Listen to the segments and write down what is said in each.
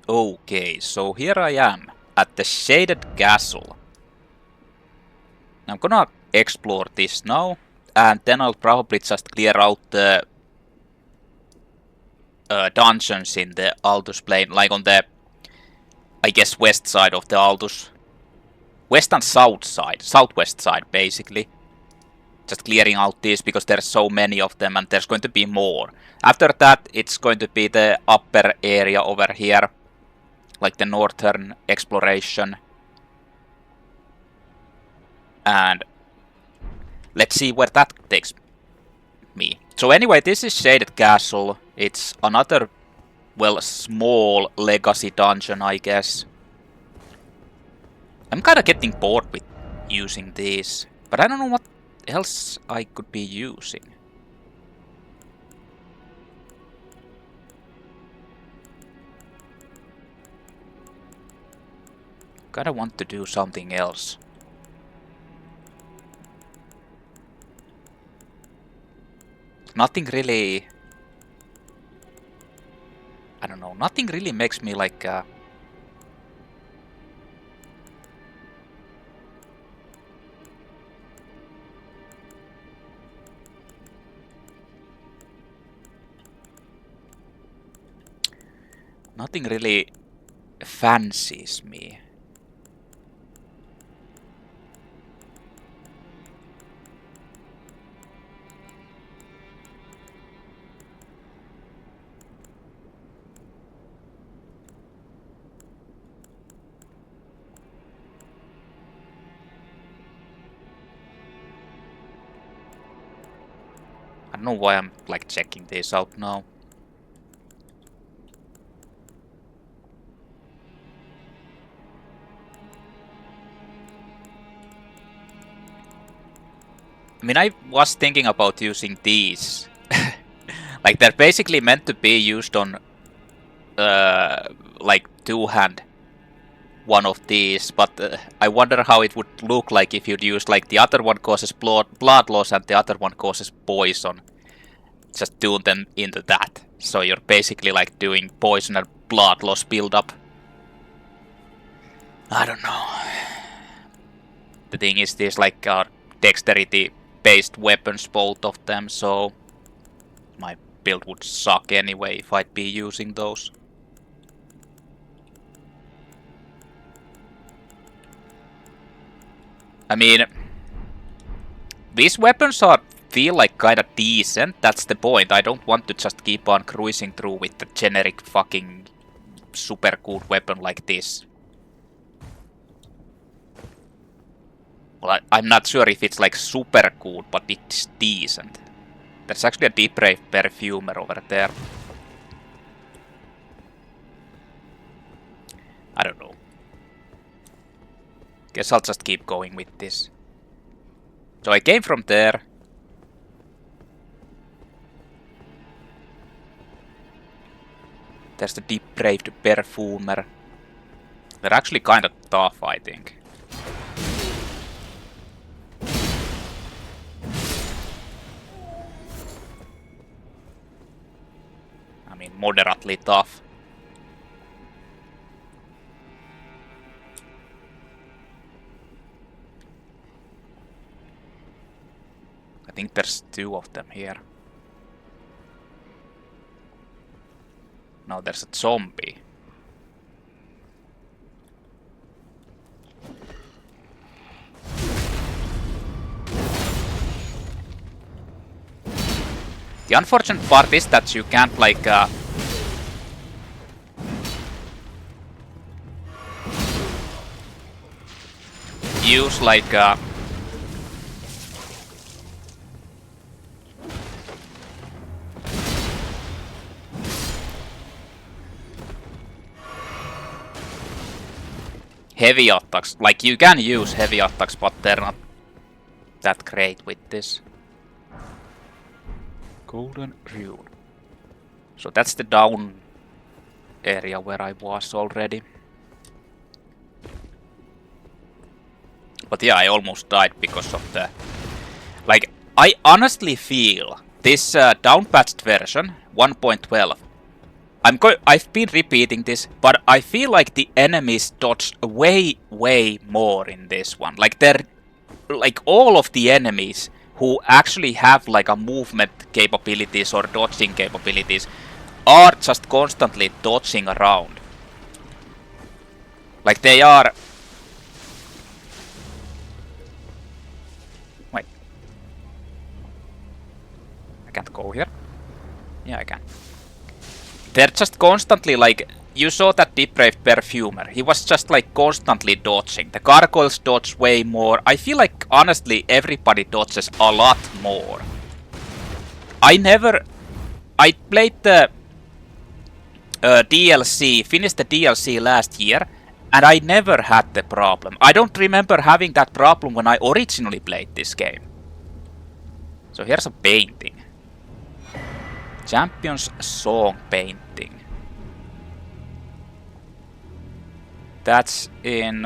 Okay, so here I am at the Shaded Castle. I'm gonna explore this now, and then I'll probably just clear out the dungeons in the Altus Plain, like on the, I guess, west side of the Altus. West and south side, southwest side, basically. Just clearing out these because there's so many of them and there's going to be more. After that, it's going to be the upper area over here, like the northern exploration. And let's see where that takes me. So anyway, this is Shaded Castle. It's another, well, small legacy dungeon, I guess. I'm kinda getting bored with using these, but I don't know what else I could be using. Kinda want to do something else. Nothing really... I don't know, nothing really makes me like... Nothing really fancies me. I don't know why I'm like checking this out now. I mean, I was thinking about using these. Like, they're basically meant to be used on, like, two-hand one of these, but I wonder how it would look like if you'd use, like, the other one causes blood loss and the other one causes poison. Just tune them into that. So you're basically, like, doing poison and blood loss build-up. I don't know. The thing is, these, like, are dexterity-based weapons, both of them, so my build would suck anyway if I'd be using those. I mean, these weapons feel like kinda decent, that's the point. I don't want to just keep on cruising through with the generic fucking super good weapon like this. Well, I'm not sure if it's like super good, but it's decent. There's actually a deep brave perfumer over there. I don't know. Guess I'll just keep going with this. So I came from there. There's the depraved perfumer. They're actually kinda tough, I think. I mean, moderately tough. I think there's two of them here. No, there's a zombie. The unfortunate part is that you can't like use like heavy attacks. Like, you can use heavy attacks, but they're not that great with this. Golden Rune. So that's the down area where I was already. But yeah, I almost died because of the... Like, I honestly feel this downpatched version, 1.12, I've been repeating this, but I feel like the enemies dodge way more in this one. Like all of the enemies who actually have like a movement capabilities or dodging capabilities are just constantly dodging around. Like they are... Wait. I can't go here. Yeah, I can. They're just constantly like... You saw that depraved Perfumer. He was just like constantly dodging. The gargoyles dodge way more. I feel like honestly everybody dodges a lot more. I played the DLC, finished the DLC last year, and I never had the problem. I don't remember having that problem when I originally played this game. So here's a painting. Champion's Song painting. That's in...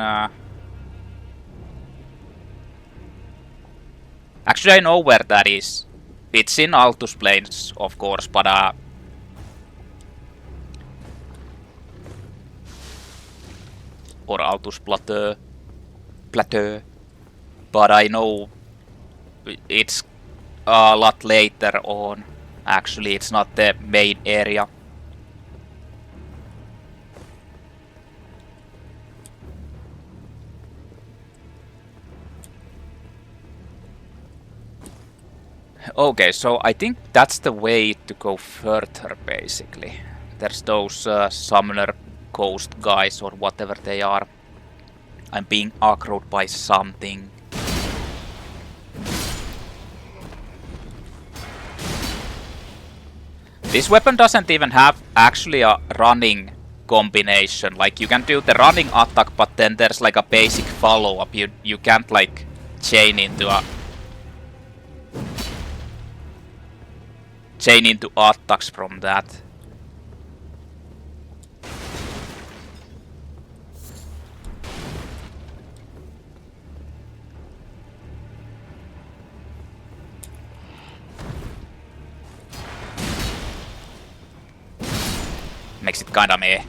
Actually, I know where that is. It's in Altus Plains, of course, but... or Altus Plateau. But I know it's a lot later on. Actually, it's not the main area. Okay, so I think that's the way to go further, basically. There's those summoner ghost guys or whatever they are. I'm being aggroed by something. This weapon doesn't even have actually a running combination. Like you can do the running attack, but then there's like a basic follow-up. You can't like chain into attacks from that. Makes it kinda meh.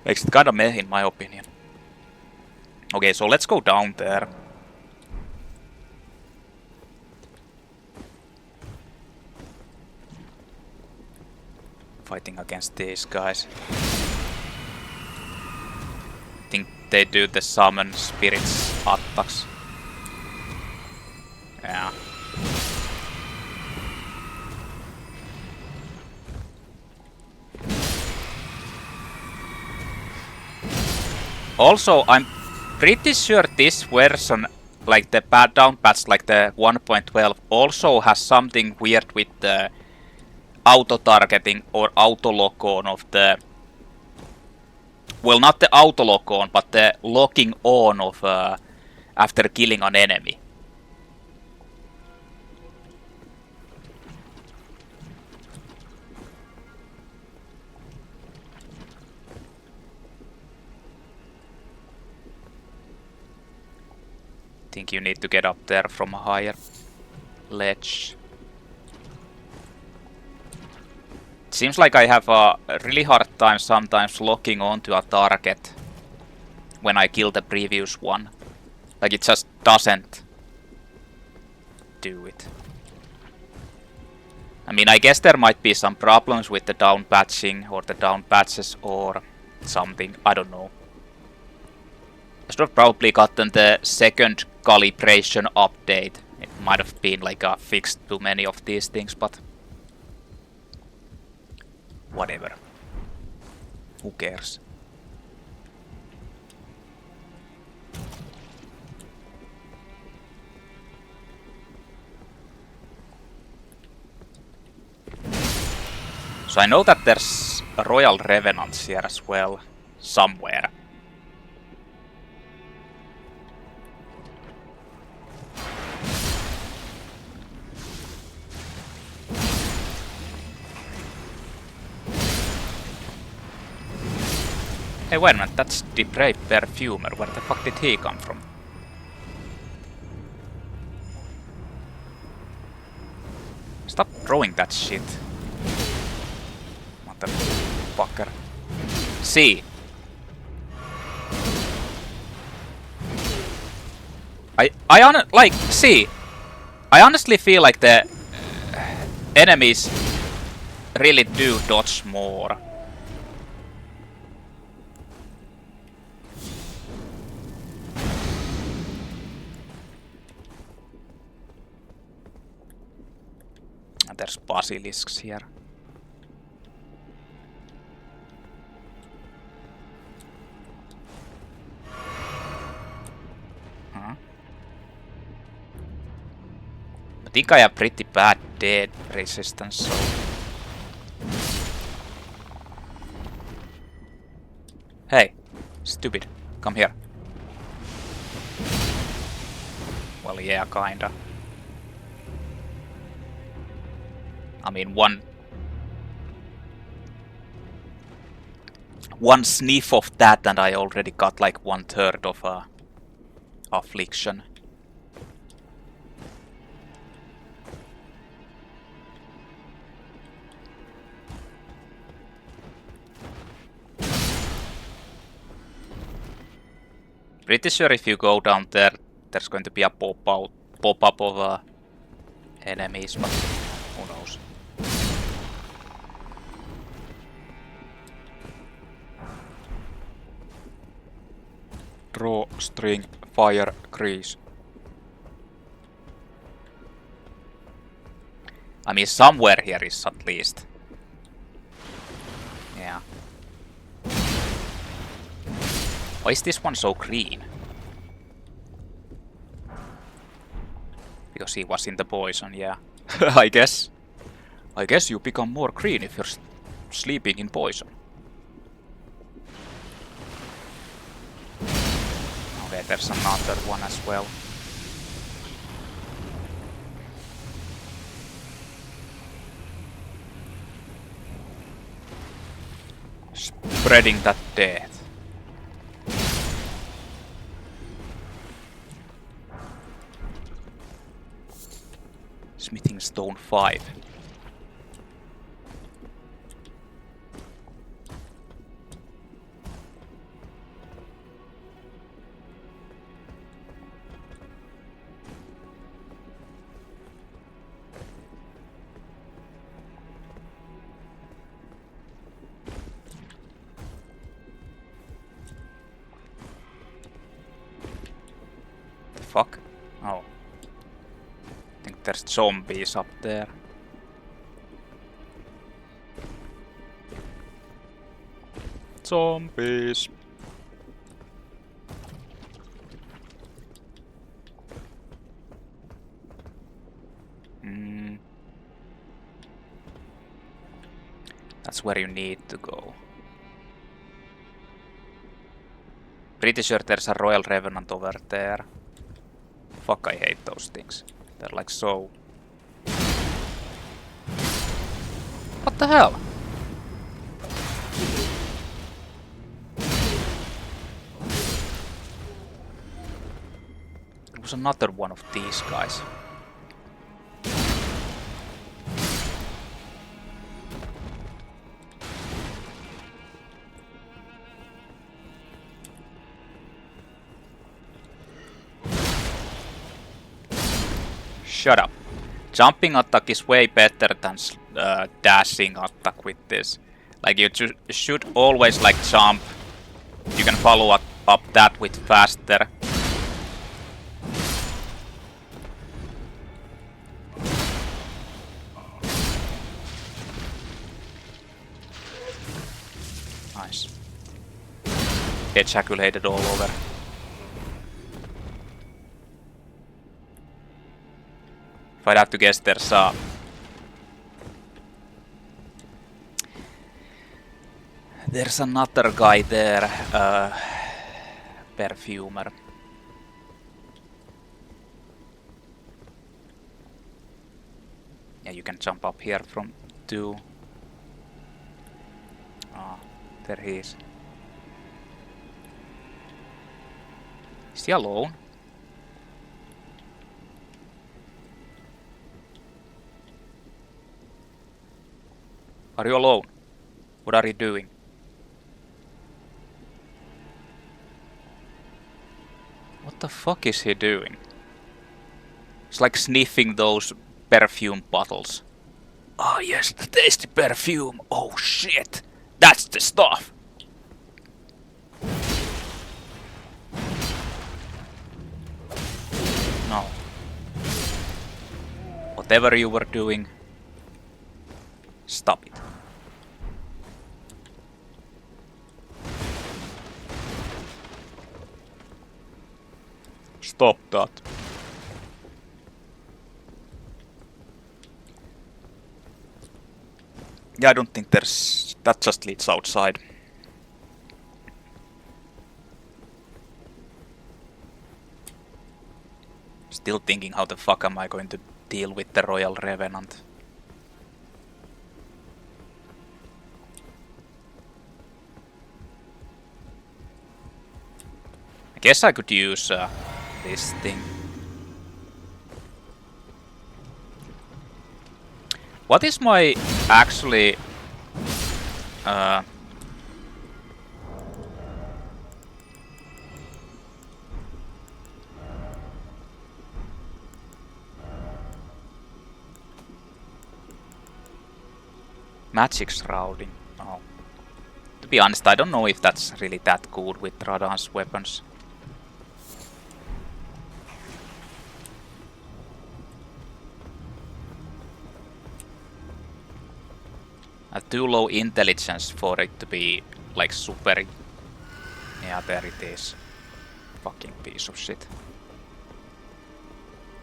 Makes it kinda meh in my opinion. Okay, so let's go down there. Fighting against these guys. I think they do the summon spirits attacks. Yeah. Also, I'm pretty sure this version, like the down patch, like the 1.12, also has something weird with the auto-targeting or auto-lock-on of the... Well, not the auto-lock-on, but the locking on of after killing an enemy. I think you need to get up there from a higher ledge. It seems like I have a really hard time sometimes locking onto a target when I kill the previous one. Like it just doesn't do it. I mean, I guess there might be some problems with the down patching or the down patches or something. I don't know. I should have probably gotten the second calibration update. It might have been like a fixed too many of these things, but whatever. Who cares? So I know that there's Royal Revenants here as well, somewhere. Hey, wait a minute, that's depraved Perfumer. Where the fuck did he come from? Stop throwing that shit. Motherfucker. See. I honestly feel like the enemies really do dodge more. And there's basilisks here. I think I have pretty bad dead resistance, so... Hey, stupid, come here. Well, yeah, kinda. I mean, one sniff of that and I already got like 1/3 of affliction. Pretty sure if you go down there, there's going to be a pop-up of enemies, but who knows. Draw, string, fire, grease. I mean, somewhere here is at least. Yeah. Why is this one so green? Because he was in the poison, yeah. I guess you become more green if you're sleeping in poison. Okay, there's another one as well. Spreading that death. Smithing stone 5. The fuck? Oh. I think there's zombies up there. Zombies. That's where you need to go. Pretty sure there's a Royal Revenant over there. Fuck, I hate those things. They're like so... What the hell? There was another one of these guys. Shut up. Jumping attack is way better than dashing attack with this. Like you should always like jump. You can follow up that with faster. Nice. Ejaculated all over. If I'd have to guess, there's another guy there, Perfumer. Yeah, you can jump up here from 2. Ah, there he is. Is he alone? Are you alone? What are you doing? What the fuck is he doing? It's like sniffing those perfume bottles. Oh yes, the tasty perfume. Oh shit. That's the stuff. No. Whatever you were doing, stop it. Stop that. Yeah, I don't think there's... That just leads outside. Still thinking how the fuck am I going to deal with the Royal Revenant. I guess I could use this thing. What is my actually magic shrouding? Oh. To be honest, I don't know if that's really that good with Radahn's weapons. Too low intelligence for it to be like super. Yeah, there it is. Fucking piece of shit.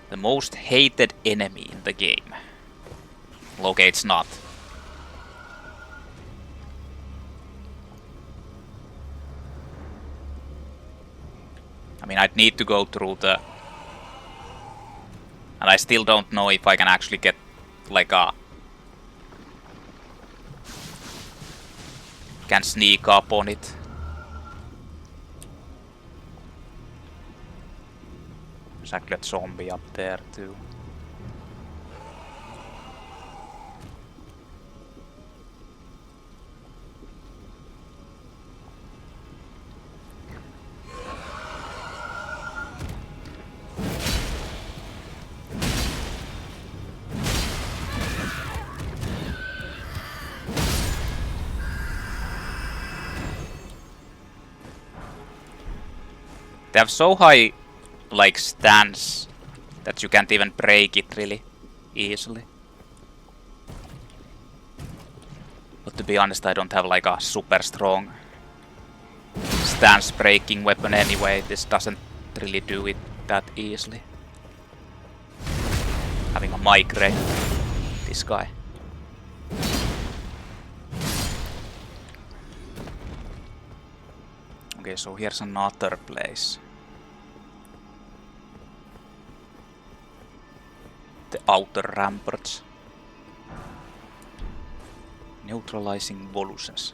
The most hated enemy in the game. Okay, it's not. I mean, I'd need to go through the... And I still don't know if I can actually get like a... Can sneak up on it. There's actually a zombie up there too. They have so high, like, stance that you can't even break it really easily. But to be honest, I don't have like a super strong stance breaking weapon anyway. This doesn't really do it that easily. Having a migraine, this guy. Okay, so here's another place. The outer ramparts. Neutralizing voluses.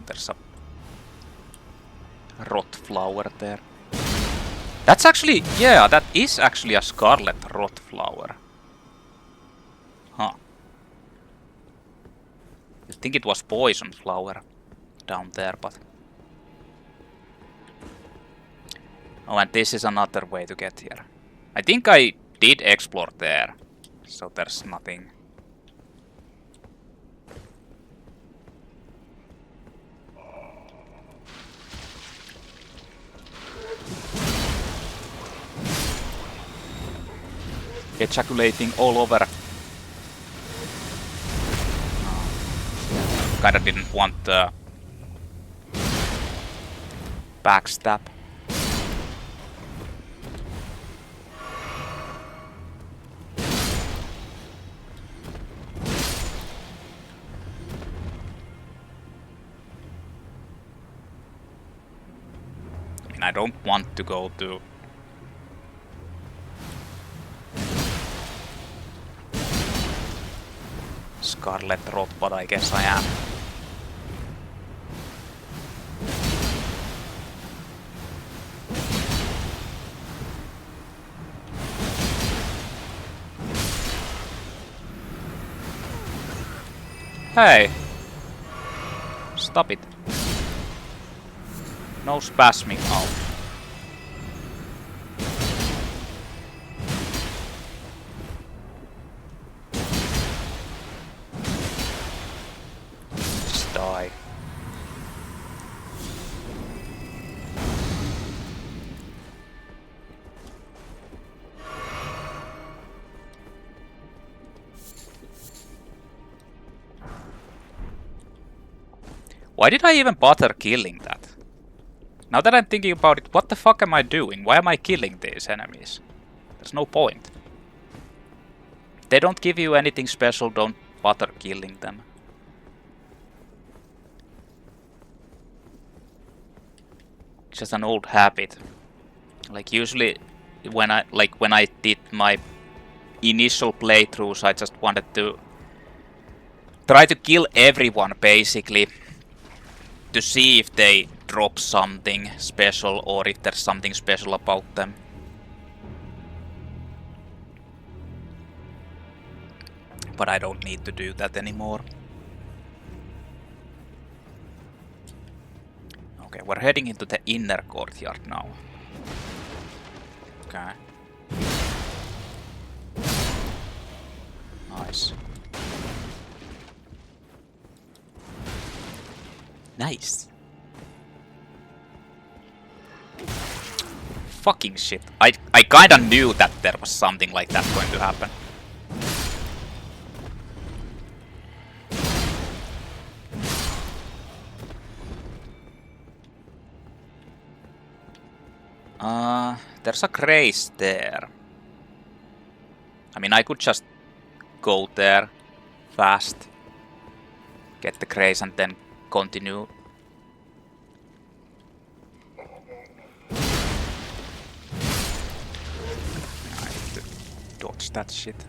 There's a rot flower there. That's actually, yeah, that is actually a scarlet rot flower. Huh. I think it was poison flower down there, but... Oh, and this is another way to get here. I think I did explore there, so there's nothing. Ejaculating all over. Kinda didn't want the backstab. mean, I don't want to go to... Scarlet Rot, but I guess I am. Hey! Stop it. No spasming out. Just die. Why did I even bother killing that? Now that I'm thinking about it, what the fuck am I doing? Why am I killing these enemies? There's no point. If they don't give you anything special, don't bother killing them. It's just an old habit. Like usually when I did my initial playthroughs, I just wanted to try to kill everyone basically. To see if they drop something special or if there's something special about them. But I don't need to do that anymore. Okay, we're heading into the inner courtyard now. Okay. Nice. Nice. Fucking shit. I kinda knew that there was something like that going to happen. There's a Grace there. I mean, I could just go there fast, get the Grace and then continue. I need to dodge that shit.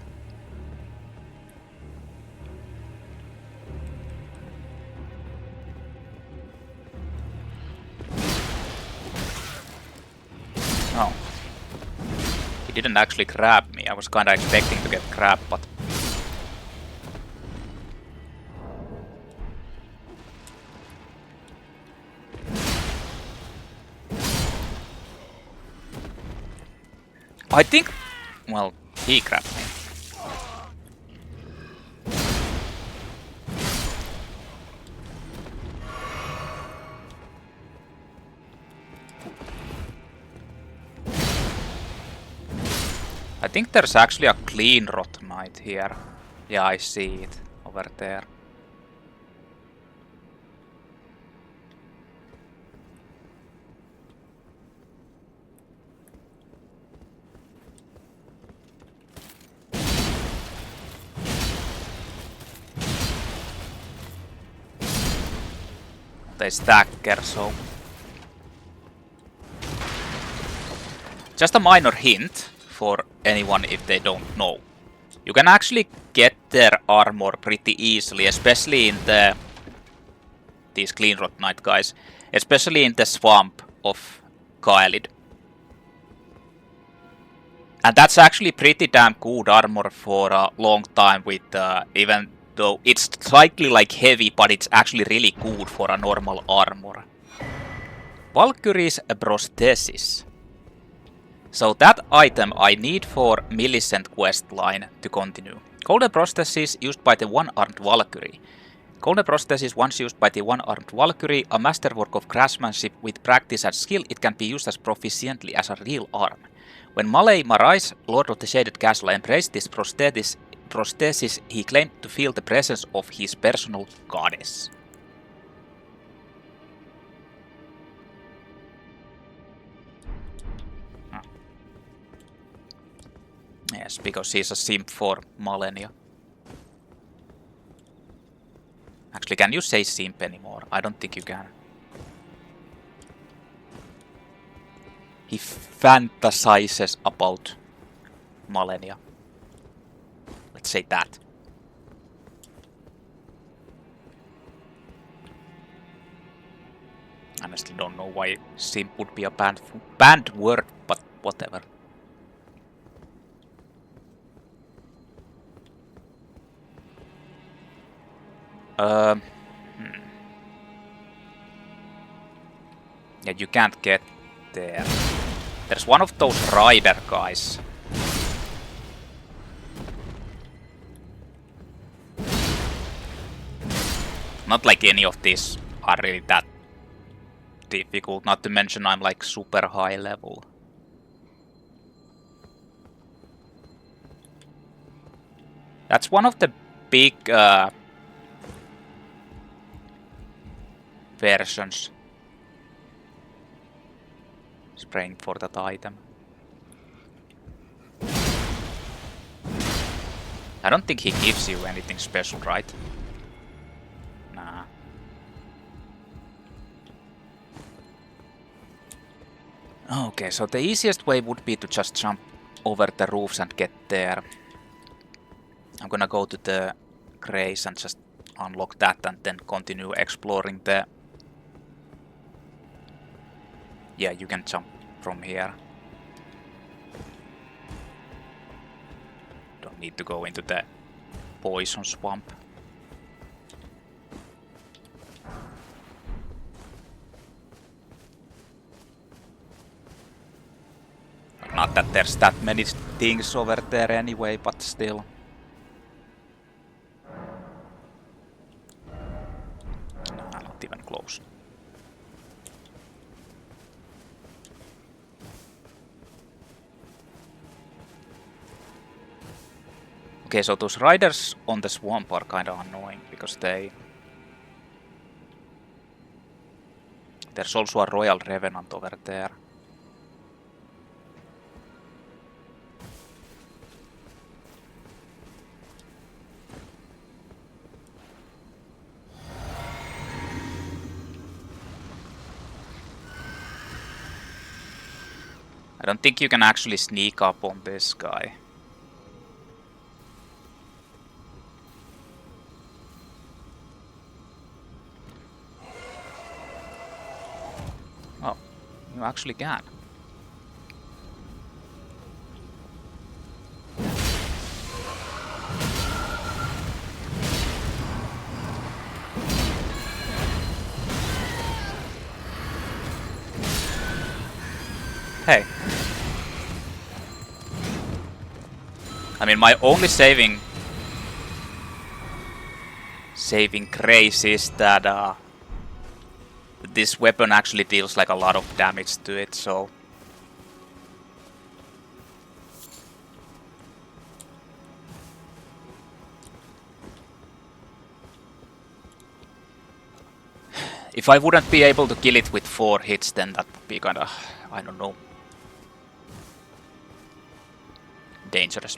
Oh. He didn't actually grab me. I was kinda expecting to get grabbed, but... I think... Well, he grabbed me. I think there's actually a clean rot knight here. Yeah, I see it over there. They stacker, so... Just a minor hint for anyone if they don't know. You can actually get their armor pretty easily, especially in the... these Clean Rot Knight guys. Especially in the swamp of Kaelid. And that's actually pretty damn good armor for a long time with even though it's slightly like heavy, but it's actually really good for a normal armor. Valkyrie's Prosthesis. So that item I need for Millicent questline to continue. Golden Prosthesis used by the one-armed Valkyrie. Golden Prosthesis once used by the one-armed Valkyrie, a masterwork of craftsmanship with practice and skill, it can be used as proficiently as a real arm. When Marais, Lord of the Shaded Castle, embraced this prosthesis, he claimed to feel the presence of his personal goddess. Yes, because he's a simp for Malenia. Actually, can you say simp anymore? I don't think you can. He fantasizes about Malenia. Let's say that. Honestly, don't know why simp would be a banned word, but whatever. Yeah, you can't get there. There's one of those rider guys. Not like any of these are really that difficult, not to mention I'm like super high level. That's one of the big versions. Spraying for that item. I don't think he gives you anything special, right? Nah. Okay, so the easiest way would be to just jump over the roofs and get there. I'm gonna go to the Marais and just unlock that and then continue exploring the... Yeah, you can jump from here. Don't need to go into the poison swamp. Not that there's that many things over there anyway, but still. Nah, not even close. Okay, so those riders on the swamp are kinda annoying because they... There's also a Royal Revenant over there. I don't think you can actually sneak up on this guy. Oh, you actually can. Hey. I mean, my only saving grace is that this weapon actually deals like a lot of damage to it, so... If I wouldn't be able to kill it with 4 hits, then that would be kinda, I don't know, dangerous.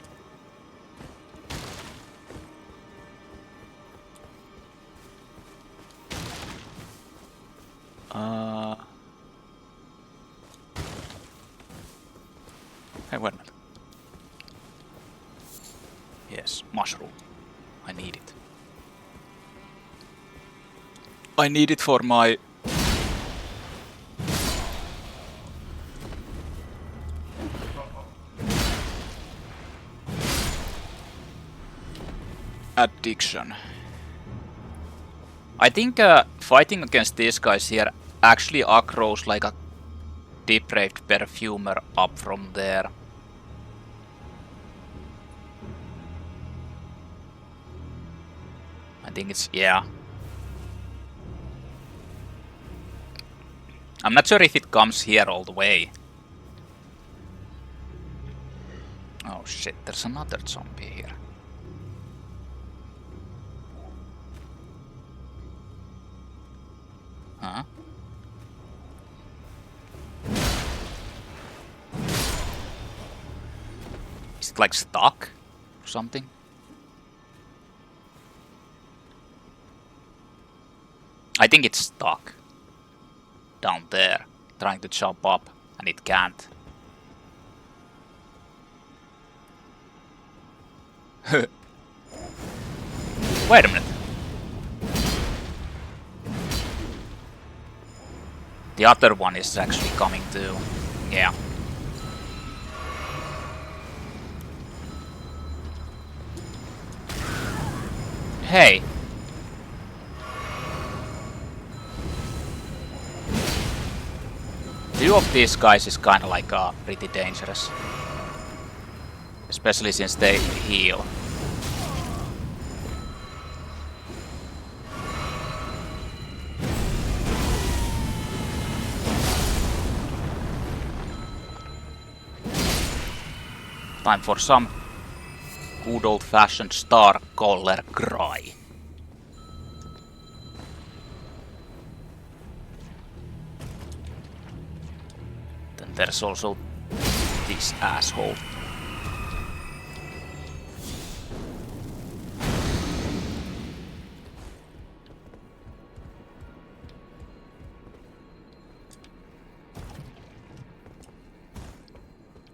Hey, wait a minute. Yes, mushroom. I need it. I need it for my... addiction. I think fighting against these guys here actually aggroes like a depraved perfumer up from there. I think it's... yeah. I'm not sure if it comes here all the way. Oh shit, there's another zombie here. Huh? Is it like stuck or something? I think it's stuck down there, trying to jump up And it can't. Wait a minute. The other one is actually coming too. Yeah. Hey. Two of these guys is kinda like pretty dangerous. Especially since they heal. Time for some good old-fashioned star color cry. Then there's also this asshole.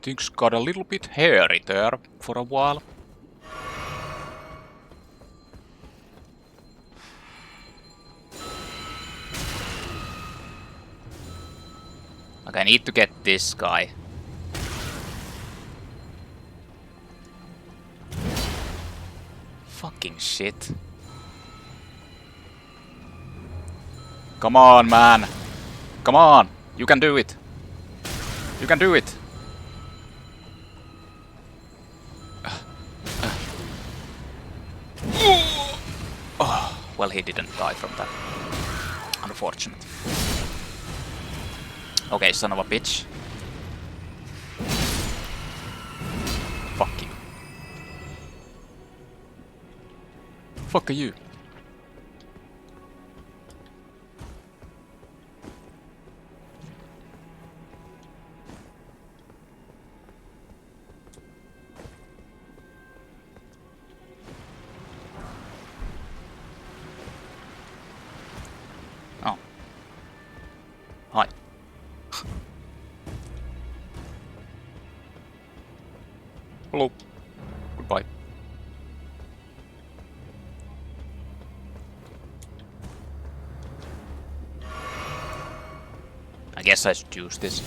Things got a little bit hairy there for a while. Okay, I need to get this guy. Fucking shit. Come on, man. Come on. You can do it. You can do it. Oh, well, he didn't die from that. Unfortunate. Okay, son of a bitch. Fuck you. Fuck you. Oh. Hi. Hello. Goodbye. I guess I should use this.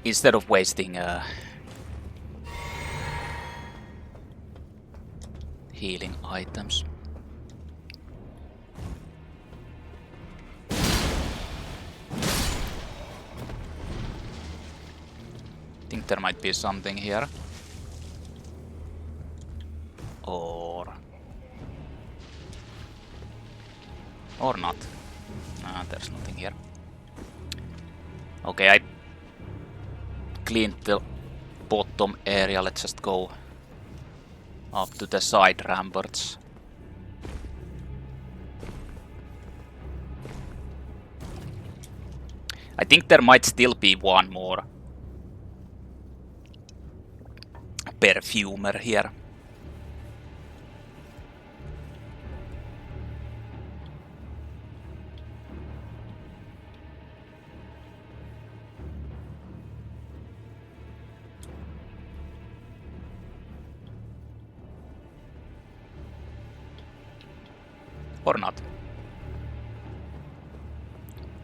Instead of wasting healing items. I think there might be something here. Or not. There's nothing here. Okay, I cleaned the bottom area. Let's just go up to the side ramparts. I think there might still be one more Perfumer here. Or not.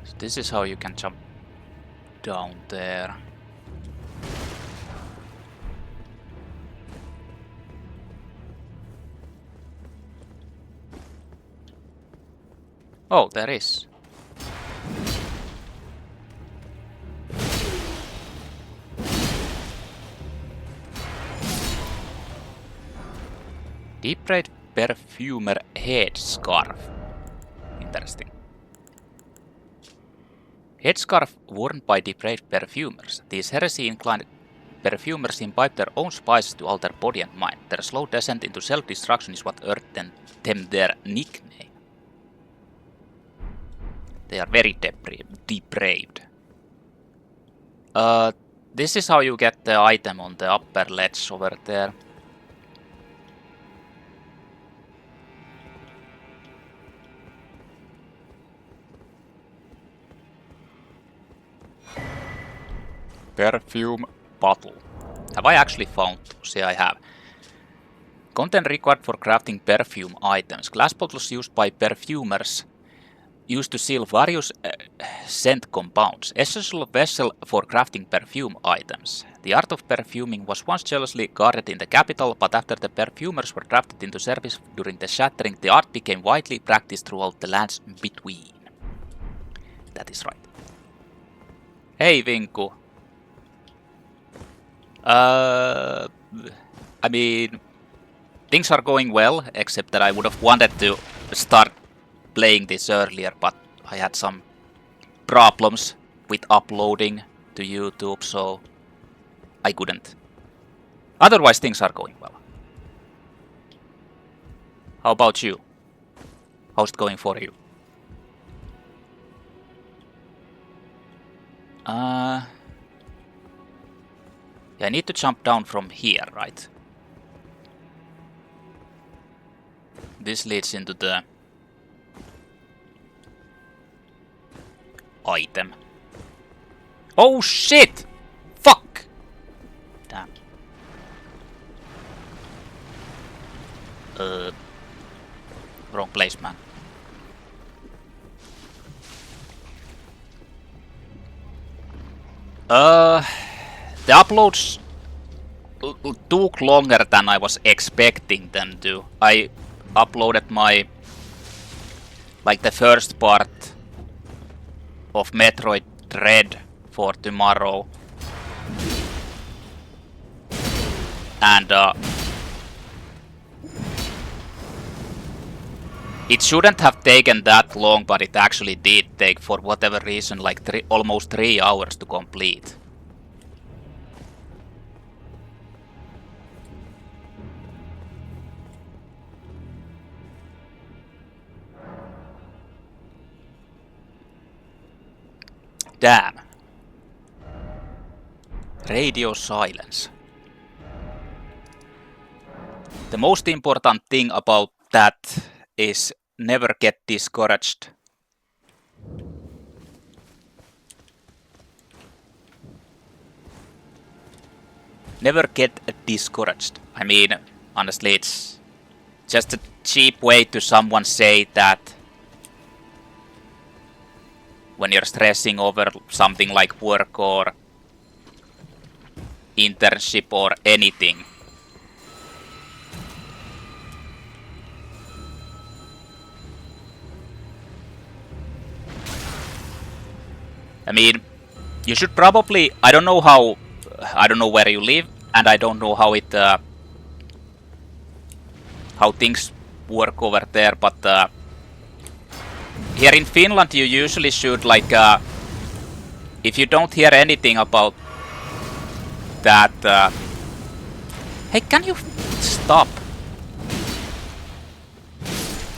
So this is how you can jump down there. Oh, there is. Depraved Perfumer headscarf. Interesting. Headscarf worn by depraved perfumers. These heresy-inclined perfumers imbibe their own spices to alter body and mind. Their slow descent into self-destruction is what earned them their nickname. They are very depraved. This is how you get the item on the upper ledge over there. Perfume bottle. Have I actually found those? Yeah, I have. Content required for crafting perfume items. Glass bottles used by perfumers used to seal various scent compounds. Essential vessel for crafting perfume items. The art of perfuming was once jealously guarded in the capital, but after the perfumers were drafted into service during the Shattering, the art became widely practiced throughout the lands between. That is right. Hey, Vinku. I mean, things are going well, except that I would have wanted to start playing this earlier, but I had some problems with uploading to YouTube, so I couldn't. Otherwise, things are going well. How about you? How's it going for you? Yeah, I need to jump down from here, right? This leads into the item. Oh shit! Fuck! Damn. Wrong place, man. The uploads took longer than I was expecting them to. I uploaded my, like, the first part of Metroid Dread for tomorrow, and it shouldn't have taken that long, but it actually did take, for whatever reason, like almost 3 hours to complete. Damn. Radio silence. The most important thing about that is never get discouraged. Never get discouraged. I mean, honestly, it's just a cheap way to someone say that when you're stressing over something like work or internship or anything. I mean, you should probably, I don't know where you live, and I don't know how how things work over there, but here in Finland you usually should, like, if you don't hear anything about that, hey, can you stop?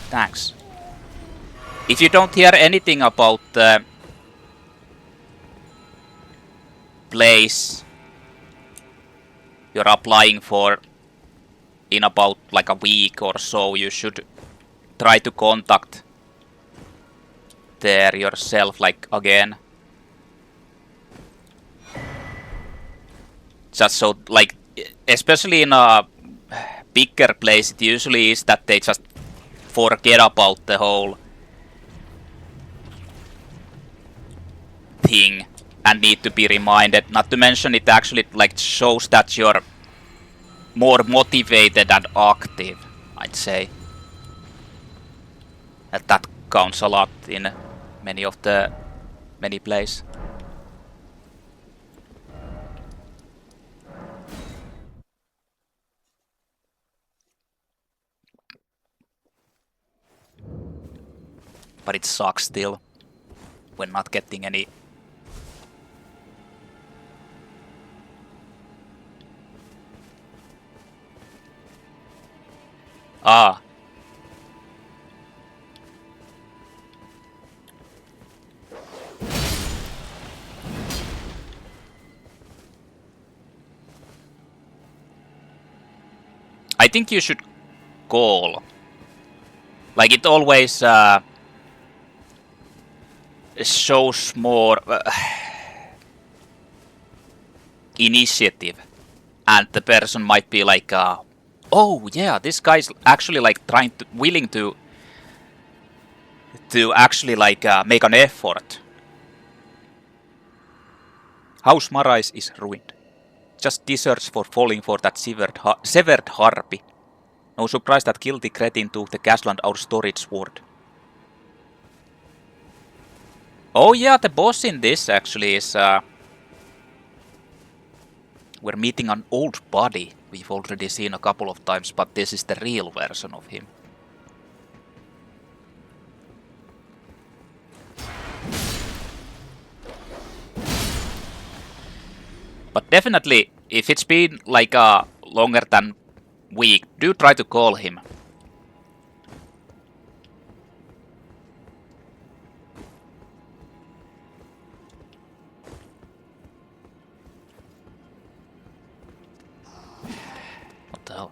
Thanks. If you don't hear anything about the place you're applying for in about like a week or so, you should try to contact there yourself, like, again. Just so, like, especially in a bigger place, it usually is that they just forget about the whole thing and need to be reminded. Not to mention, it actually, like, shows that you're more motivated and active, I'd say. That counts a lot in many plays. But it sucks still when not getting any. Ah. I think you should call. Like, it always shows more. initiative, and the person might be like, oh yeah, this guy's actually like willing to actually like make an effort. House Marais is ruined. Just deserts for falling for that severed harpy. No surprise that guilty cretin took the gasland our storage ward. Oh yeah, the boss in this actually is... we're meeting an old body we've already seen a couple of times, but this is the real version of him. But definitely, if it's been like longer than week, do try to call him. What the hell?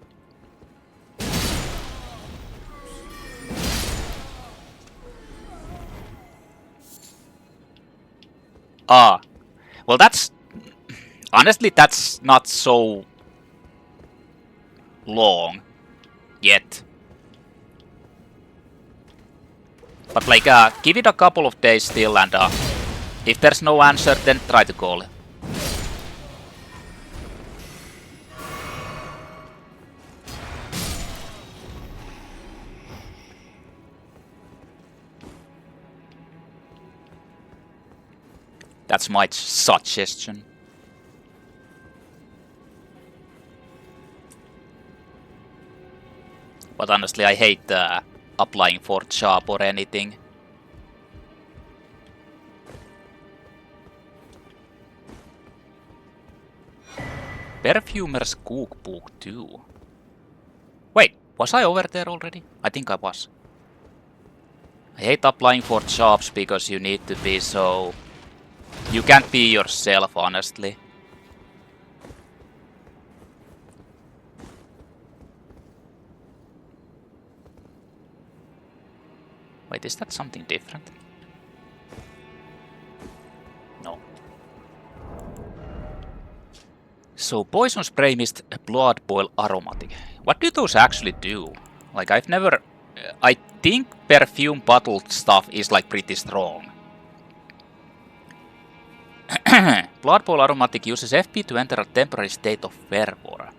Well that's... honestly, that's not so long yet. But like, give it a couple of days still, and if there's no answer, then try to call. That's my suggestion. But honestly, I hate applying for job or anything. Perfumer's cookbook too. Wait, was I over there already? I think I was. I hate applying for jobs because you need to be so... you can't be yourself, honestly. Wait, is that something different? No. So, poison spray mist, blood boil aromatic. What do those actually do? Like, I've never... I think perfume bottled stuff is like pretty strong. Blood boil aromatic uses FP to enter a temporary state of fervor.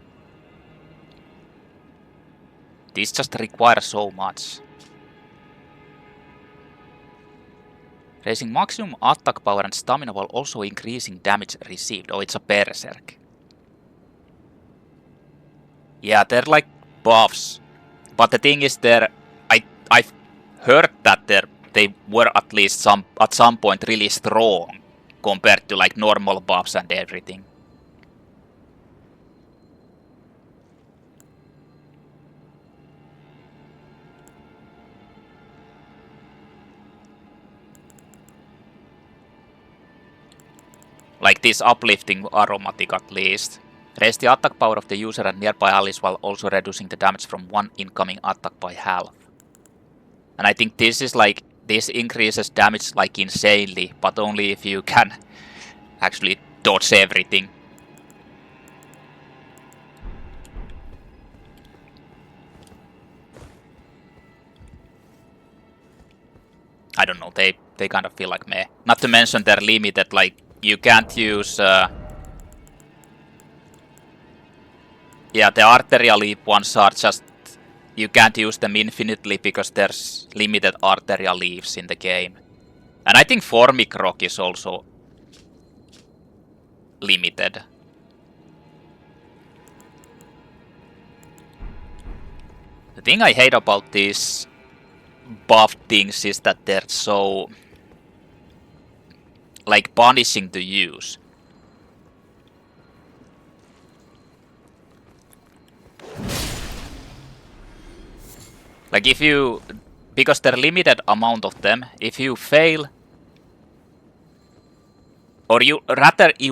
This just requires so much. Raising maximum attack power and stamina while also increasing damage received. Oh, it's a berserk. Yeah, they're like buffs. But the thing is, I've heard that they were at least at some point really strong compared to like normal buffs and everything. Like this uplifting aromatic at least. Raise the attack power of the user and nearby allies while also reducing the damage from one incoming attack by half. And I think this is like, this increases damage like insanely, but only if you can actually dodge everything. I don't know, they kind of feel like meh. Not to mention they're limited, like you can't use... yeah, the arterial leap ones are just... you can't use them infinitely because there's limited arterial leaves in the game. And I think Formic Rock is also limited. The thing I hate about these buff things is that they're so... like punishing to use. Like if you... because they're limited amount of them, if you fail... or you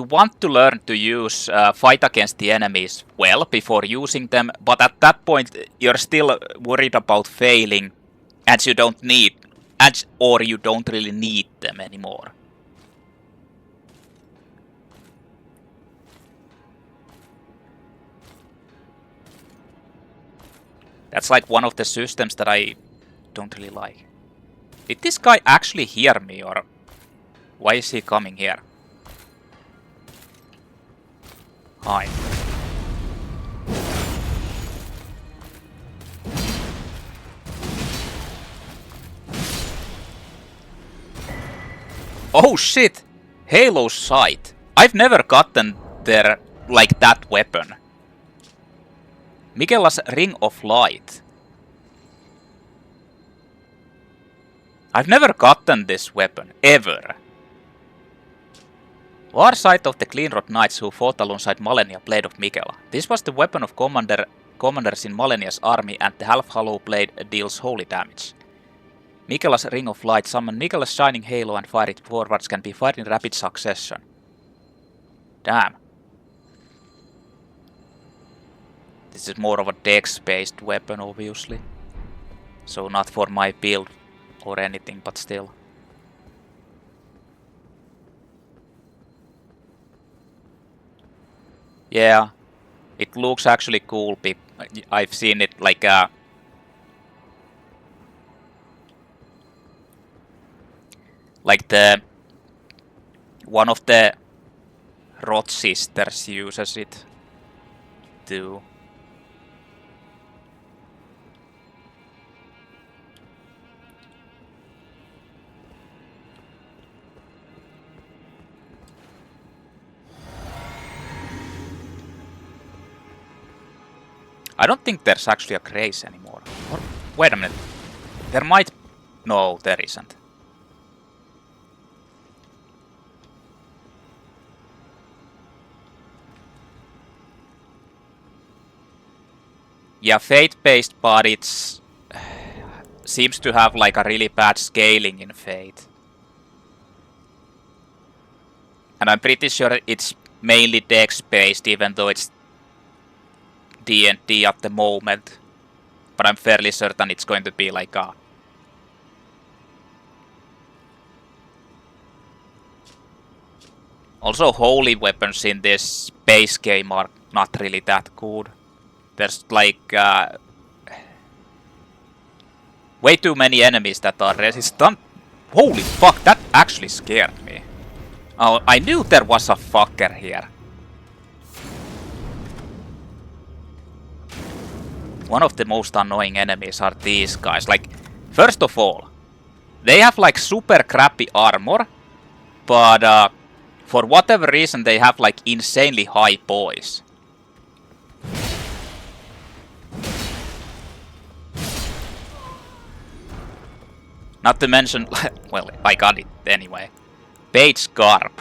want to learn to use fight against the enemies well before using them, but at that point you're still worried about failing, and you don't need... or you don't really need them anymore. That's like one of the systems that I don't really like. Did this guy actually hear me, or why is he coming here? Hi. Oh shit! Halo sight. I've never gotten there like that weapon. Mikella's Ring of Light. I've never gotten this weapon, ever. War sight of the Cleanrod Knights who fought alongside Malenia, Blade of Mikella. This was the weapon of commanders in Malenia's army, and the half-hollow blade deals holy damage. Mikella's Ring of Light. Summon Mikella's Shining Halo and fire it forwards. Can be fired in rapid succession. Damn. This is more of a dex-based weapon, obviously. So not for my build or anything, but still. Yeah, it looks actually cool. I've seen it like the one of the Rot sisters uses it too. I don't think there's actually a craze anymore. Or, wait a minute. There might... No, there isn't. Yeah, fate-based, but it's... seems to have like a really bad scaling in fate. And I'm pretty sure it's mainly dex-based, even though it's D&D at the moment, but I'm fairly certain it's going to be like a... Also, holy weapons in this base game are not really that good. There's like way too many enemies that are resistant. Holy fuck, that actually scared me. Oh, I knew there was a fucker here. One of the most annoying enemies are these guys. Like, first of all, they have like super crappy armor, but for whatever reason they have like insanely high poise. Not to mention, well, I got it anyway. Page Garb.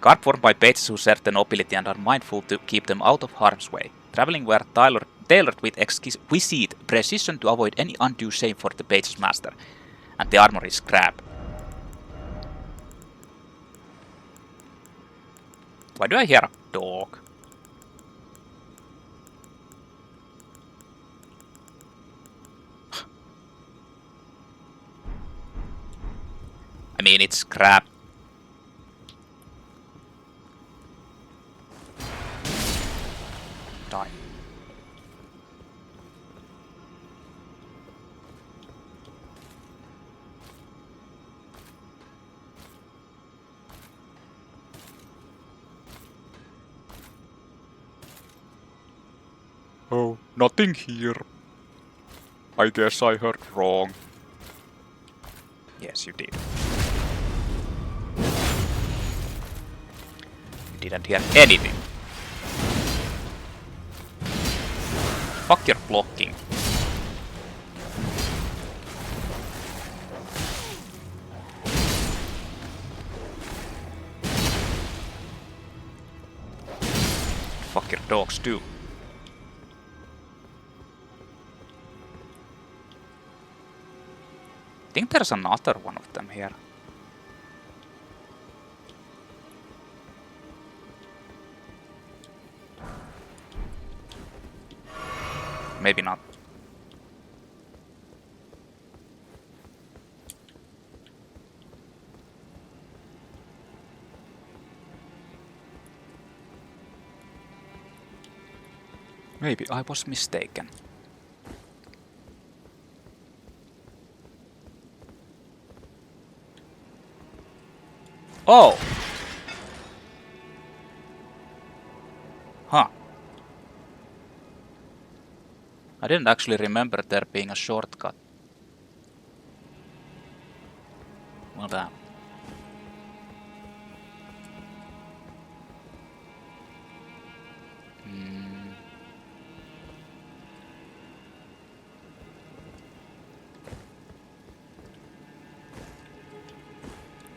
Garb formed by pages who share the nobility and are mindful to keep them out of harm's way. Traveling where tailored with exquisite precision to avoid any undue shame for the page's master. And the armor is crap. Why do I hear a dog? I mean, it's crap. Die. Oh, nothing here. I guess I heard wrong. Yes, you did. You didn't hear anything. Fuck your blocking. Fuck your dogs too. I think there's another one of them here. Maybe not. Maybe I was mistaken. Oh! Huh. I didn't actually remember there being a shortcut. Well, damn.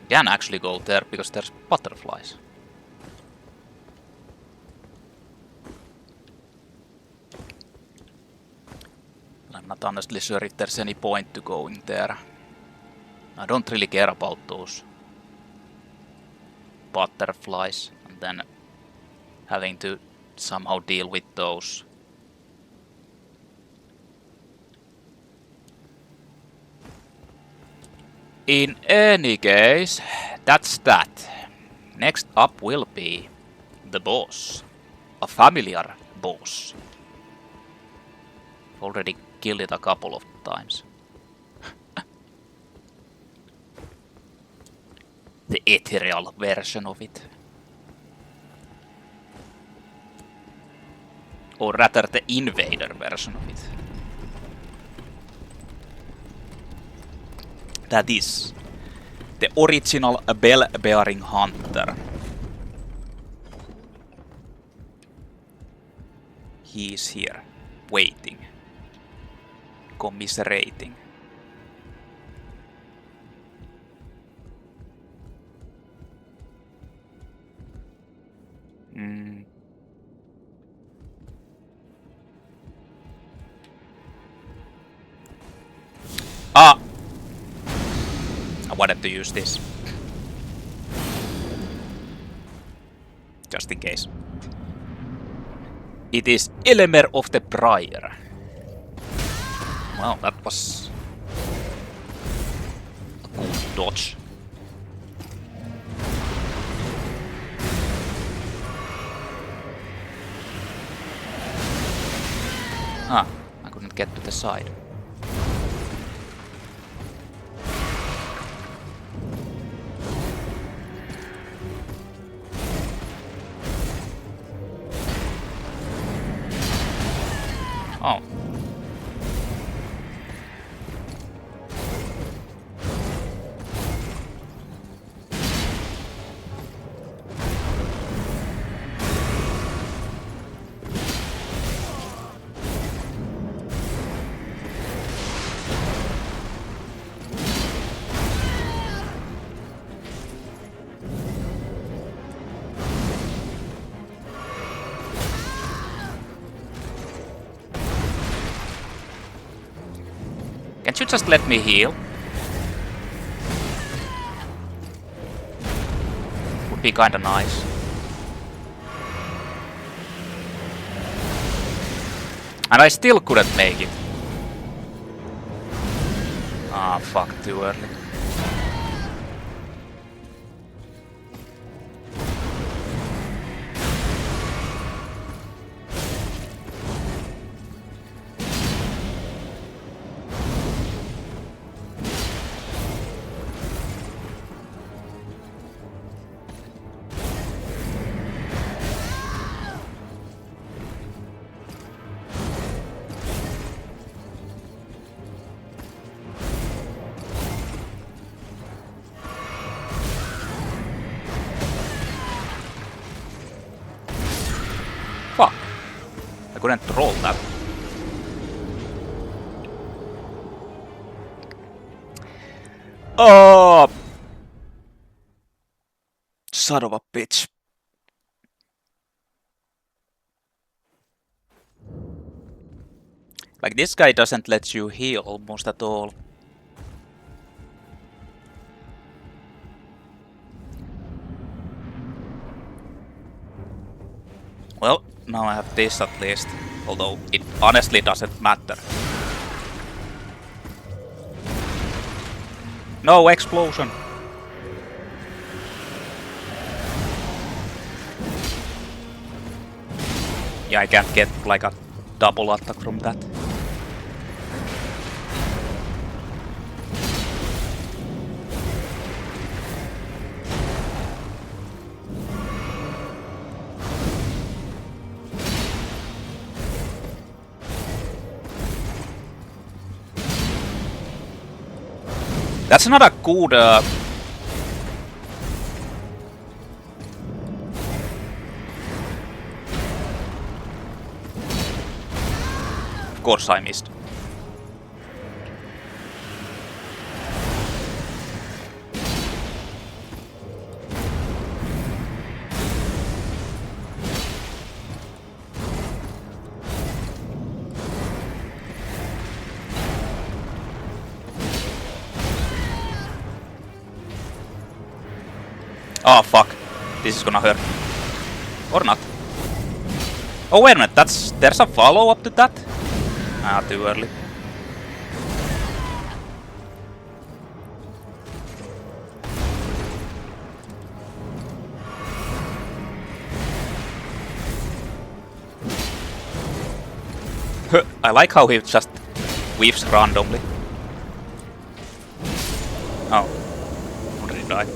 Can actually go there because there's butterflies. I'm not honestly sure if there's any point to going there. I don't really care about those butterflies and then having to somehow deal with those. In any case, that's that. Next up will be the boss. A familiar boss. Already killed it a couple of times. The ethereal version of it. Or rather the invader version of it. That is the original bell-bearing hunter. He is here, waiting, commiserating. Ah! I wanted to use this. Just in case. It is Elemer of the Briar. Wow, that was a cool dodge. Ah, I couldn't get to the side. Oh. Can't you just let me heal? Would be kinda nice. And I still couldn't make it. Ah, fuck, too early. Fuck. I couldn't roll that. Oh! Son of a bitch. Like, this guy doesn't let you heal almost at all. Well, now I have this at least, although it honestly doesn't matter. No explosion! Yeah, I can't get like a double attack from that. That's not a good... Of course I missed. Oh fuck, this is gonna hurt. Or not. Oh wait a minute, there's a follow-up to that? Ah, too early. I like how he just weaves randomly. Oh, already died.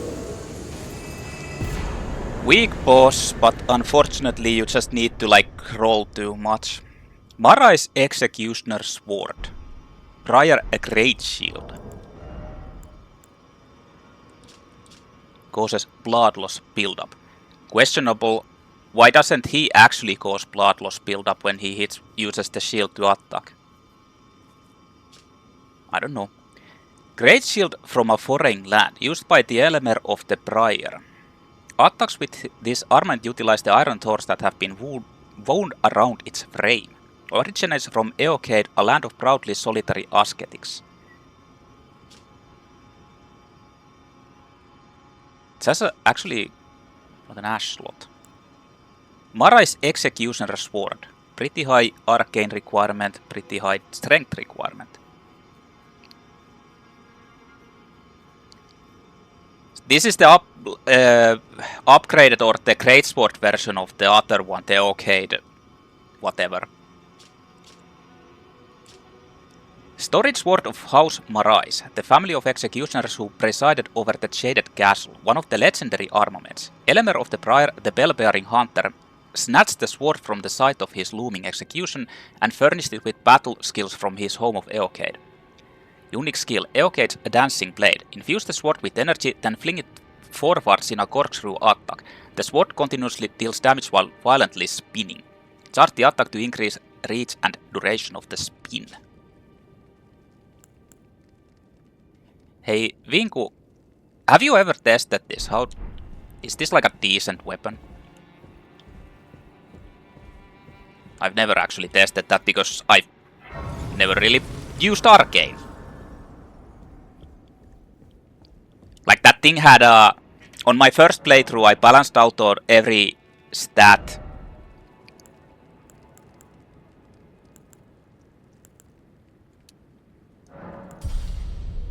Weak boss, but unfortunately you just need to like roll too much. Marais Executioner Sword. Briar a Greatshield. Causes blood loss buildup. Questionable, why doesn't he actually cause blood loss buildup when he uses the shield to attack? I don't know. Greatshield from a foreign land, used by the Elemer of the Briar. Attacks with this armament utilize the iron thorns that have been wound around its frame. Originates from Eocade, a land of proudly solitary ascetics. It has actually not an ash slot. Marais Executioner Sword. Pretty high arcane requirement, pretty high strength requirement. This is the upgraded or the Greatsword version of the other one, the Eocade, whatever. Storage Sword of House Marais, the family of executioners who presided over the Shaded Castle, one of the legendary armaments. Elemer of the Briar, the bell-bearing hunter, snatched the sword from the site of his looming execution and furnished it with battle skills from his home of Eocade. Unique skill, Eocade's Dancing Blade. Infuse the sword with energy, then fling it forwards in a corkscrew attack. The sword continuously deals damage while violently spinning. Charge the attack to increase reach and duration of the spin. Hey, Vinku, have you ever tested this? How is this like a decent weapon? I've never actually tested that because I've never really used Arcane. Like that thing had a... On my first playthrough I balanced out on every stat.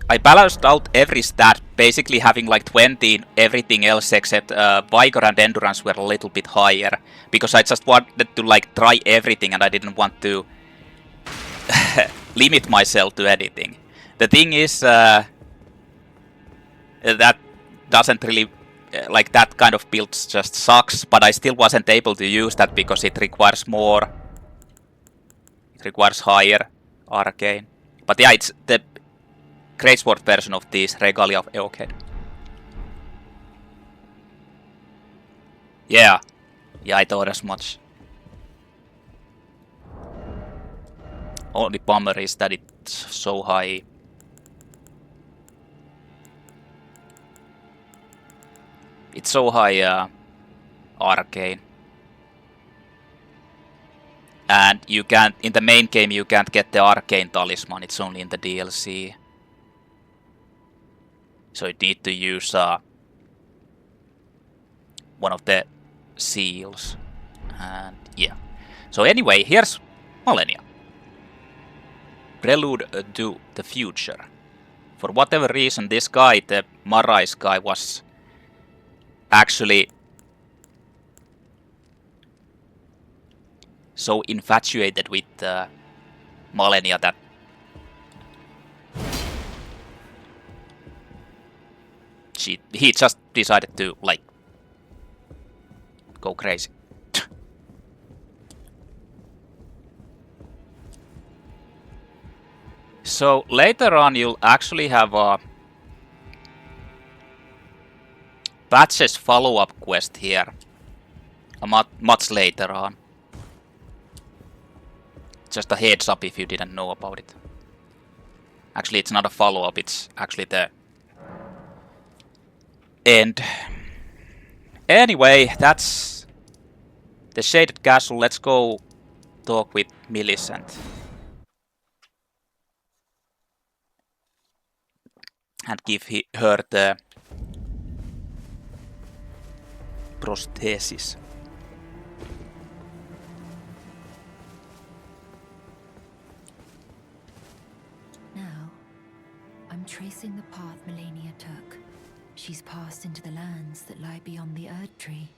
I balanced out every stat, basically having like 20 in everything else except Vigor and Endurance were a little bit higher. Because I just wanted to like try everything and I didn't want to limit myself to anything. The thing is that doesn't really... like that kind of build just sucks, but I still wasn't able to use that because it requires more... It requires higher Arcane. But yeah, it's the Greatsword version of this Regalia of Eocade. Yeah. Yeah, I thought as much. Only bummer is that it's so high. It's so high Arcane. And you can't, in the main game you can't get the Arcane Talisman, it's only in the DLC. So you need to use one of the seals. And yeah. So anyway, here's Malenia. Prelude to the future. For whatever reason, this guy, the Marais guy, was actually so infatuated with Malenia that he just decided to like go crazy. So later on you'll actually have Patches follow-up quest here. Much later on. Just a heads up if you didn't know about it. Actually, it's not a follow-up, it's actually the end. Anyway, that's the Shaded Castle. Let's go talk with Millicent. And give her the Prosthesis. Now, I'm tracing the path Melania took. She's passed into the lands that lie beyond the Erdtree.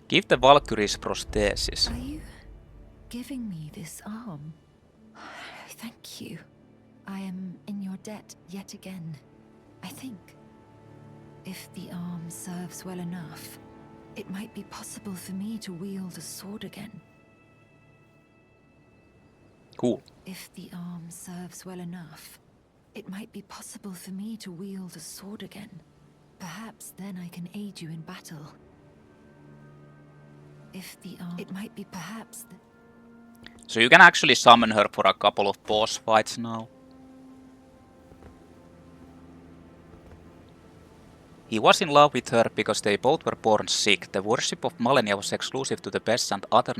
Give the Valkyrie's Prosthesis. Are you giving me this arm? Thank you. I am in your debt yet again. I think if the arm serves well enough, it might be possible for me to wield a sword again. Cool. If the arm serves well enough, it might be possible for me to wield a sword again. Perhaps then I can aid you in battle. If the arm... It might be perhaps... So you can actually summon her for a couple of boss fights now. He was in love with her because they both were born sick. The worship of Malenia was exclusive to the pests and other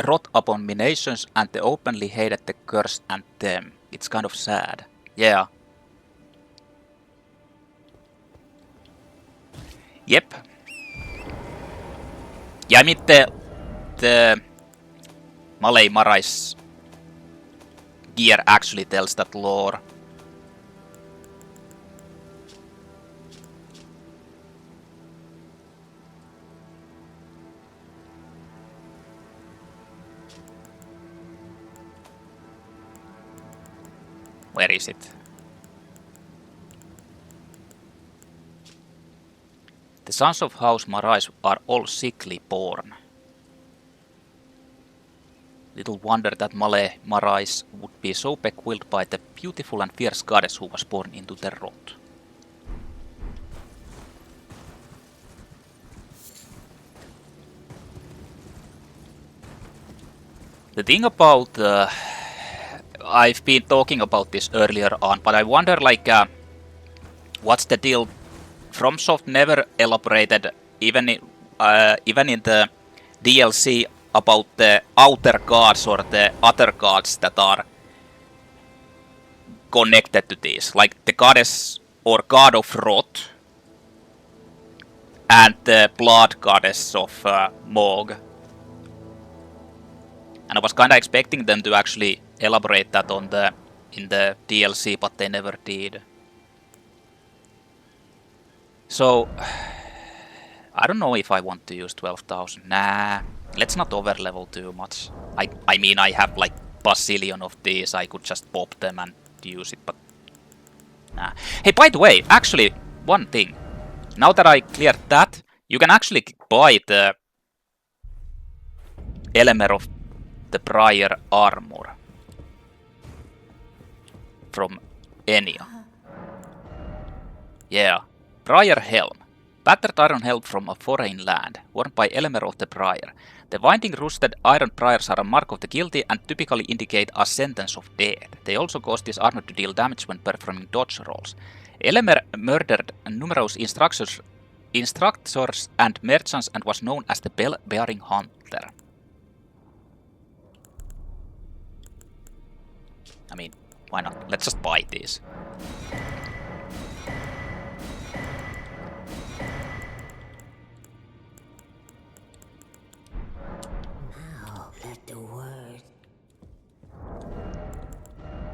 rot abominations, and they openly hated the curse and them. It's kind of sad. Yeah. Yep. Yeah, I mean the Marais gear actually tells that lore. Where is it? The sons of House Marais are all sickly born. Little wonder that Marais would be so beguiled by the beautiful and fierce goddess who was born into the rot. The thing about... I've been talking about this earlier on, but I wonder like... what's the deal? FromSoft never elaborated, even in the DLC, about the outer gods or the other gods that are connected to this, like the goddess or god of rot and the blood goddess of Mog. And I was kinda expecting them to actually elaborate that on in the DLC, but they never did. So I don't know if I want to use 12,000. Nah, let's not overlevel too much. I mean, I have like bazillion of these. I could just pop them and use it, but nah. Hey, by the way, actually, one thing. Now that I cleared that, you can actually buy the Elemer of the Briar armor from Enya. Yeah, Briar helm. Battered iron helm from a foreign land, worn by Elemer of the Briar. The winding rusted iron briars are a mark of the guilty and typically indicate a sentence of death. They also cause this armor to deal damage when performing dodge rolls. Elemer murdered numerous instructors and merchants and was known as the bell-bearing hunter. I mean, why not? Let's just buy these.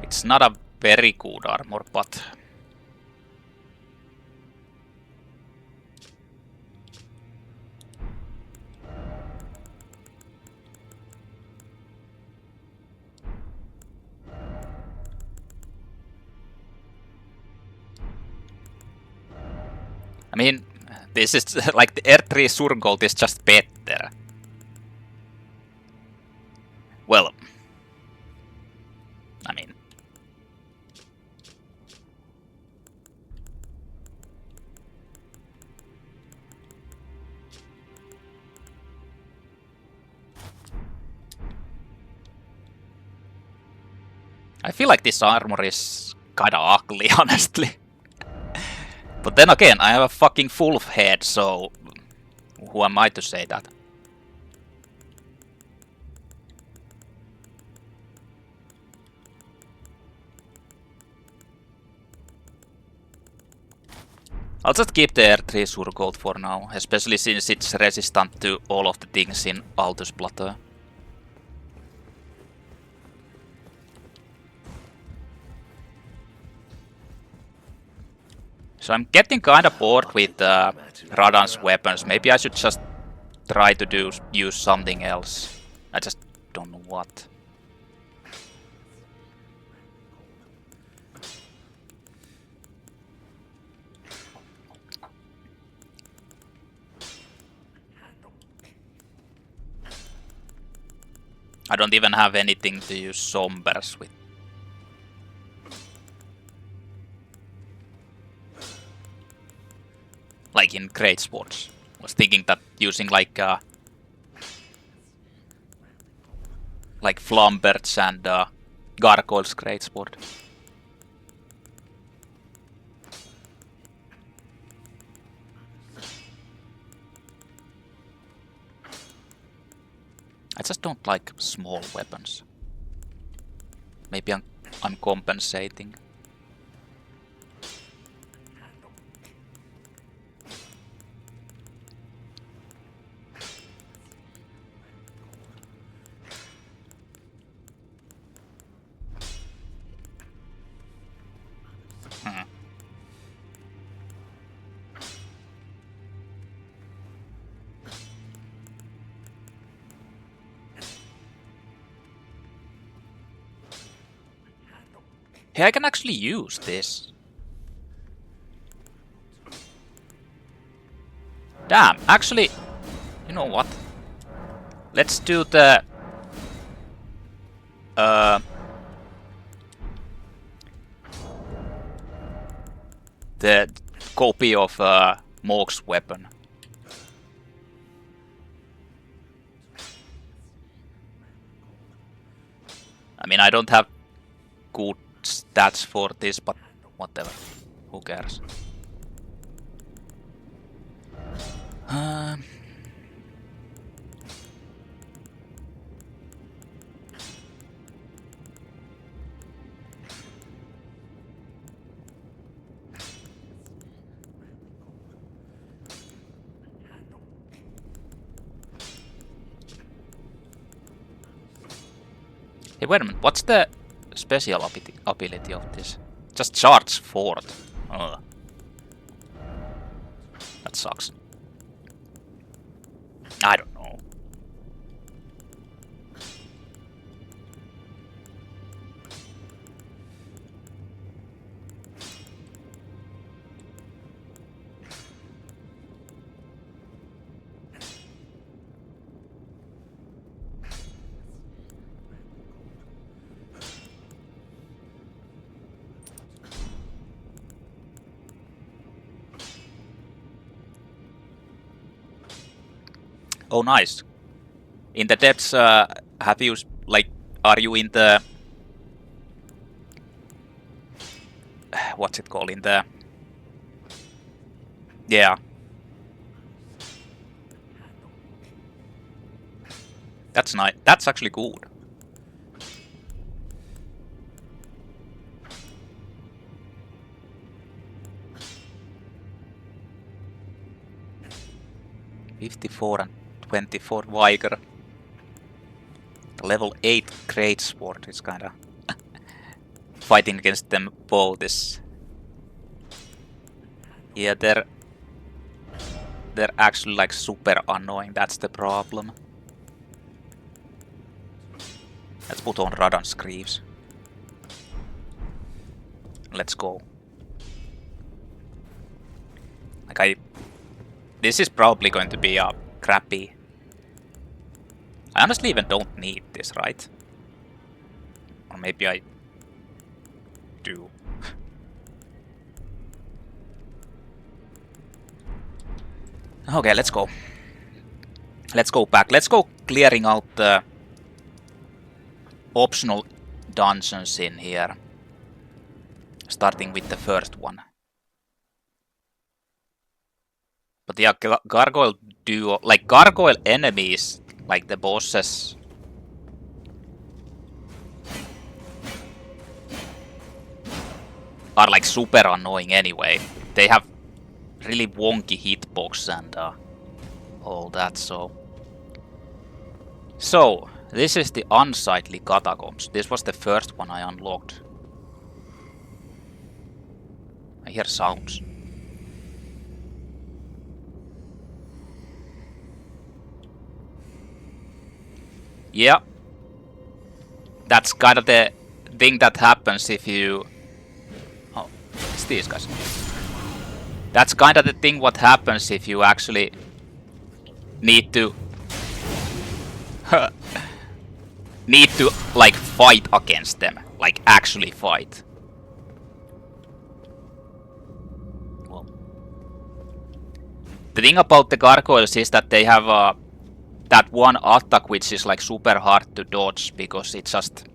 It's not a very good armor, but... I mean, this is like the Erdtree Surgold is just better. Well, I mean... I feel like this armor is kinda ugly, honestly. But then again, I have a fucking full head, so who am I to say that? I'll just keep the Erdtree Surgold for now, especially since it's resistant to all of the things in Altus Plateau. So I'm getting kinda bored with Radan's weapons. Maybe I should just try to use something else. I just don't know what. I don't even have anything to use Sombers with. Like in Greatswords. I was thinking that using like Flamberts and Gargoyle's Greatsword. I just don't like small weapons. Maybe I'm compensating. Hey, I can actually use this. Damn, actually, you know what? Let's do the copy of Morg's weapon. I mean, I don't have good stats for this, but whatever. Who cares? Hey, wait a minute. What's the special ability of this? Just charge forward. Oh. That sucks. I don't know. Oh, nice. In the depths, have you, like, are you in the... What's it called? In the... Yeah. That's nice. That's actually good. '54 and 24 Vigor. The level 8 Greatsword is kinda fighting against them both is... Yeah, they're actually like super annoying, that's the problem. Let's put on Radan's Greaves. Let's go. Like this is probably going to be a crappy... I honestly even don't need this, right? Or maybe I do. Okay, let's go. Let's go back. Let's go clearing out the optional dungeons in here. Starting with the first one. But yeah, gargoyle duo, like gargoyle enemies, like the bosses. Are like super annoying anyway. They have really wonky hitbox and all that, so. So, this is the Unsightly Catacombs. This was the first one I unlocked. I hear sounds. Yeah. That's kind of the thing that happens if you... Oh, it's these guys. That's kind of the thing what happens if you actually need to... need to, like, fight against them. Like, actually fight. Well. The thing about the gargoyles is that they have that one attack which is like super hard to dodge because it's just...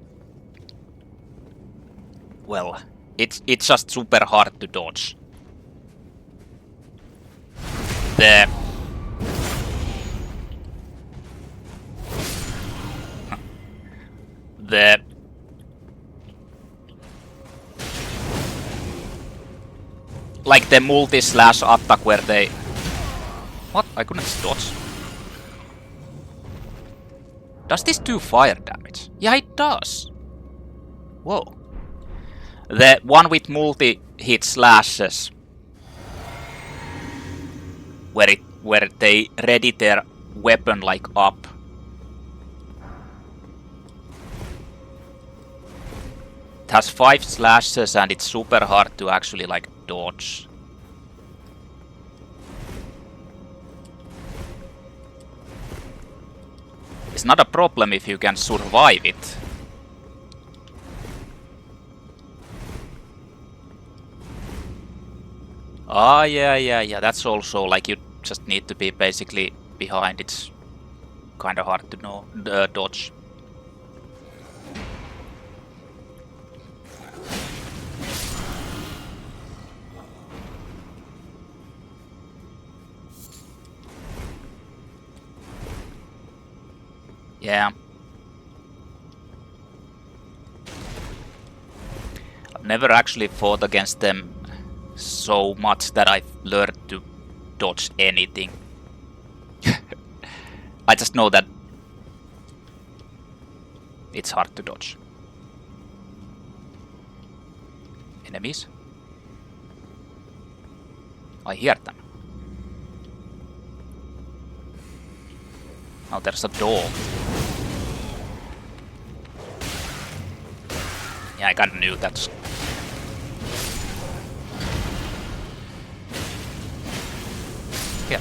Well, it's just super hard to dodge. The... Like the multi-slash attack where they... What? I couldn't dodge. Does this do fire damage? Yeah, it does. Whoa. The one with multi-hit slashes. Where they ready their weapon like up. It has 5 slashes and it's super hard to actually like dodge. It's not a problem if you can survive it. Ah, yeah. That's also like you just need to be basically behind. It's kind of hard to know dodge. Yeah. I've never actually fought against them so much that I've learned to dodge anything. I just know that it's hard to dodge. Enemies? I hear them. Oh, there's a door. Yeah, I kinda knew that's... Yeah,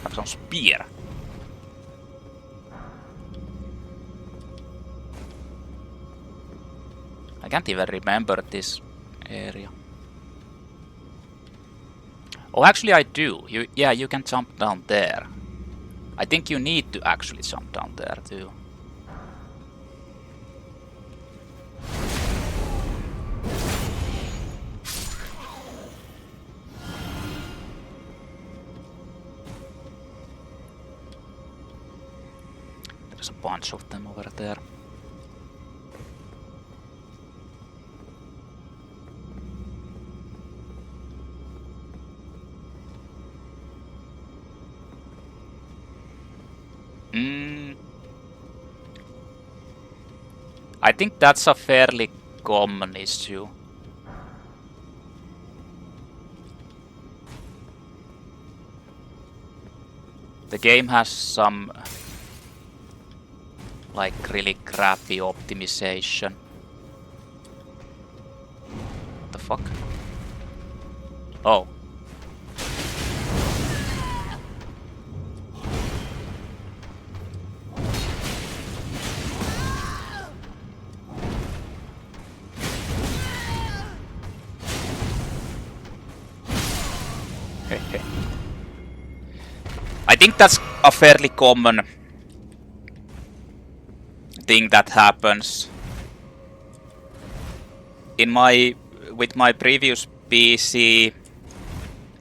have some spear. I can't even remember this area. Oh, actually I do. Yeah, you can jump down there. I think you need to actually jump down there too. There's a bunch of them over there. I think that's a fairly common issue. The game has some like really crappy optimization. What the fuck? Oh. I think that's a fairly common thing that happens with my previous PC,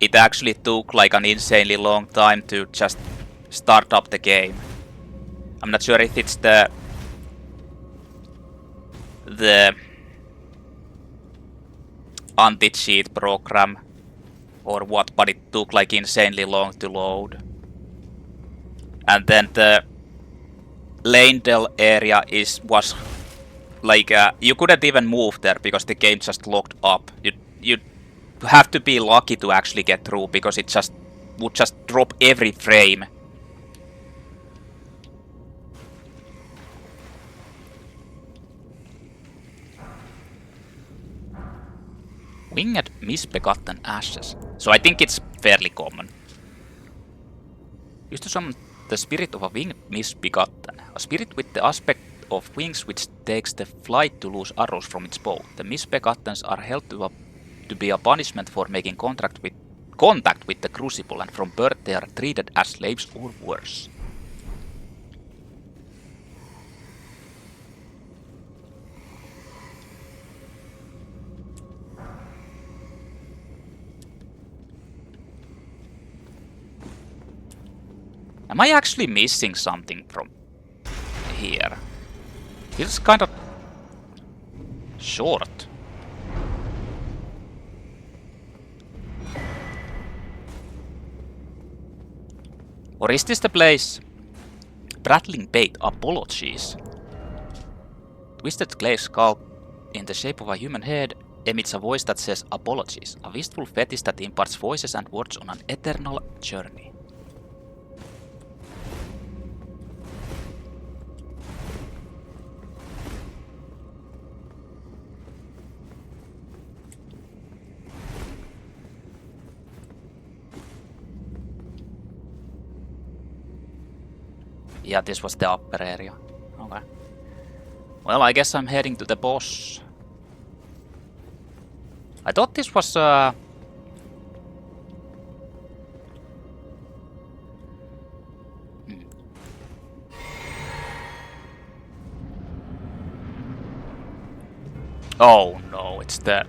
it actually took like an insanely long time to just start up the game. I'm not sure if it's the anti-cheat program or what, but it took like insanely long to load. And then the Leyndell area was like you couldn't even move there because the game just locked up. You have to be lucky to actually get through because it would just drop every frame. Winged Misbegotten ashes. So I think it's fairly common. Used to summon the spirit of a winged Misbegotten, a spirit with the aspect of wings which takes the flight to lose arrows from its bow. The Misbegottens are held to be a punishment for making contact with the crucible, and from birth they are treated as slaves or worse. Am I actually missing something from here? Feels kind of short. Or is this the place? Prattling bait, apologies. Twisted clay skull in the shape of a human head emits a voice that says apologies. A wistful fetish that imparts voices and words on an eternal journey. Yeah, this was the upper area. Okay. Well, I guess I'm heading to the boss. I thought this was Oh no, it's the...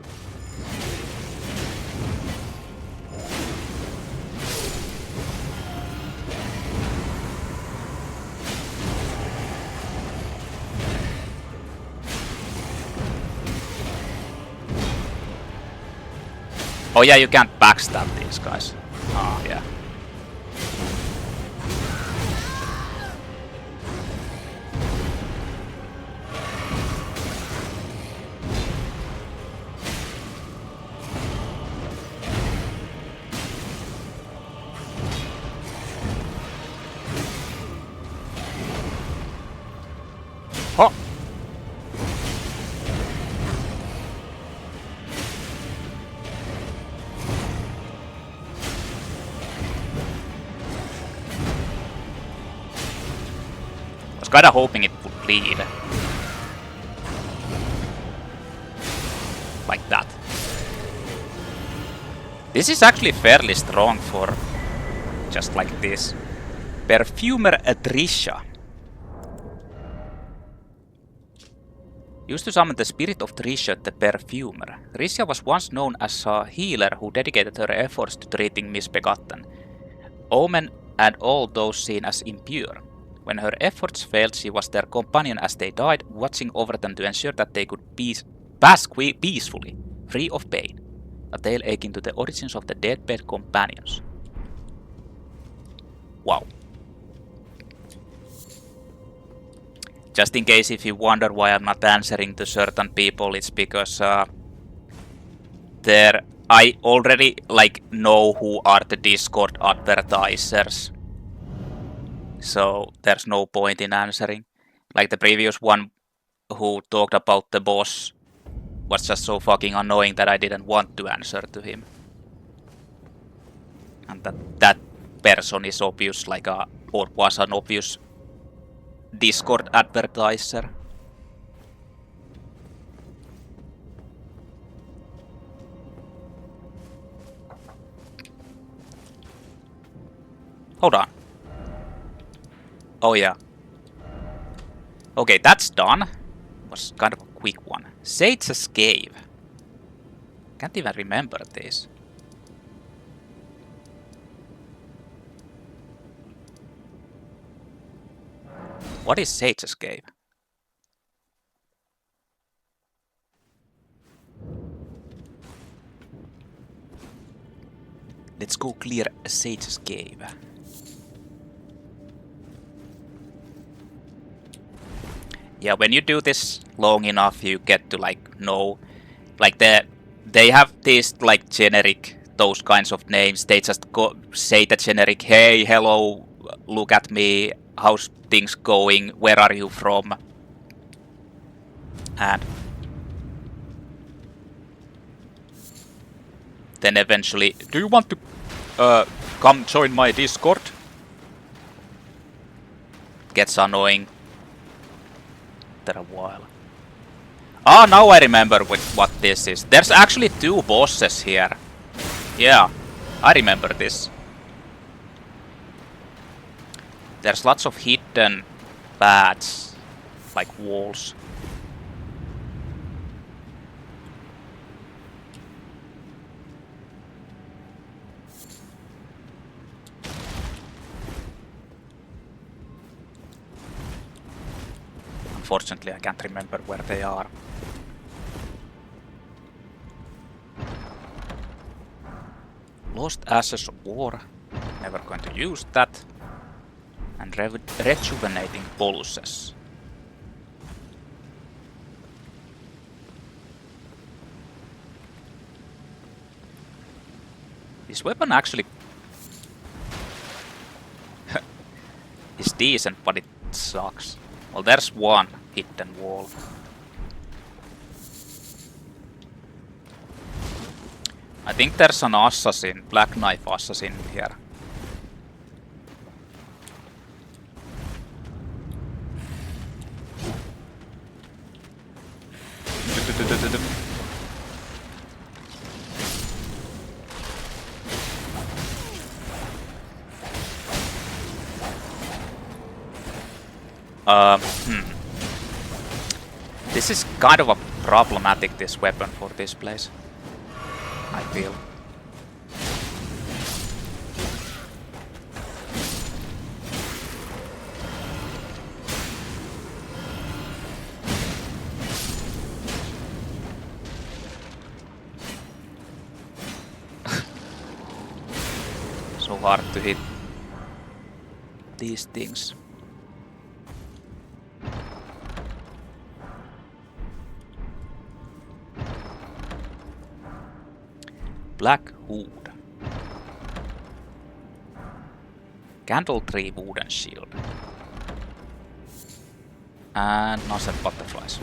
Oh yeah, you can't backstab these guys. Oh yeah. Oh! I was kinda hoping it would bleed. Like that. This is actually fairly strong for just like this. Perfumer Tricia. Used to summon the spirit of Tricia, the Perfumer. Tricia was once known as a healer who dedicated her efforts to treating Misbegotten, Omen, and all those seen as impure. When her efforts failed, she was their companion as they died, watching over them to ensure that they could pass peacefully, free of pain. A tale akin to the origins of the deathbed companions. Wow. Just in case if you wonder why I'm not answering to certain people, it's because I already know who are the Discord advertisers. So there's no point in answering. Like the previous one who talked about the boss was just so fucking annoying that I didn't want to answer to him. And that person is obvious, or was an obvious Discord advertiser. Hold on. Oh yeah. Okay, that's done. Was kind of a quick one. Sage's Cave. Can't even remember this. What is Sage's Cave? Let's go clear Sage's Cave. Yeah, when you do this long enough, you get to like know, like they have these like generic, those kinds of names. They just say the generic, hey, hello, look at me, how's things going, where are you from? And then eventually, do you want to come join my Discord? Gets annoying after a while. Ah, now I remember what this is. There's actually 2 bosses here. Yeah, I remember this. There's lots of hidden paths, like walls. Unfortunately, I can't remember where they are. Lost Ashes of War. Never going to use that. And rejuvenating pulses. This weapon actually is decent, but it sucks. Well, there's one hidden wall. I think there's an assassin, Black Knife assassin here. This is kind of a problematic, this weapon for this place, I feel. So hard to hit these things. Black Hood. Candletree wooden shield. And nothing butterflies.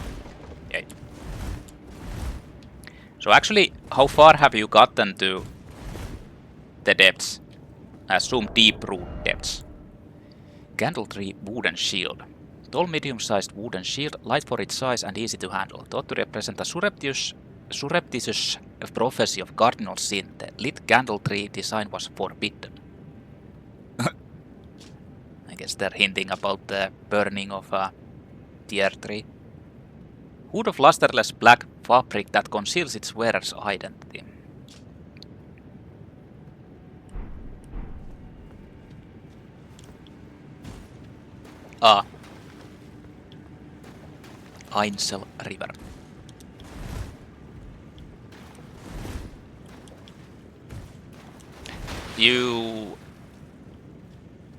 Yay. So actually, how far have you gotten to the depths? Assume deep root depths. Candletree wooden shield. Tall medium-sized wooden shield, light for its size and easy to handle. Thought to represent a surreptitious prophecy of cardinal sin. The lit candletree design was forbidden. I guess they're hinting about the burning of the Erdtree. Hood of lusterless black fabric that conceals its wearer's identity. Ah. Ainsel River.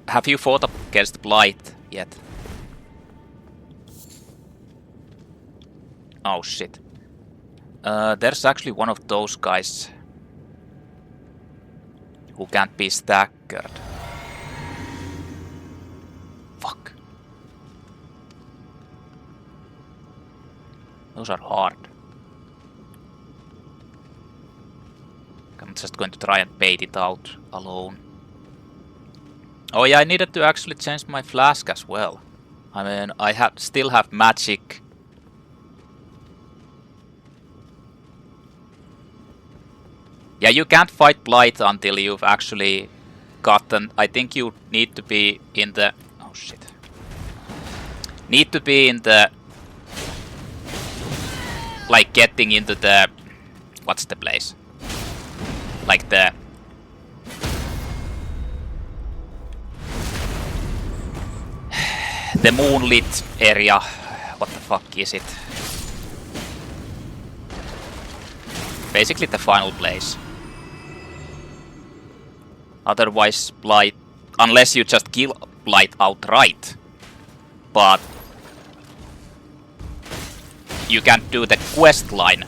Have you fought against Blight yet? Oh shit. There's actually one of those guys who can't be staggered. Fuck. Those are hard. I'm just going to try and bait it out alone. Oh yeah, I needed to actually change my flask as well. I mean, I still have magic. Yeah, you can't fight Blight until you've actually gotten... I think you need to be in the... Oh shit. Need to be in the... Like getting into the... What's the place. Like the moonlit area. What the fuck is it? Basically the final place. Otherwise, Blight, unless you just kill Blight outright, but you can't do the questline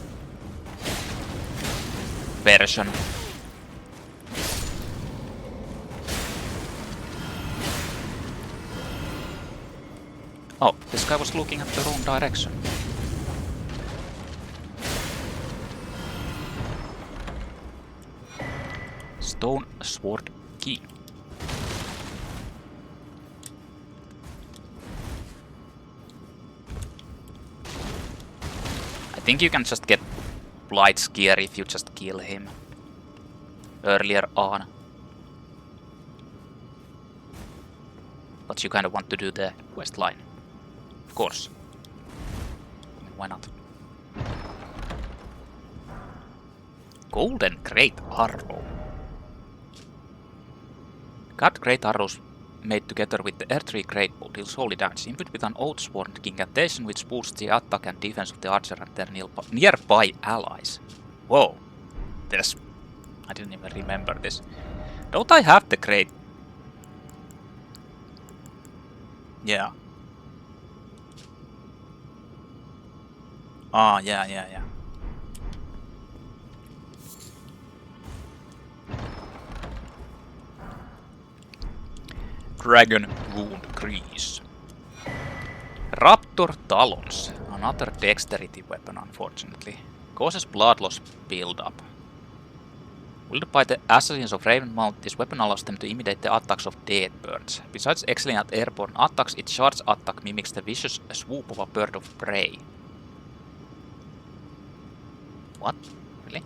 version. Oh, this guy was looking at the wrong direction. Stone sword key. I think you can just get Blight's gear if you just kill him earlier on. But you kind of want to do the quest line. Of course. I mean, why not? Golden Great Arrow. Got Great Arrows made together with the Erdtree Greatbow deals holy damage, input with an Oathsworn incantation which boosts the attack and defense of the archer and their nearby allies. Whoa. There's... I didn't even remember this. Don't I have the Great... Yeah. Ah, yeah. Dragon Wound Grease. Raptor Talons. Another dexterity weapon, unfortunately. Causes blood loss build-up. Wielded by the assassins of Ravenmount, this weapon allows them to imitate the attacks of dead birds. Besides excelling at airborne attacks, its charge attack mimics the vicious swoop of a bird of prey. What? Really?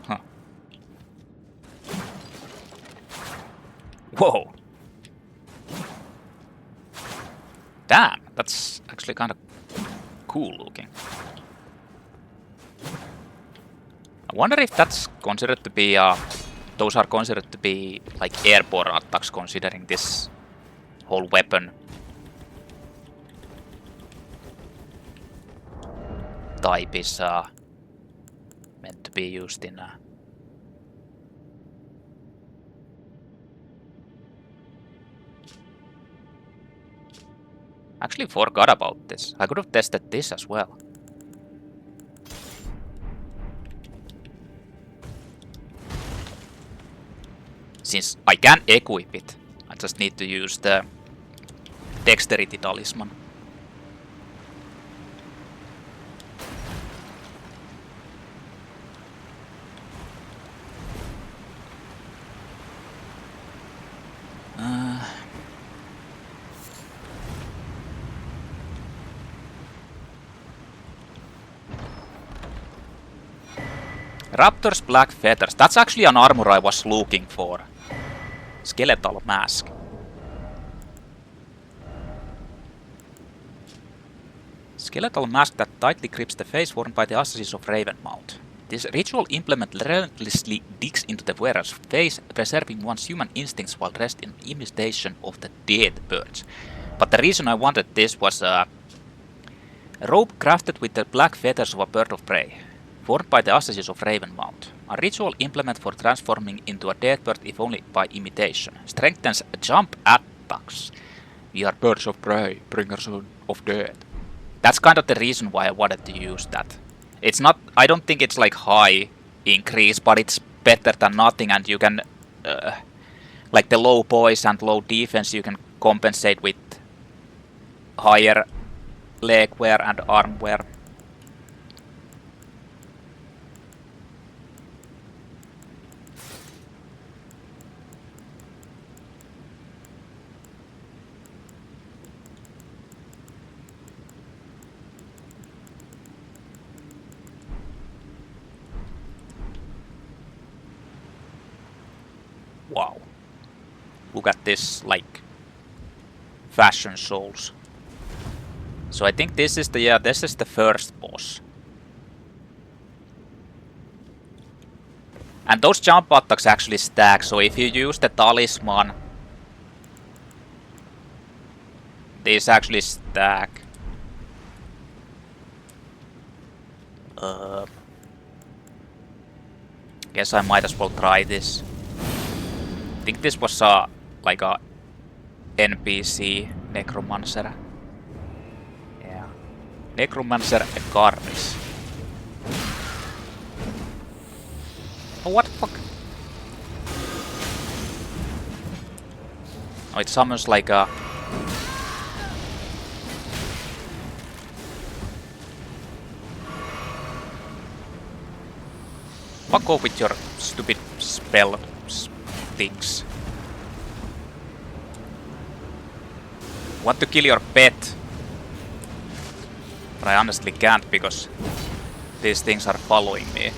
Huh. Whoa! Damn, that's actually kind of cool looking. I wonder if that's considered to be those are considered to be like airborne attacks, considering this whole weapon type is meant to be used in Actually forgot about this. I could have tested this as well. Since I can equip it, I just need to use the Dexterity Talisman. Raptor's Black Feathers. That's actually an armor I was looking for. Skeletal Mask. Skeletal Mask that tightly grips the face worn by the assassins of Ravenmount. This ritual implement relentlessly digs into the wearer's face, preserving one's human instincts while dressed in imitation of the dead birds. But the reason I wanted this was a robe crafted with the black feathers of a bird of prey, worn by the assassins of Ravenmount. A ritual implement for transforming into a dead bird if only by imitation. Strengthens jump attacks. We are birds of prey, bringers of dead. That's kind of the reason why I wanted to use that. It's not, I don't think it's like high increase, but it's better than nothing, and you can, like the low poise and low defense, you can compensate with higher leg wear and arm wear. Wow. Look at this, like, fashion souls. So I think this is the, yeah, this is the first boss. And those jump attacks actually stack, so if you use the talisman, these actually stack. Guess I might as well try this. I think this was like a NPC Necromancer. Yeah. Necromancer and Garris. Oh, what the fuck? Oh, it summons like a... Fuck off with your stupid spell things. Want to kill your pet? But I honestly can't because these things are following me.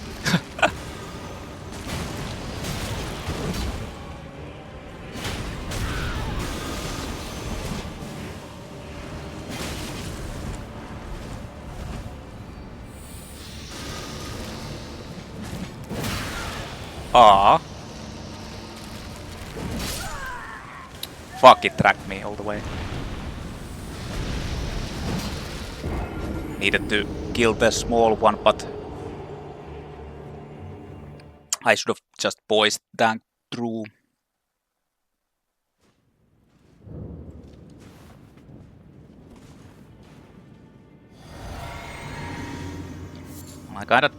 Ah. Fuck, it tracked me all the way. Needed to kill the small one, but I should have just poised tank through. I kinda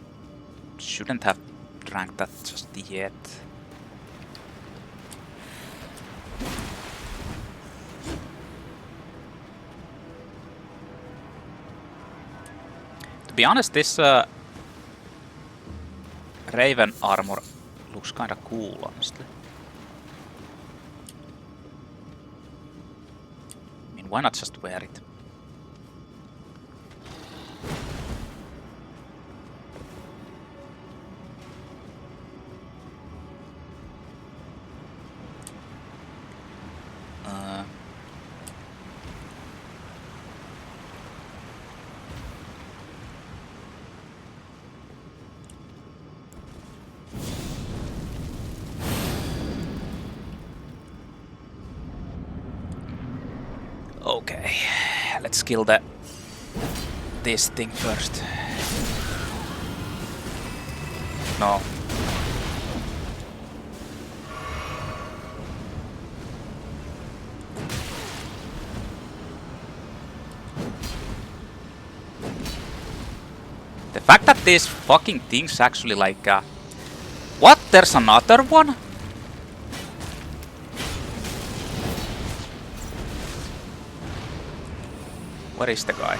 shouldn't have drank that just yet. To be honest, this Raven armor looks kinda cool, honestly. I mean, why not just wear it? Okay, let's kill this thing first. No. The fact that these fucking things actually like... What? There's another one? Where is the guy?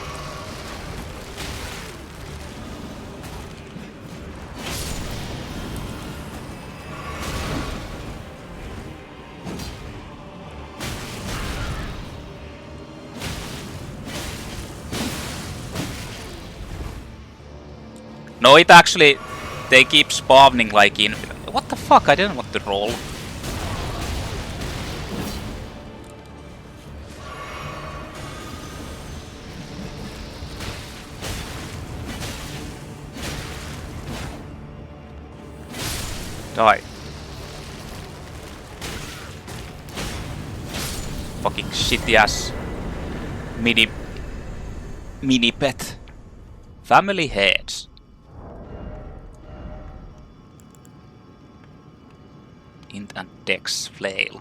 No, it actually... They keep spawning like in... What the fuck? I didn't want to roll. Die. Fucking shitty ass mini pet. Family heads. Int and dex flail.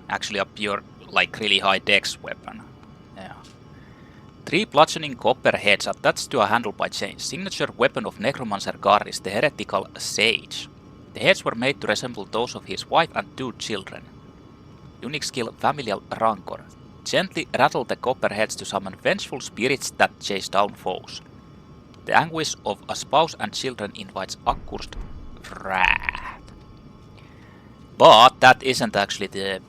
Actually a pure, like really high dex weapon. Yeah. 3 bludgeoning copper heads attached to a handle by chains. Signature weapon of Necromancer Garris, the heretical sage. The heads were made to resemble those of his wife and 2 children. Unique skill Familial Rancor. Gently rattle the copper heads to summon vengeful spirits that chase down foes. The anguish of a spouse and children invites accursed wrath. But that isn't actually the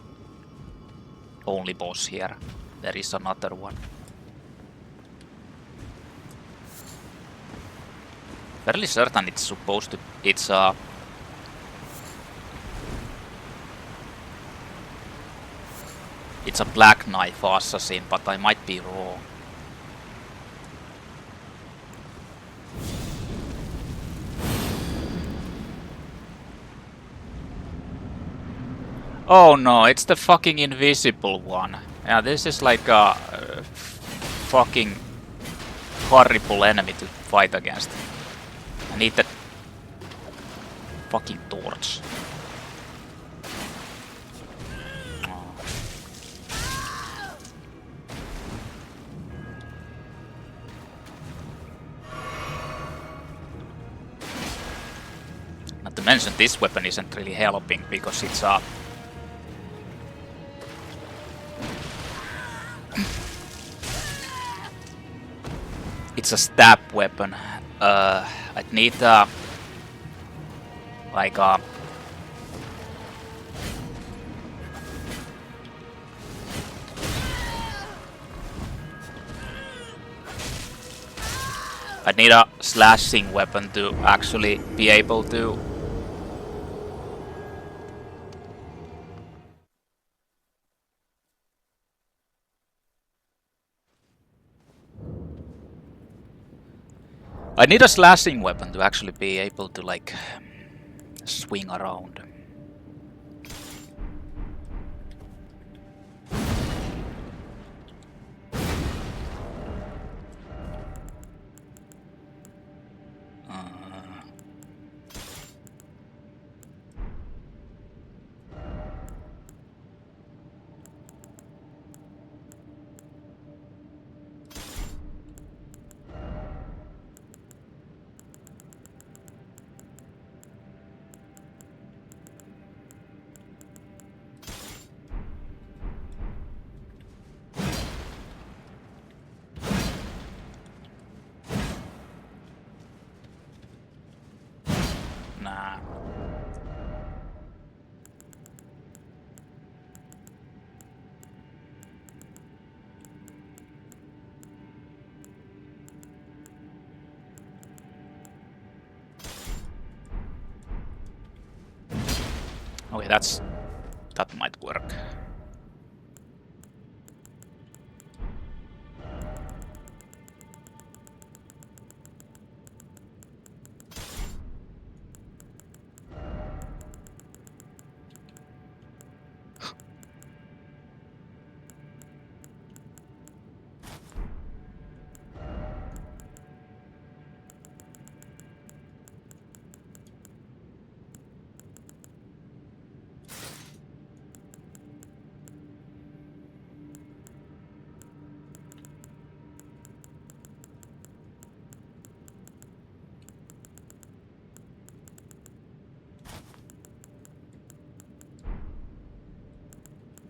only boss here. There is another one. Fairly certain it's supposed to... It's It's a black knife assassin, but I might be wrong. Oh no, it's the fucking invisible one. Yeah, this is like a fucking horrible enemy to fight against. I need that fucking torch. Not to mention, this weapon isn't really helping because it's a stab weapon. I'd need like a slashing weapon to actually be able to actually be able to like swing around. Nah. Okay, that might work.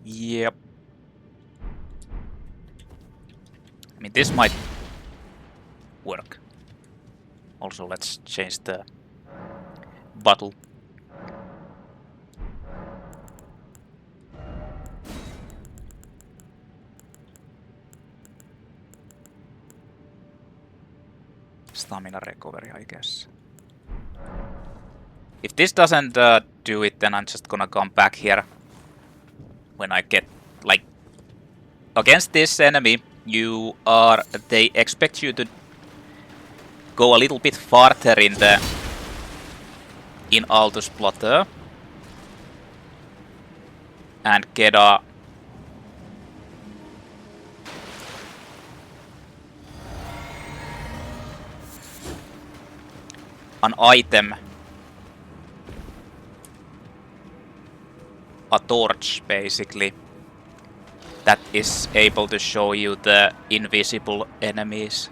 Yep. I mean, this might work. Also, let's change the bottle. Stamina recovery, I guess. If this doesn't do it, then I'm just gonna come back here when I get, like, against this enemy, they expect you to go a little bit farther in Altus Plateau and get an item, a torch basically, that is able to show you the invisible enemies.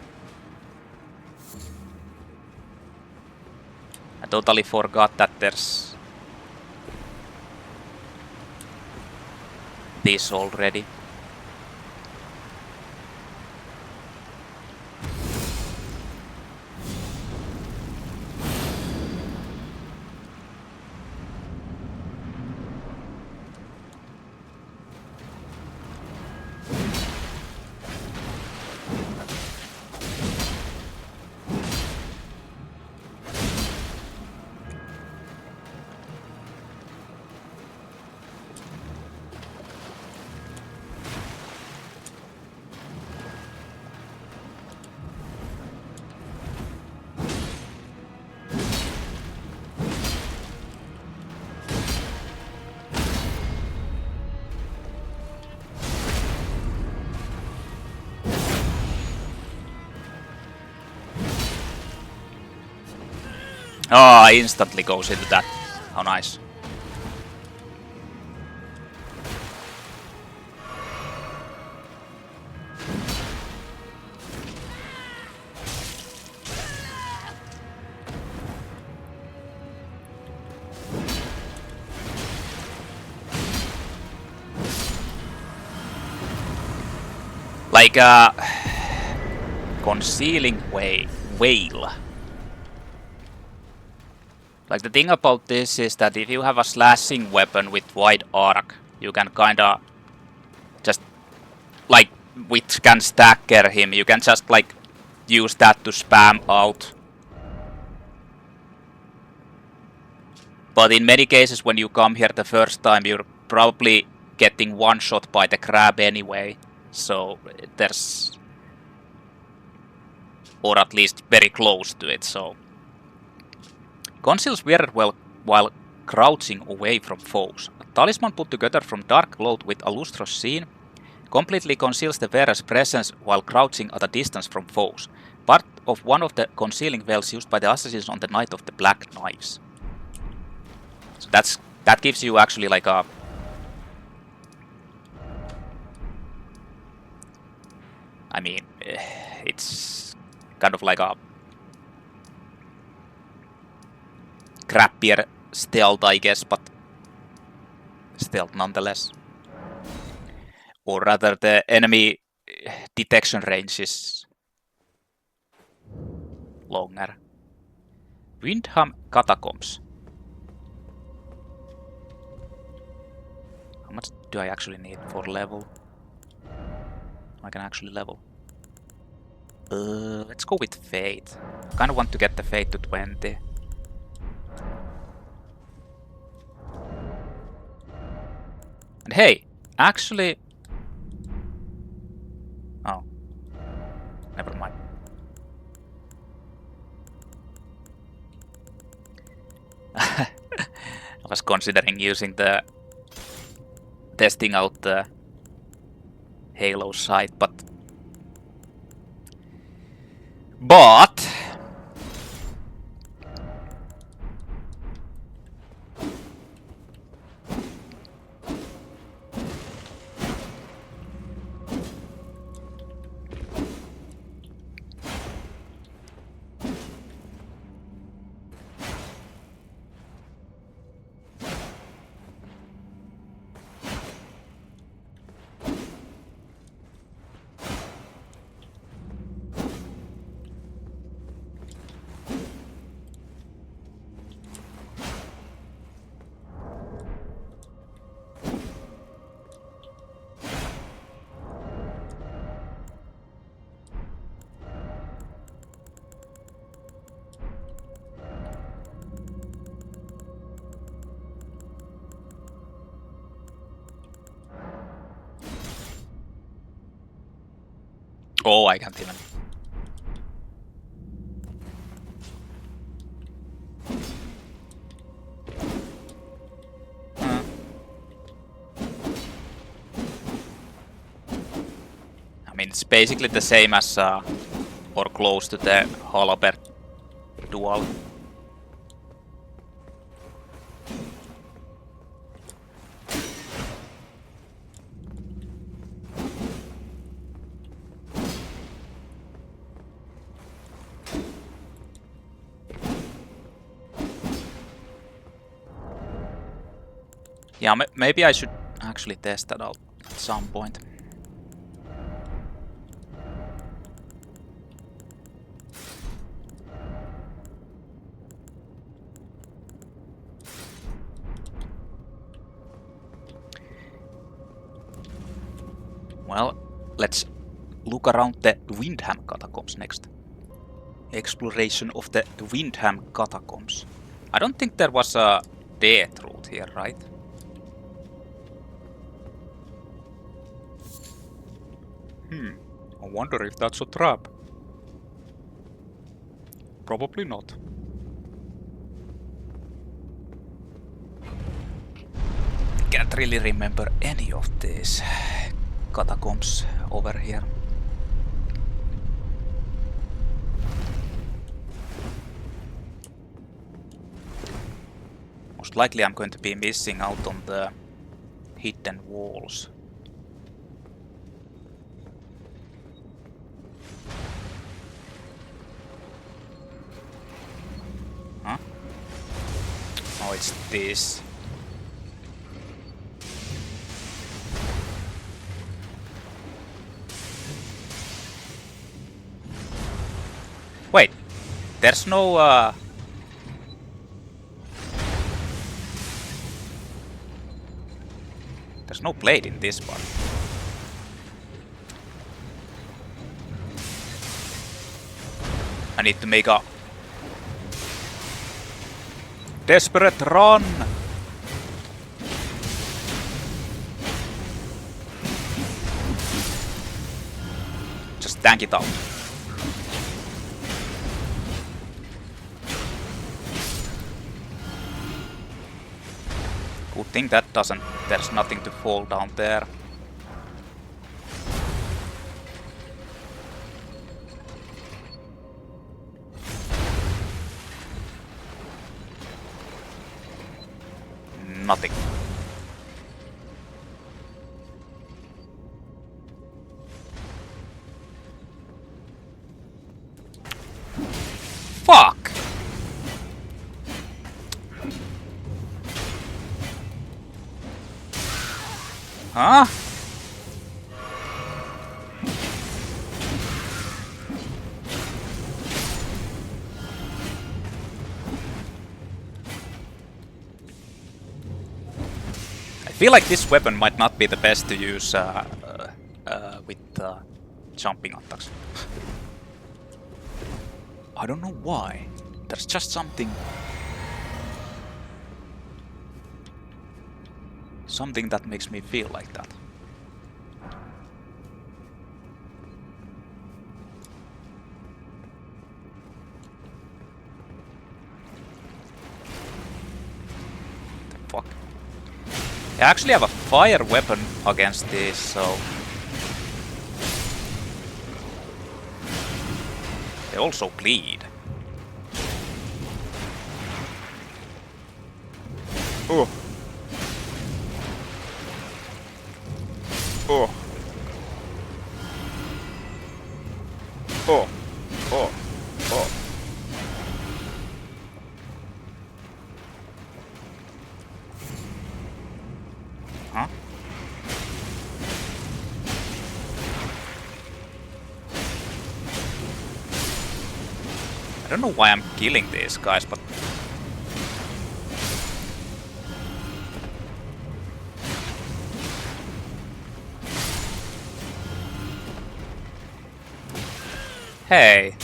I totally forgot that there's this already. Oh, instantly goes into that. How nice. Like Concealing Whale. Like the thing about this is that if you have a slashing weapon with wide arc, you can kinda just like which can stagger him, you can just like use that to spam out. But in many cases when you come here the first time, you're probably getting one shot by the crab anyway. So there's, or at least very close to it, so. Conceals very well while crouching away from foes. A talisman put together from dark cloth with a lustrous sheen completely conceals the wearer's presence while crouching at a distance from foes. Part of one of the concealing veils used by the assassins on the Night of the Black Knives. So that gives you actually like a I mean, it's kind of like a crappier stealth, I guess, but stealth nonetheless. Or rather, the enemy detection range is longer. Wyndham Catacombs. How much do I actually need for level? I can actually level. Let's go with Fate. I kind of want to get the Fate to 20. And hey, actually... Oh. Never mind. I was considering using the... testing out the Halo site, but... Oh, I can't even. I mean, it's basically the same as, or close to the Halberd dual. Yeah, maybe I should actually test that out at some point. Well, let's look around the Wyndham Catacombs next. Exploration of the Wyndham Catacombs. I don't think there was a death route here, right? I wonder if that's a trap. Probably not. Can't really remember any of these catacombs over here. Most likely I'm going to be missing out on the hidden walls. Huh? Oh, it's this. Wait, there's no there's no blade in this one. I need to make a desperate run. Just tank it out. Good thing that doesn't. There's nothing to fall down there. Nothing. Fuck! Huh? I feel like this weapon might not be the best to use with jumping attacks. I don't know why. There's just something that makes me feel like that. The fuck? I actually have a fire weapon against this, so they also bleed. Oh. Oh. Oh. Oh. Oh. Huh? I don't know why I'm killing these guys, but hey.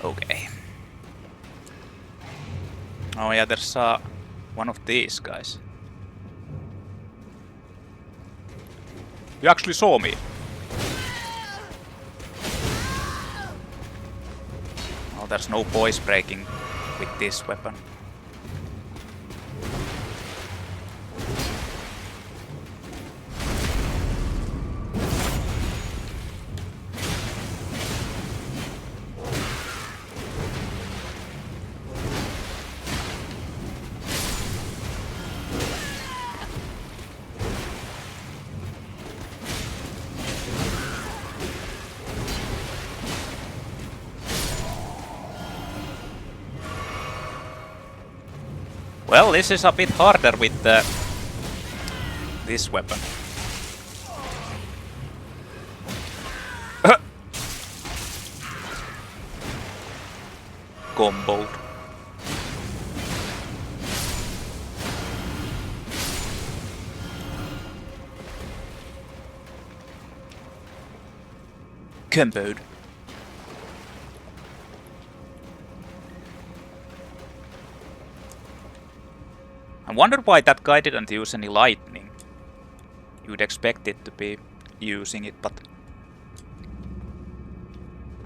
Okay. Oh yeah, there's one of these guys. You actually saw me. Oh, there's no voice breaking with this weapon. Well, this is a bit harder with this weapon. Comboed. Comboed. I wondered why that guy didn't use any lightning. You'd expect it to be using it, but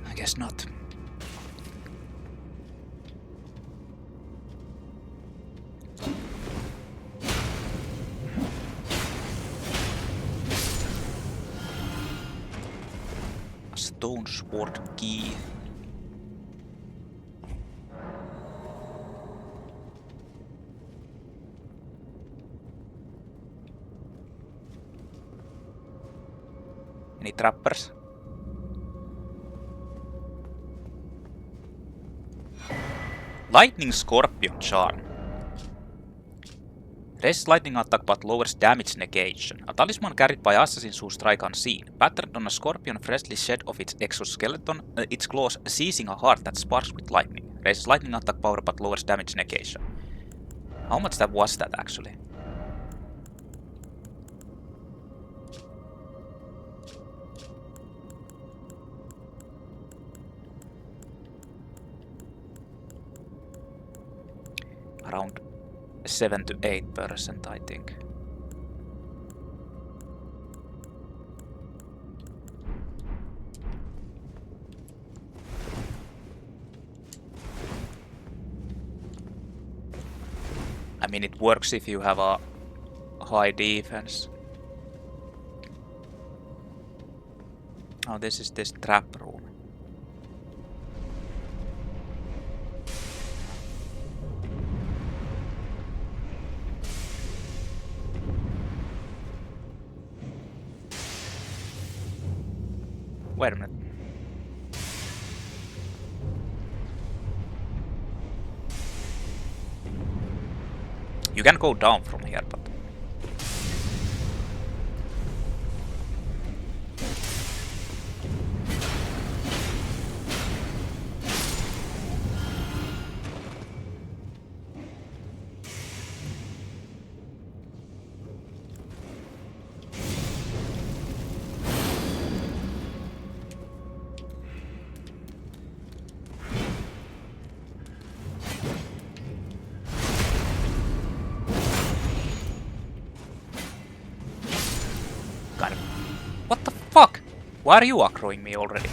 I guess not. stone sword key. Any trappers? Lightning Scorpion Charm. Raises lightning attack but lowers damage negation. A talisman carried by assassins who strike unseen. Patterned on a scorpion freshly shed of its exoskeleton, its claws seizing a heart that sparks with lightning. Raises lightning attack power but lowers damage negation. How much that was that actually? Around 7 to 8%, I think. I mean, it works if you have a high defense. Oh, this is this trap room. Wait a minute. You can go down from here, but... What the fuck? Why are you aggroing me already?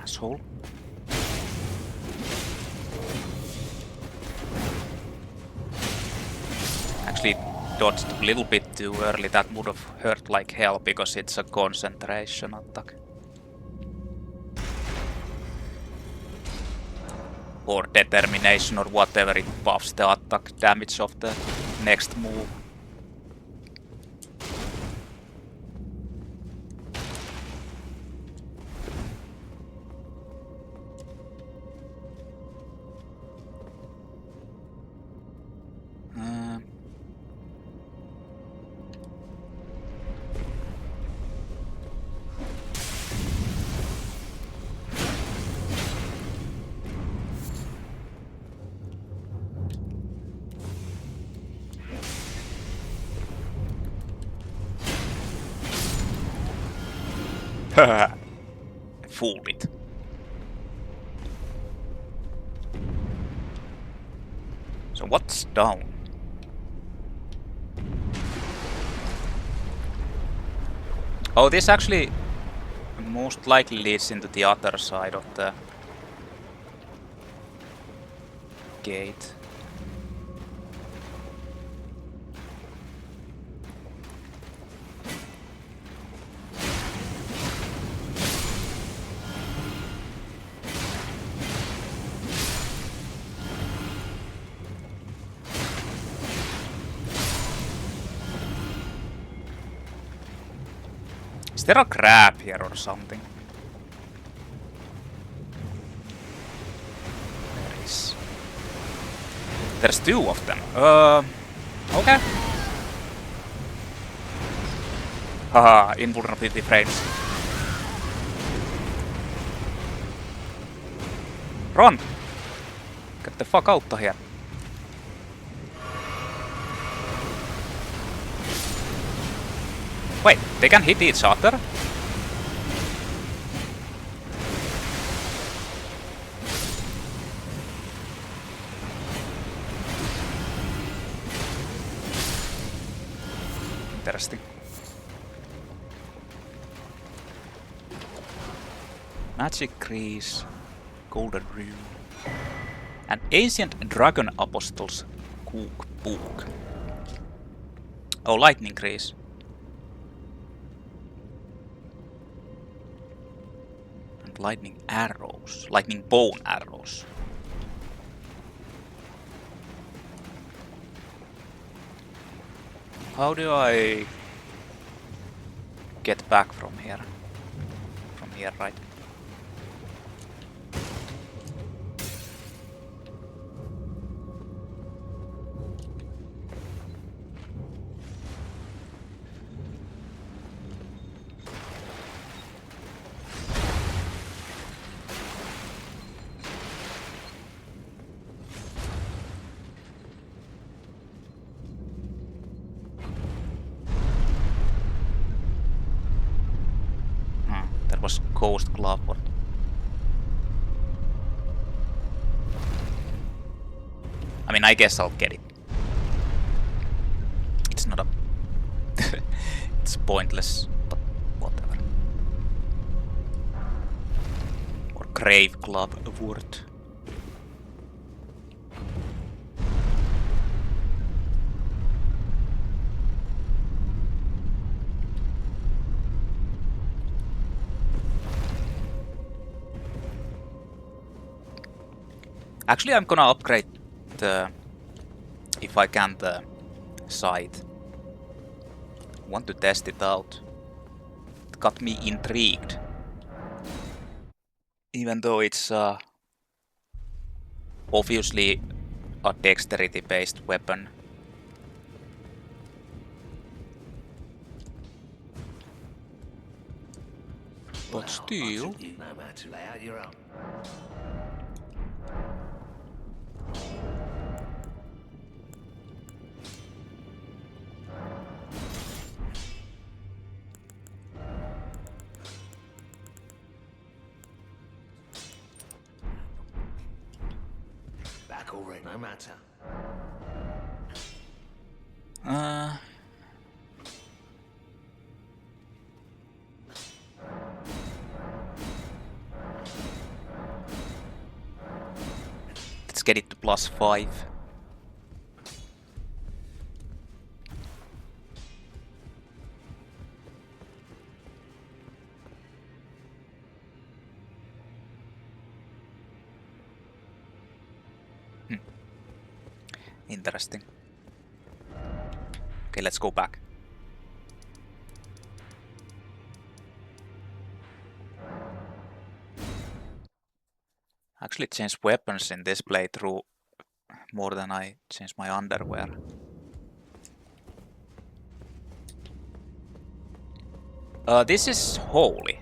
Asshole. Actually dodged a little bit too early. That would have hurt like hell because it's a concentration attack. Or determination or whatever, it buffs the attack damage of the next move. Fooled it. So what's down? Oh, this actually most likely leads into the other side of the gate. Is there a crab here or something? There is. There's two of them. Okay. Haha, invulnerability frames. Run! Get the fuck out of here. Wait, they can hit each other? Interesting. Magic Grease, Golden Rune, and Ancient Dragon Apostles Cookbook. Oh, lightning grease. And lightning arrows. Lightning bone arrows. How do I get back from here? From here, right? Was Ghost Glovewort. I mean, I guess I'll get it. It's not a... it's pointless, but whatever. Or Grave Glovewort. Actually, I'm gonna upgrade the, if I can, the site. Want to test it out. It got me intrigued. Even though it's obviously a dexterity-based weapon. But still. No matter. Let's get it to +5. Interesting. Okay, let's go back. Actually changed weapons in this playthrough more than I changed my underwear. This is holy.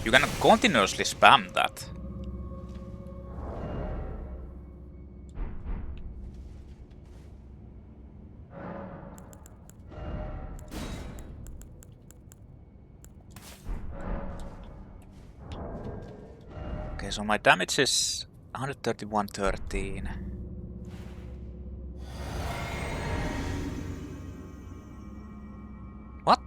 You can continuously spam that. Okay, so my damage is 131.13. What?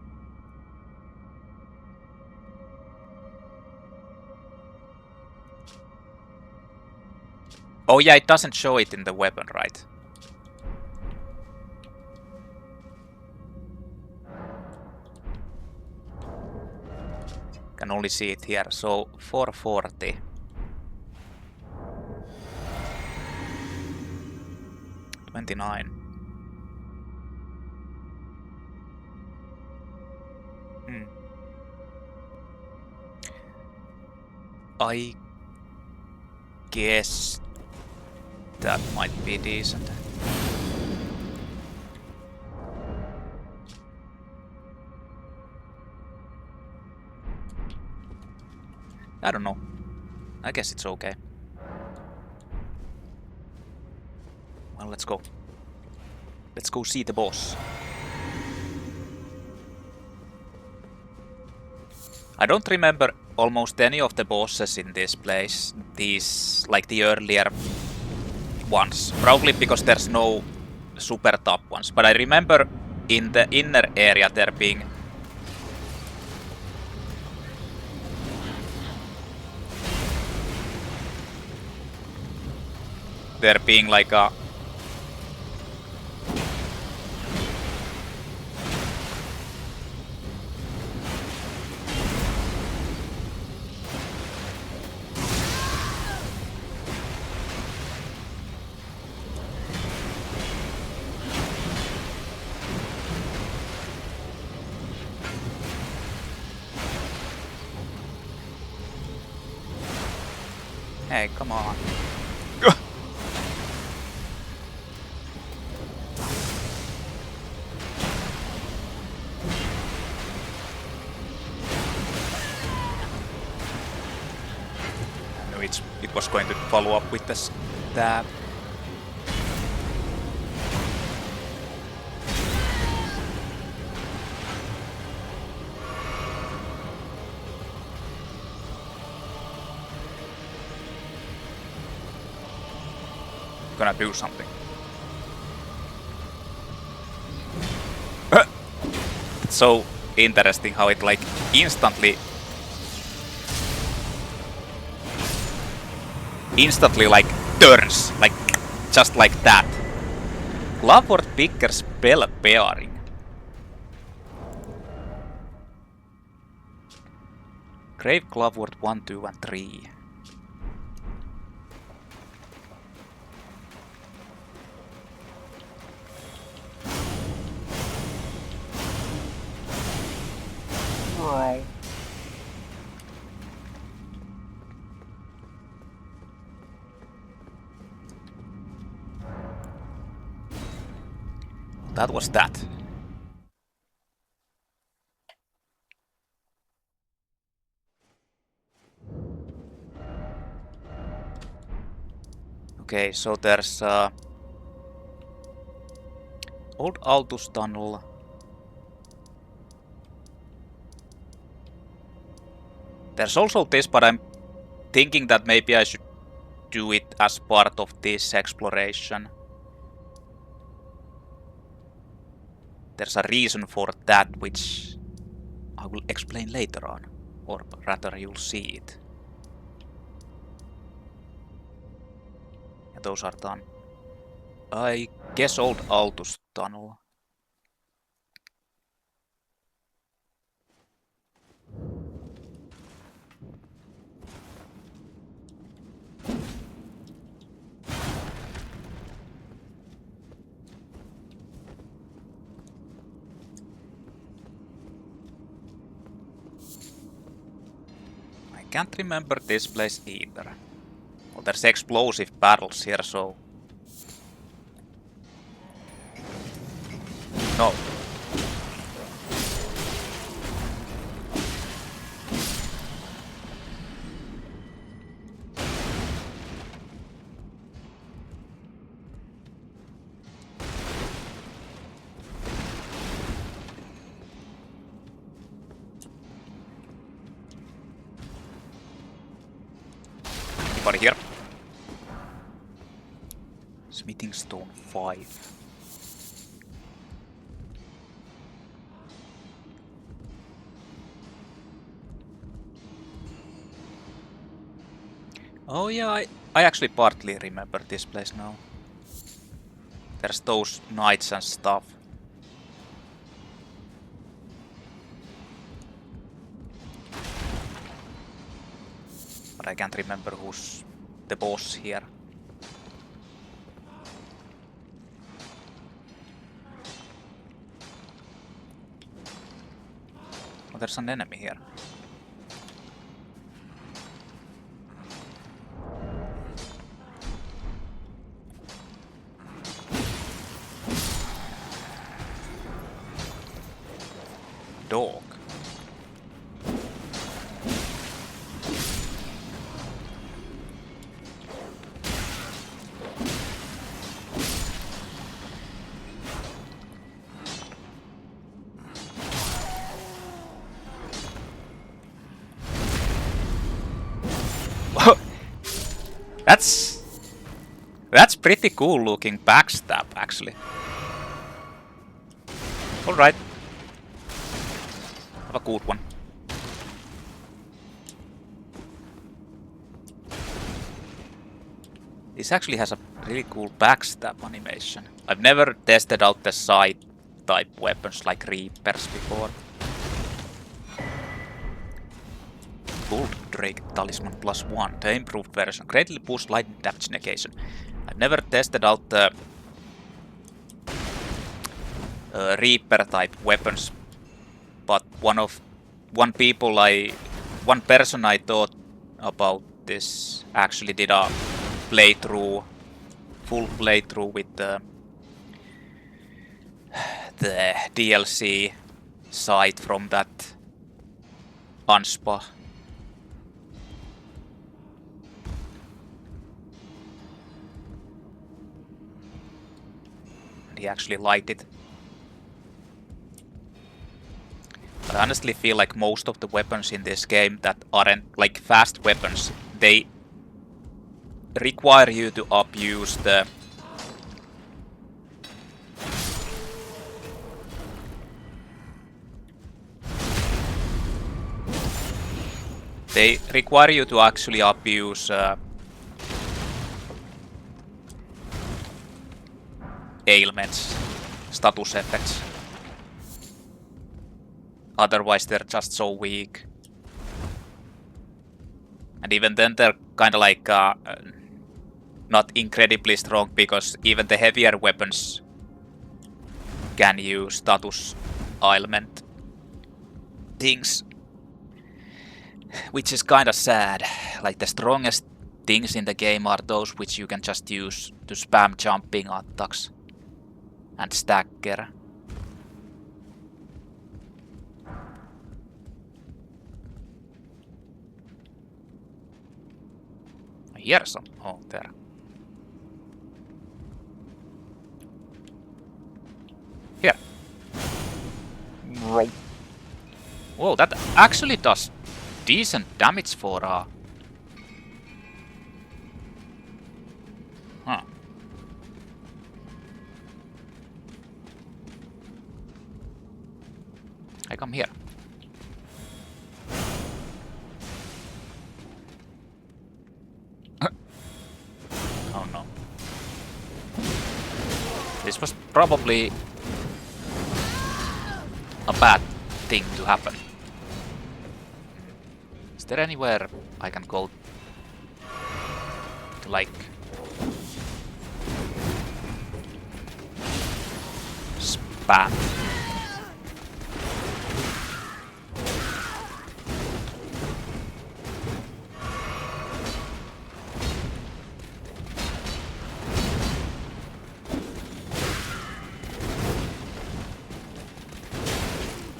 Oh yeah, it doesn't show it in the weapon, right? Can only see it here, so 440. $29. I guess that might be decent. I don't know. I guess it's okay. Well, let's go. Let's go see the boss. I don't remember almost any of the bosses in this place. These, like the earlier ones. Probably because there's no super top ones. But I remember in the inner area there being... There being like a... Hey, come on. I knew it was going to follow up with the stab. Gonna do something. It's so interesting how it like instantly like turns, like just like that. Glovewort picker spell pairing. Grave Glovewort 1, 2, and 3. Boy. That was that. Okay, so there's old Altus tunnel. There's also this, but I'm thinking that maybe I should do it as part of this exploration. There's a reason for that, which I will explain later on, or rather you'll see it. And those are done. I guess old Altus tunnel. I can't remember this place either. Well, there's explosive battles here, so... No. Anybody here? Smithing stone 5. Oh yeah, I actually partly remember this place now. There's those knights and stuff. But I can't remember who's the boss here. Oh, there's an enemy here. Dog. That's pretty cool looking backstab, actually. Alright. Have a good one. This actually has a really cool backstab animation. I've never tested out the side type weapons like Reapers before. Boltdrake Talisman +1, the improved version. Greatly boosts lightning damage negation. I've never tested out the Reaper type weapons, but one person I thought about this actually did a full playthrough with the DLC side from that Unspa. And he actually liked it. I honestly feel like most of the weapons in this game that aren't like fast weapons, they require you to abuse the actually abuse ailments, status effects. Otherwise they're just so weak. And even then they're kinda like not incredibly strong, because even the heavier weapons can use status ailment things. Which is kinda sad. Like the strongest things in the game are those which you can just use to spam jumping attacks and stagger. Here's some. Oh, there. Here. Right. Whoa, that actually does decent damage for Huh. I come here. Oh no. This was probably a bad thing to happen. Is there anywhere I can go to, like, spam?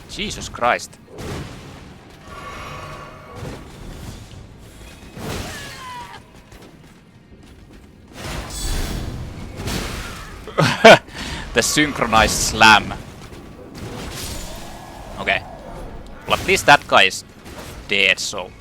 Jesus Christ. The synchronized slam. Okay. Well, at least that guy is dead, so...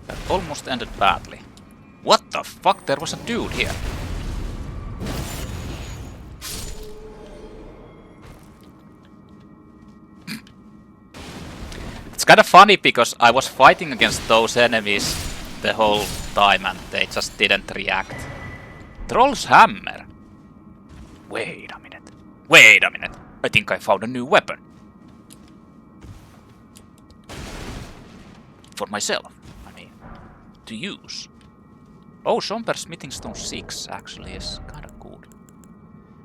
That almost ended badly. What the fuck? There was a dude here. It's kind of funny because I was fighting against those enemies the whole time and they just didn't react. Troll's hammer. Wait a minute. Wait a minute. I think I found a new weapon. For myself, I mean, to use. Oh, Somber Smithing Stone 6 actually is kinda good.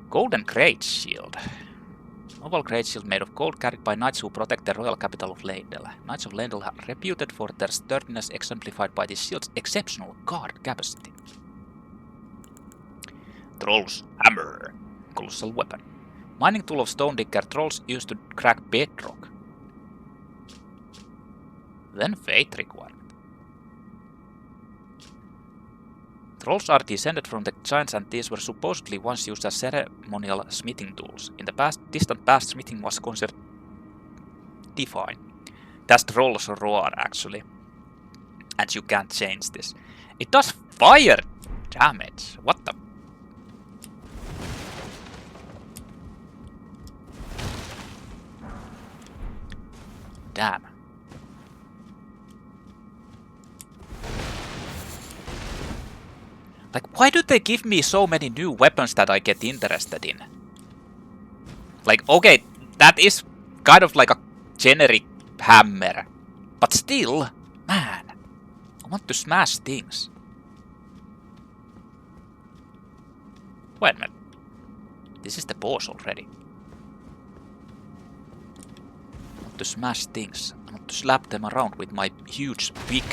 Golden Greatshield. Oval Greatshield made of gold carried by knights who protect the royal capital of Leyndell. Knights of Leyndell are reputed for their sturdiness, exemplified by this shield's exceptional guard capacity. Troll's hammer. Colossal weapon. Mining tool of Stonedigger. Trolls used to crack bedrock. Then fate requirement. Trolls are descended from the giants, and these were supposedly once used as ceremonial smithing tools. In the distant past, smithing was considered divine. That's Troll's roar, actually. And you can't change this. It does fire damage. What the? Damn. Like, why do they give me so many new weapons that I get interested in? Like, okay, that is kind of like a generic hammer. But still, man, I want to smash things. Wait a minute. This is the boss already. I want to smash things. I want to slap them around with my huge, big,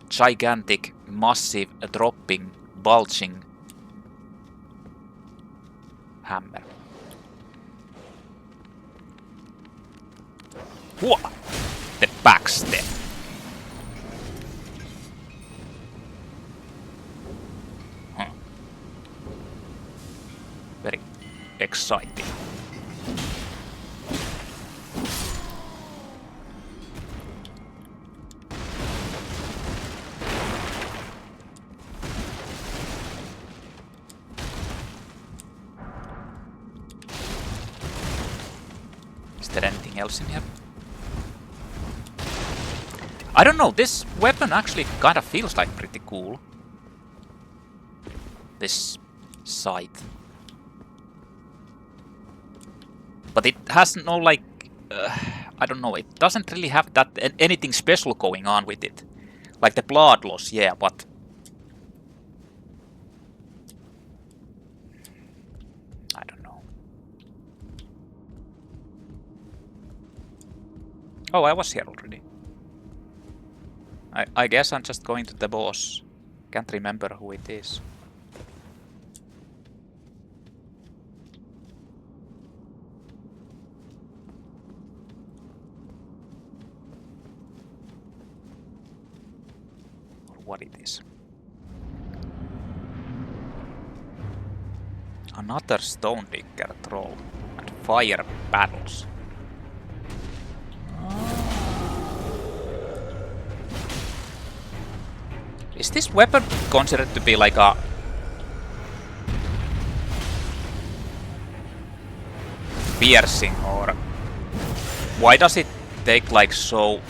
gigantic, massive, dropping, bulging hammer. Whoa! The backstep. Huh. Very exciting. Is there anything else in here? I don't know, this weapon actually kind of feels like pretty cool. This scythe. But it has no like, I don't know, it doesn't really have that anything special going on with it. Like the blood loss, yeah, but... I don't know. Oh, I was here already. I guess I'm just going to the boss. Can't remember who it is. Or what it is. Another Stonedigger troll and fire battles. Is this weapon considered to be like a piercing, or why does it take like so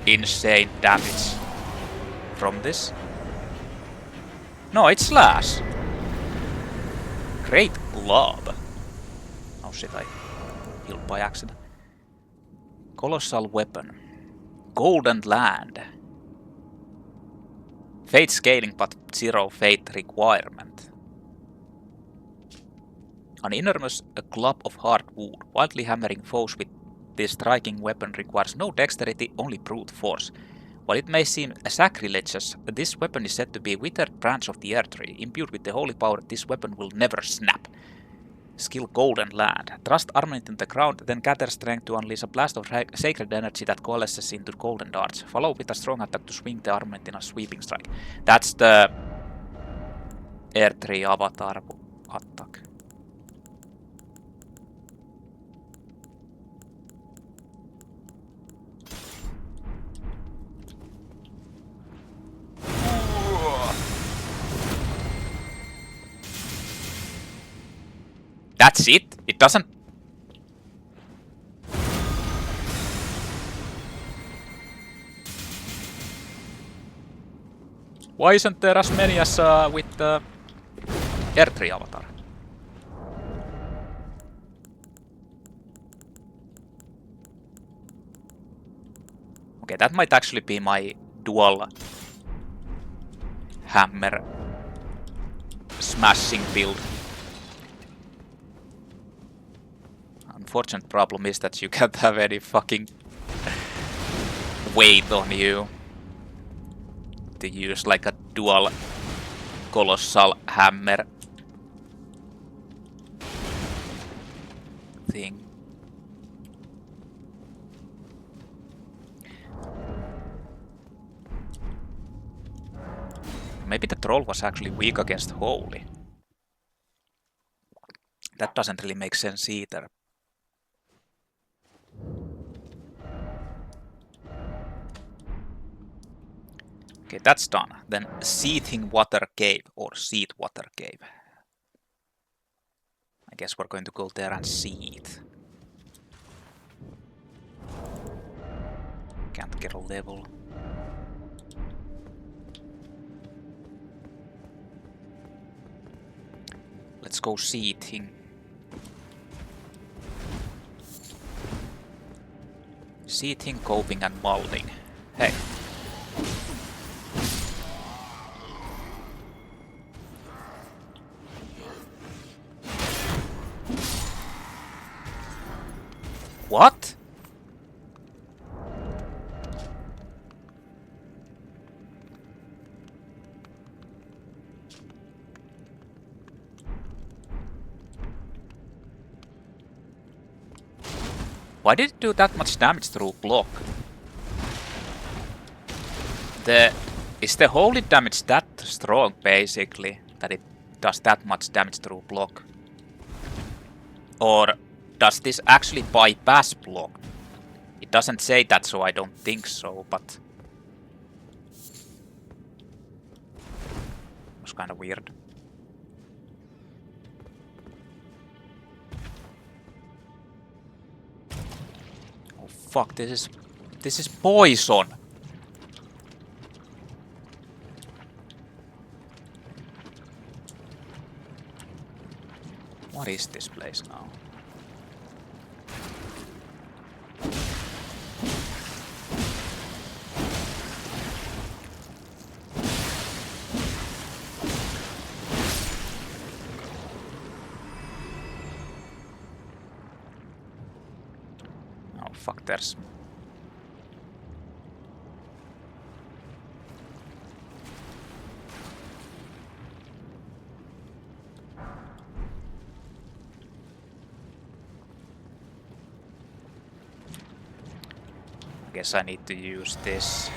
insane damage from this? No, it's slash. Great glob. Oh shit, I killed by accident. Colossal weapon. Golden land. Fate scaling, but zero fate requirement. An enormous club of hard wood. Wildly hammering foes with this striking weapon requires no dexterity, only brute force. While it may seem sacrilegious, this weapon is said to be a withered branch of the Erdtree. Imbued with the holy power, this weapon will never snap. Skill Golden Land. Thrust armament in the ground, then gather strength to unleash a blast of sacred energy that coalesces into golden darts. Follow with a strong attack to swing the armament in a sweeping strike. That's the Erdtree avatar attack. That's it? It doesn't... Why isn't there as many as with the Erdtree avatar? Okay, that might actually be my dual hammer smashing build. Unfortunate problem is that you can't have any fucking weight on you to use like a dual colossal hammer thing. Maybe the troll was actually weak against holy. That doesn't really make sense either. Okay, that's done. Then Seething Water Cave or Seeth Water Cave. I guess we're going to go there and seethe. Can't get a level. Let's go seething. Seething, coping and molding. Hey. What? Why did it do that much damage through block? Is the holy damage that strong basically that it does that much damage through block? Or does this actually bypass block? It doesn't say that, so I don't think so, but it was kind of weird. Oh fuck, this is poison. What is this place now? Oh fuck, there's... Guess I need to use this.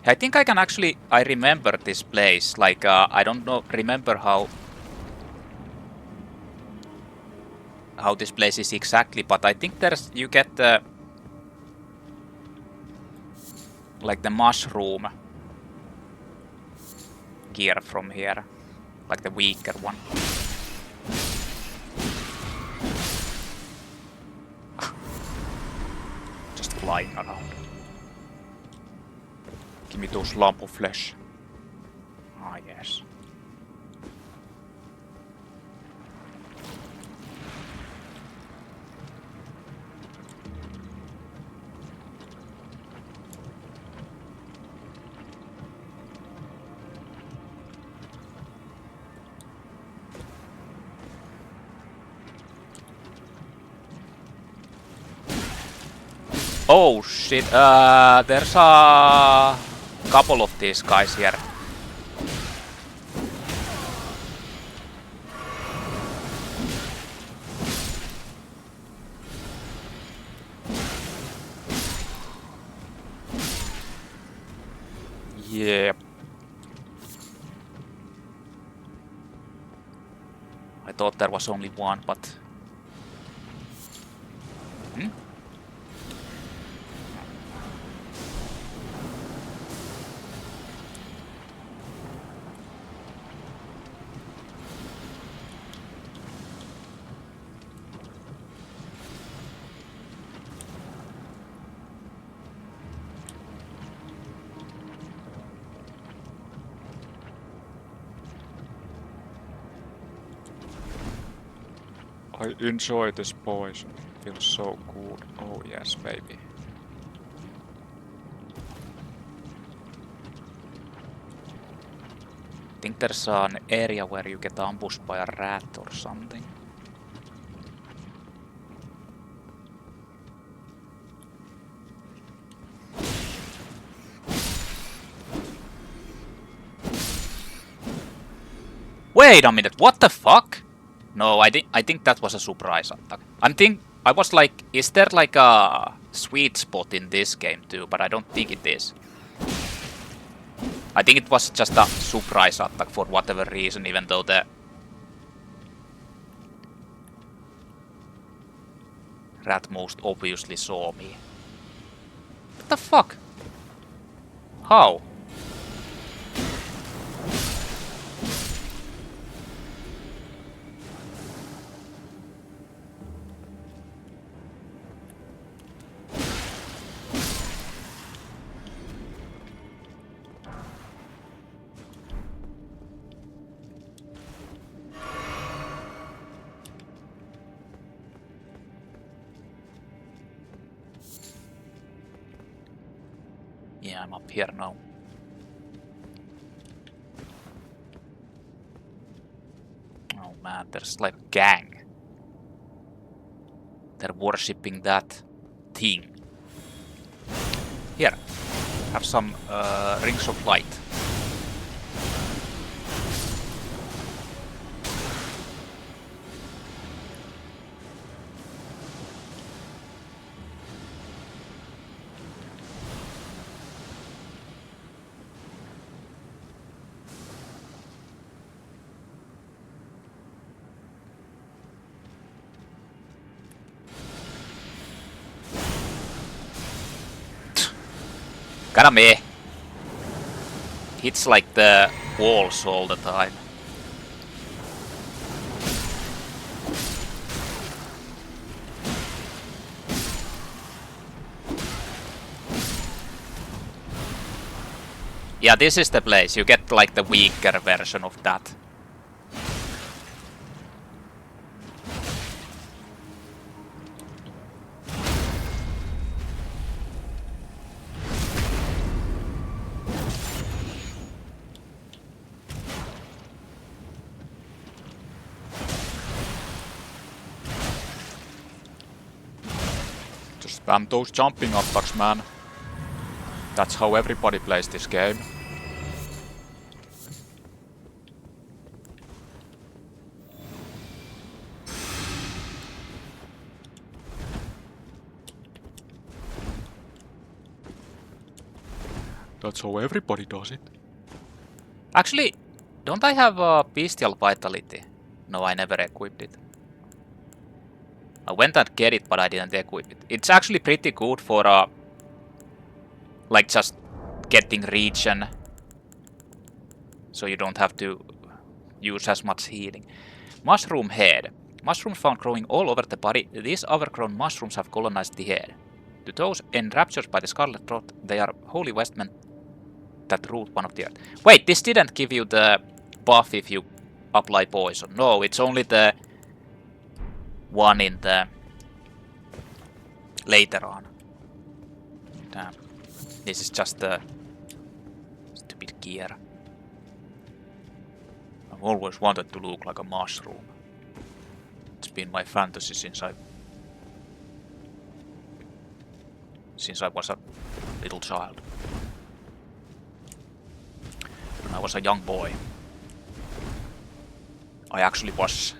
I think I can actually... I remember this place. Like, I don't know... Remember how this place is exactly, but I think there's... You get the... like the mushroom gear from here. Like the weaker one. Just flying around. Give me those lump of flesh. Ah, yes. Oh shit, there's a couple of these guys here. Yep. I thought there was only one, but... Hmm? I enjoy this poison. It feels so good. Oh yes, baby. I think there's an area where you get ambushed by a rat or something. Wait a minute, what the fuck? No, I think that was a surprise attack. I was like, is there like a sweet spot in this game too? But I don't think it is. I think it was just a surprise attack for whatever reason, even though the rat most obviously saw me. What the fuck? How? Yeah, I'm up here now. Oh man, there's like a gang. They're worshipping that thing. Here, have some rings of light. Kinda meh. Hits like the walls all the time. Yeah, this is the place. You get like the weaker version of that. Spam those jumping attacks, man. That's how everybody plays this game. That's how everybody does it. Actually, don't I have bestial vitality? No, I never equipped it. I went and get it, but I didn't equip it. It's actually pretty good for like just getting regen, so you don't have to use as much healing. Mushroom head. Mushrooms found growing all over the body. These overgrown mushrooms have colonized the head. To those enraptured by the scarlet rot, they are holy vestment that root one of the earth. Wait, this didn't give you the buff if you apply poison. No, it's only the one in the later on. Damn. This is just the stupid gear. I've always wanted to look like a mushroom. It's been my fantasy since I was a little child. When I was a young boy, I actually was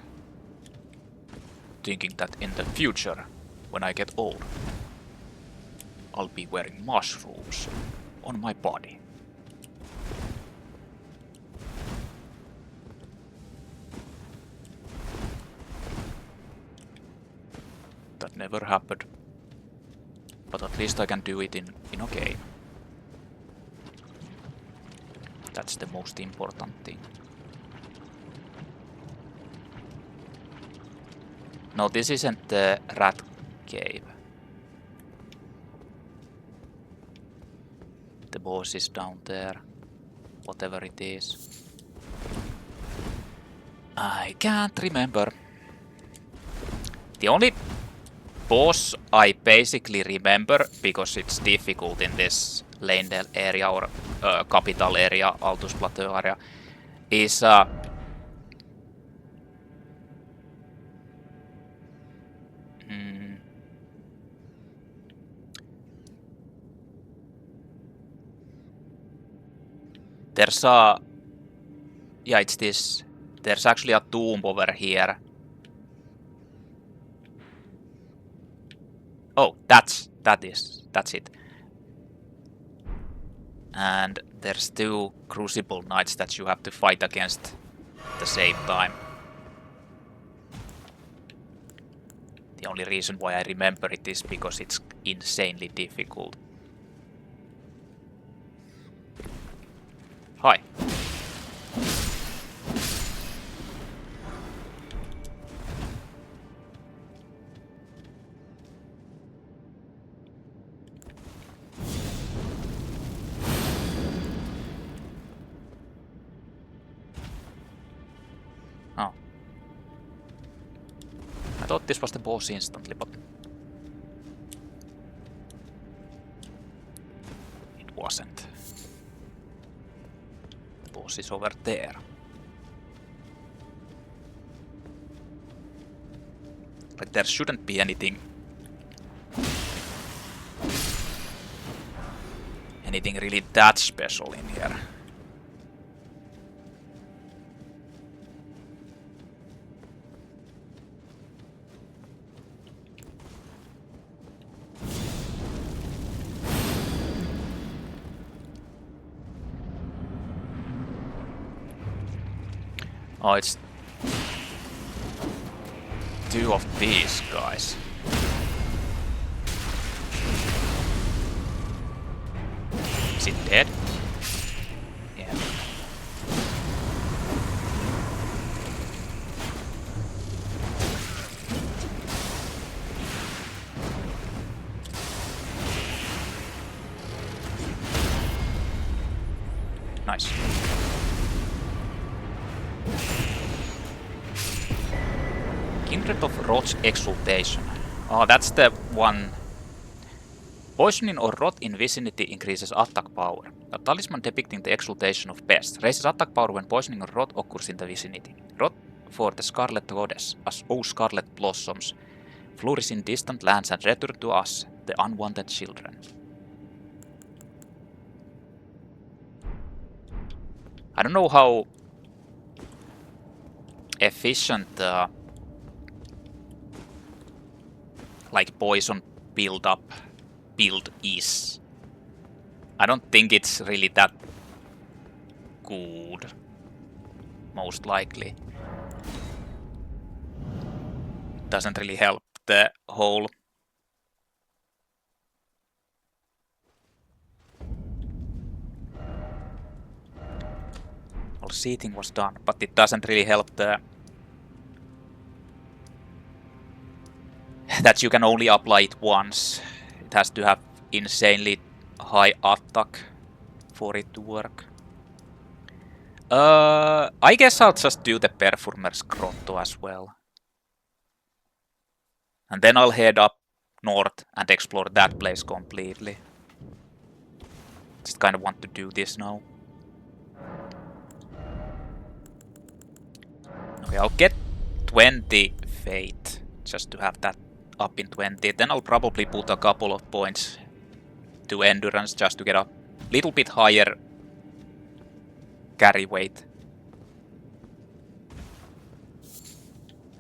thinking that in the future, when I get old, I'll be wearing mushrooms on my body. That never happened. But at least I can do it in a game. That's the most important thing. No, this isn't the rat cave. The boss is down there. Whatever it is. I can't remember. The only boss I basically remember, because it's difficult in this Lanedale area or capital area, Altus Plateau area, is there's a... Yeah, it's this There's actually a tomb over here. Oh, that's it. And there's 2 Crucible Knights that you have to fight against at the same time. The only reason why I remember it is because it's insanely difficult. Hi. Oh. I thought this was the boss instantly, but it wasn't. The boss is over there. Like there shouldn't be anything really that special in here. Oh, it's 2 of these guys. Is it dead? Yeah. Nice. Kindred of Rot's Exultation. Oh, that's the one. Poisoning or rot in vicinity increases attack power. A talisman depicting the exultation of pests raises attack power when poisoning or rot occurs in the vicinity. Rot for the Scarlet Goddess, as O Scarlet Blossoms, flourish in distant lands and return to us, the unwanted children. I don't know how efficient like poison build is. I don't think it's really that good, most likely. Doesn't really help the whole seating was done, but it doesn't really help the that you can only apply it once. It has to have insanely high attack for it to work. I guess I'll just do the Perfumer's Grotto as well. And then I'll head up north and explore that place completely. Just kind of want to do this now. Okay, I'll get 20 Fate, just to have that up in 20. Then I'll probably put a couple of points to Endurance, just to get a little bit higher carry weight.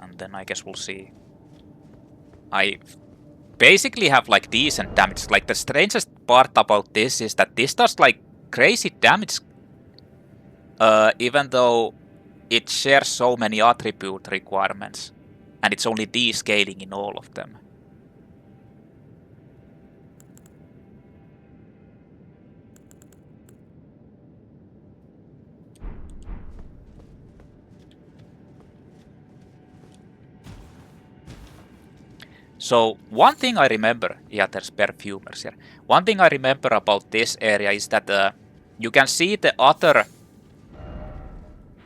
And then I guess we'll see. I basically have like decent damage. Like the strangest part about this is that this does like crazy damage, even though it shares so many attribute requirements, and it's only descaling in all of them. So one thing I remember, yeah, there's perfumers here. One thing I remember about this area is that you can see the other.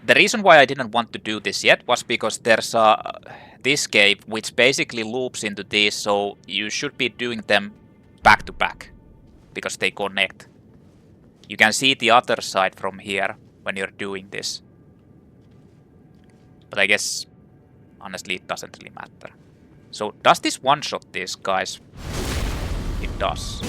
The reason why I didn't want to do this yet was because there's this cave which basically loops into this, so you should be doing them back to back because they connect. You can see the other side from here when you're doing this. But I guess honestly it doesn't really matter. So does this one-shot these guys? It does.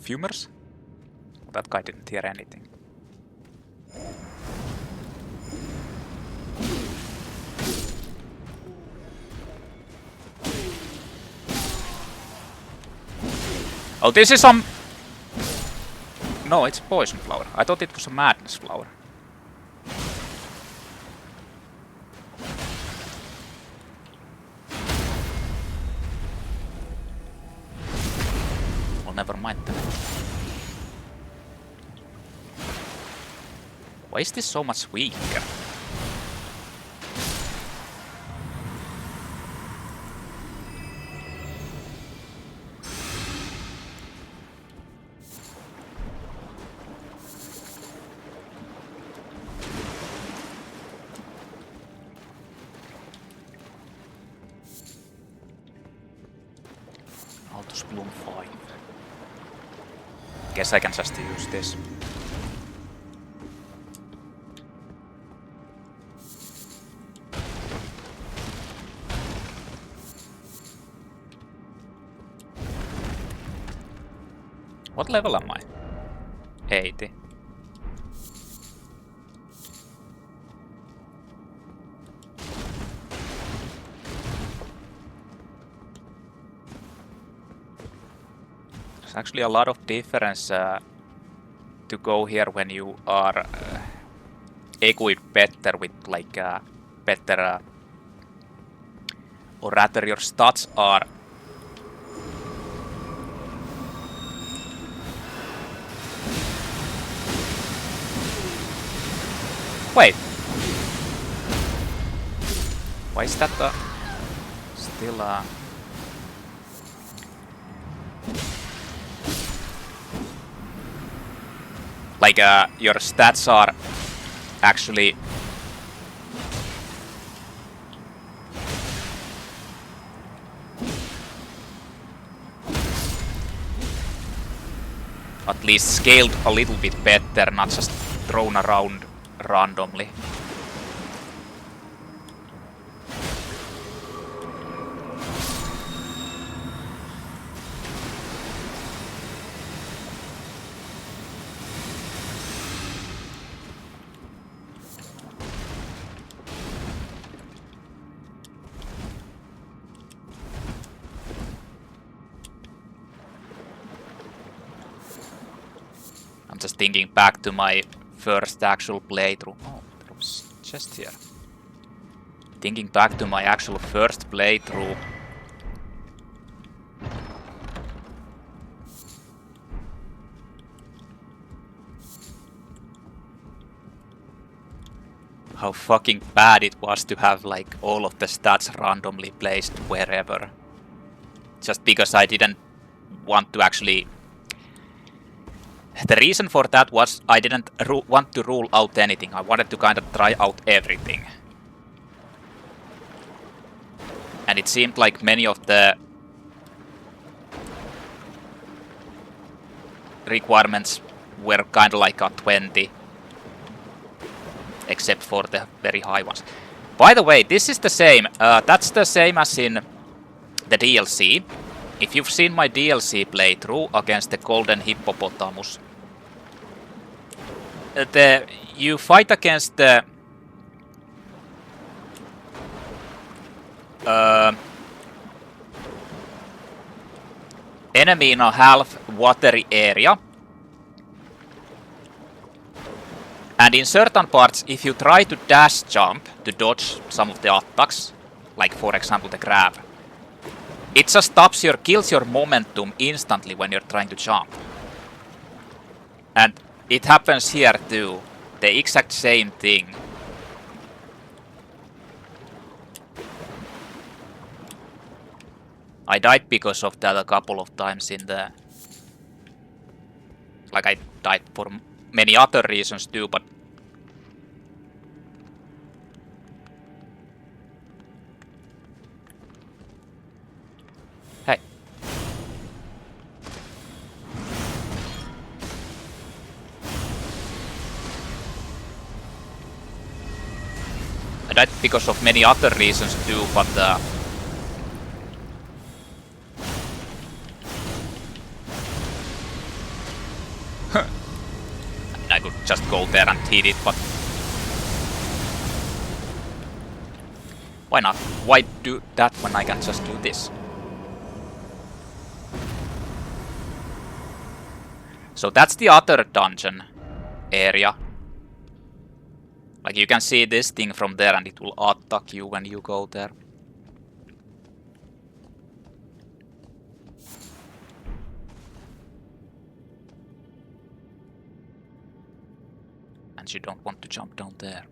Perfumers? That guy didn't hear anything. Oh, this is some... No, it's a poison flower. I thought it was a madness flower. Well, never mind then. Why is this so much weaker? Altus Bloom 5. Guess I can just use this. What level am I? 80. There's actually a lot of difference to go here when you are equipped better with like better or rather your stats are wait. Why is that still like your stats are actually at least scaled a little bit better, not just thrown around randomly. I'm just thinking back to my first actual playthrough. Oh, there was chest here. Thinking back to my actual first playthrough. How fucking bad it was to have like all of the stats randomly placed wherever. Just because I didn't want to actually... The reason for that was I didn't want to rule out anything. I wanted to kind of try out everything. And it seemed like many of the requirements were kind of like a 20. Except for the very high ones. By the way, this is the same. That's the same as in the DLC. If you've seen my DLC playthrough against the Golden Hippopotamus, you fight against the enemy in a half watery area. And in certain parts, if you try to dash jump to dodge some of the attacks, like for example the grab, it just stops kills your momentum instantly when you're trying to jump. And it happens here too. The exact same thing. I died because of that a couple of times in the... Like I died for many other reasons too, but... Hey. I died because of many other reasons too, but go there and hit it, but why not? Why do that when I can just do this? So that's the other dungeon area. Like you can see this thing from there and it will attack you when you go there. And you don't want to jump down there.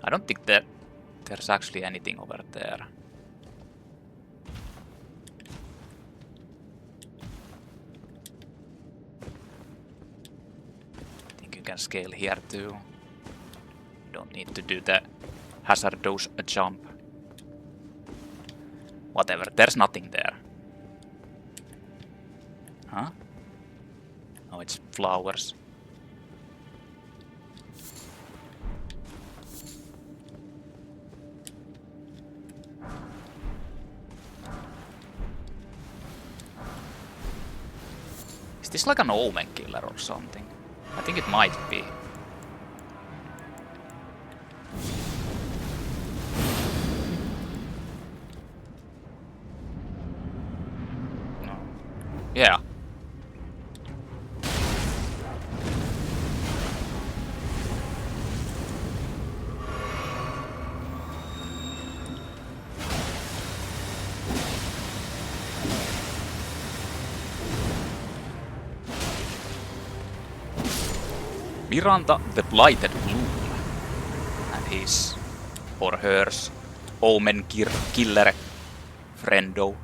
I don't think that there's actually anything over there. I think you can scale here too. Don't need to do the hazardous jump. Whatever, there's nothing there. Huh? Oh, it's flowers. Is this like an omen killer or something? I think it might be. No. Yeah. Miranda the Blighted Bloom and his or hers omen killer friendo.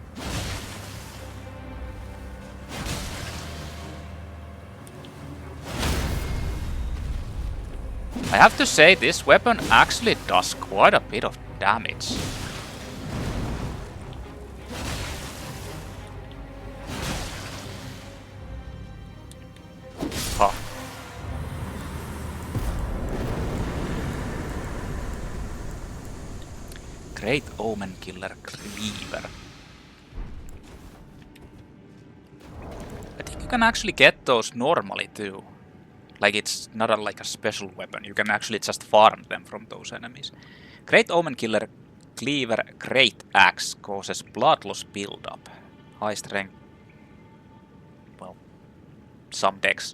I have to say this weapon actually does quite a bit of damage. Huh. Great Omen Killer Cleaver. I think you can actually get those normally too. Like it's not like a special weapon, you can actually just farm them from those enemies. Great Omen Killer Cleaver Great Axe causes blood loss build-up. High strength. Well, some decks.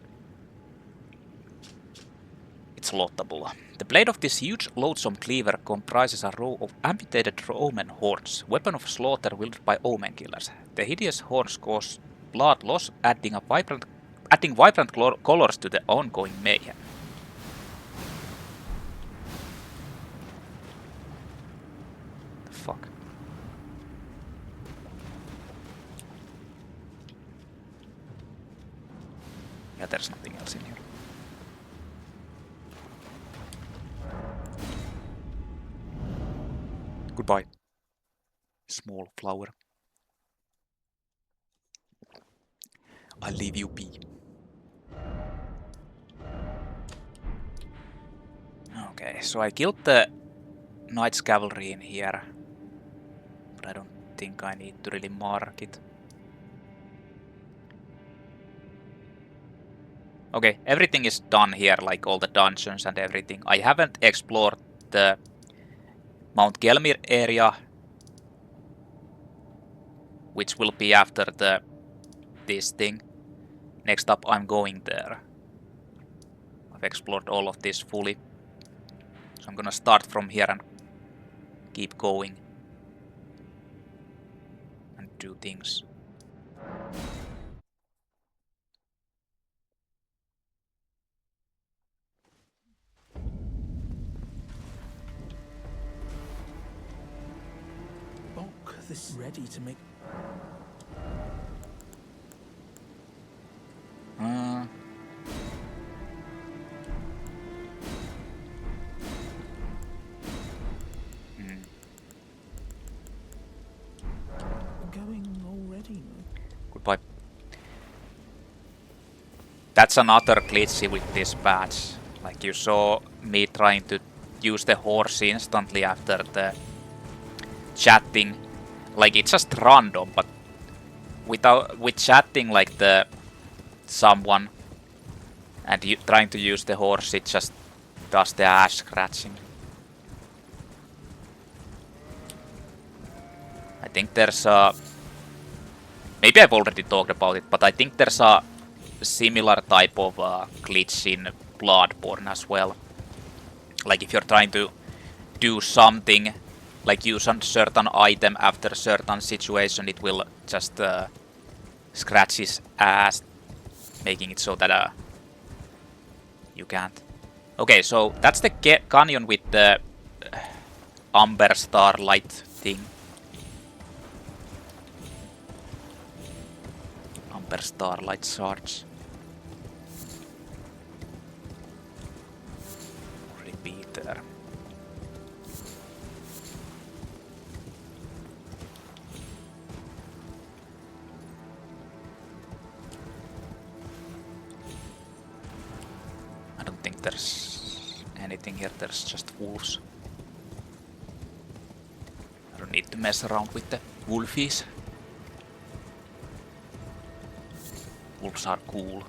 It's lootable. The blade of this huge, loathsome cleaver comprises a row of amputated omen horns, weapon of slaughter wielded by omen killers. The hideous horns cause blood loss, adding vibrant colors to the ongoing mayhem. The fuck? Yeah, there's nothing else in here. Goodbye, small flower. I'll leave you be. Okay, so I killed the Knight's Cavalry in here, but I don't think I need to really mark it. Okay, everything is done here, like all the dungeons and everything. I haven't explored the Mount Gelmir area, which will be after this thing. Next up, I'm going there. I've explored all of this fully, so I'm gonna start from here and keep going and do things. This is ready to make. Going already. Goodbye. That's another glitchy with this patch. Like you saw me trying to use the horse instantly after the chatting. Like, it's just random, but with chatting like the someone and you trying to use the horse, it just does the ass scratching. I think there's a... Maybe I've already talked about it, but I think there's a similar type of glitch in Bloodborne as well. Like if you're trying to do something, like use a certain item after a certain situation, it will just scratch his ass, making it so that you can't. Okay, so that's the canyon with the amber starlight thing. Amber starlight shards. Repeater. I don't think there's anything here, there's just wolves. I don't need to mess around with the wolfies. Wolves are cool.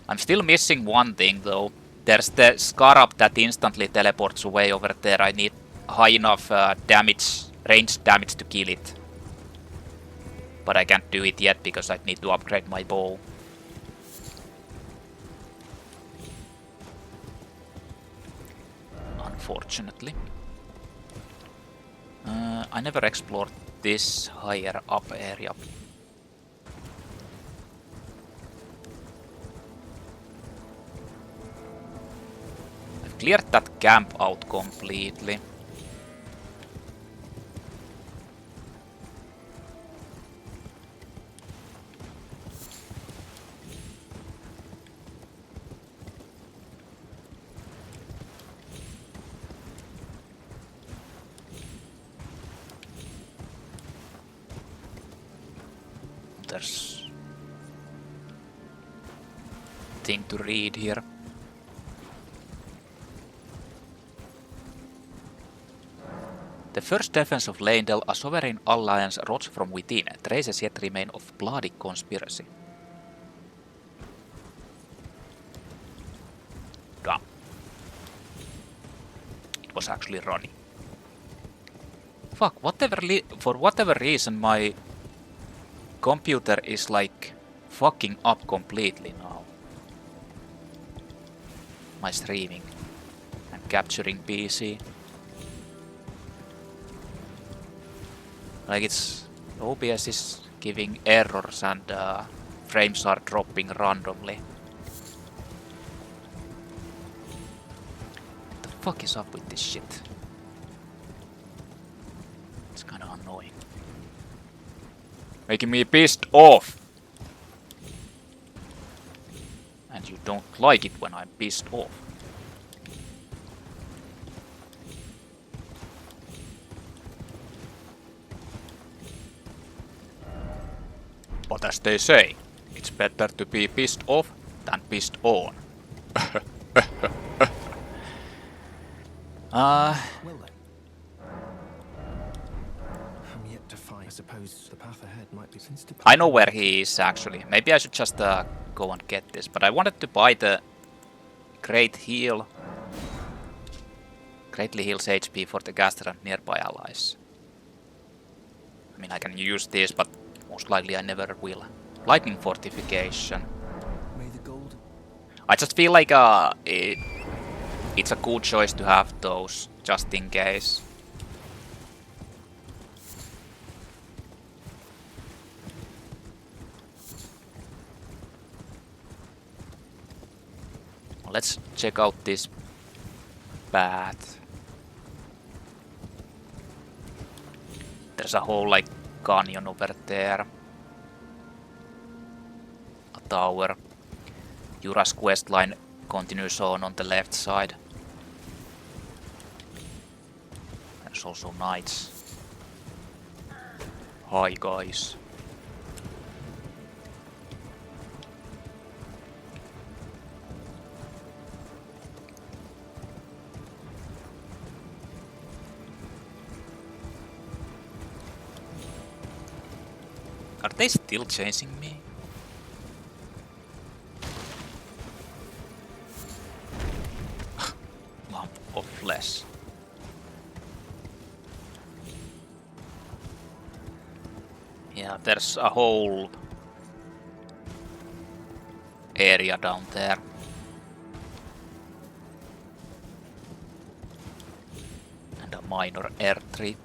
I'm still missing one thing though. There's the scarab that instantly teleports away over there. I need high enough damage, range damage to kill it. But I can't do it yet because I need to upgrade my bow. Unfortunately. I never explored this higher up area. I've cleared that camp out completely. There's thing to read here. The first defense of Leyndell, a sovereign alliance rots from within. Traces yet remain of bloody conspiracy. Damn. It was actually running. Fuck, for whatever reason my computer is like fucking up completely now. My streaming and capturing PC. Like it's OBS is giving errors and frames are dropping randomly. What the fuck is up with this shit? It's kinda annoying. Making me pissed off. And you don't like it when I'm pissed off. But as they say, it's better to be pissed off than pissed on. Well then. I'm yet to find. I suppose the path ahead might be since to. I know where he is actually. Maybe I should just go and get this. But I wanted to buy the Great Heal. Greatly heals HP for the caster and nearby allies. I mean, I can use this, but most likely I never will. Lightning Fortification. May the gold. I just feel like it's a good choice to have those, just in case. Let's check out this path. There's a whole like canyon over there. A tower. Yura's questline continues on the left side. There's also knights. Hi guys. Are they still chasing me? Lump of flesh. Yeah, there's a whole area down there. And a minor Erdtree.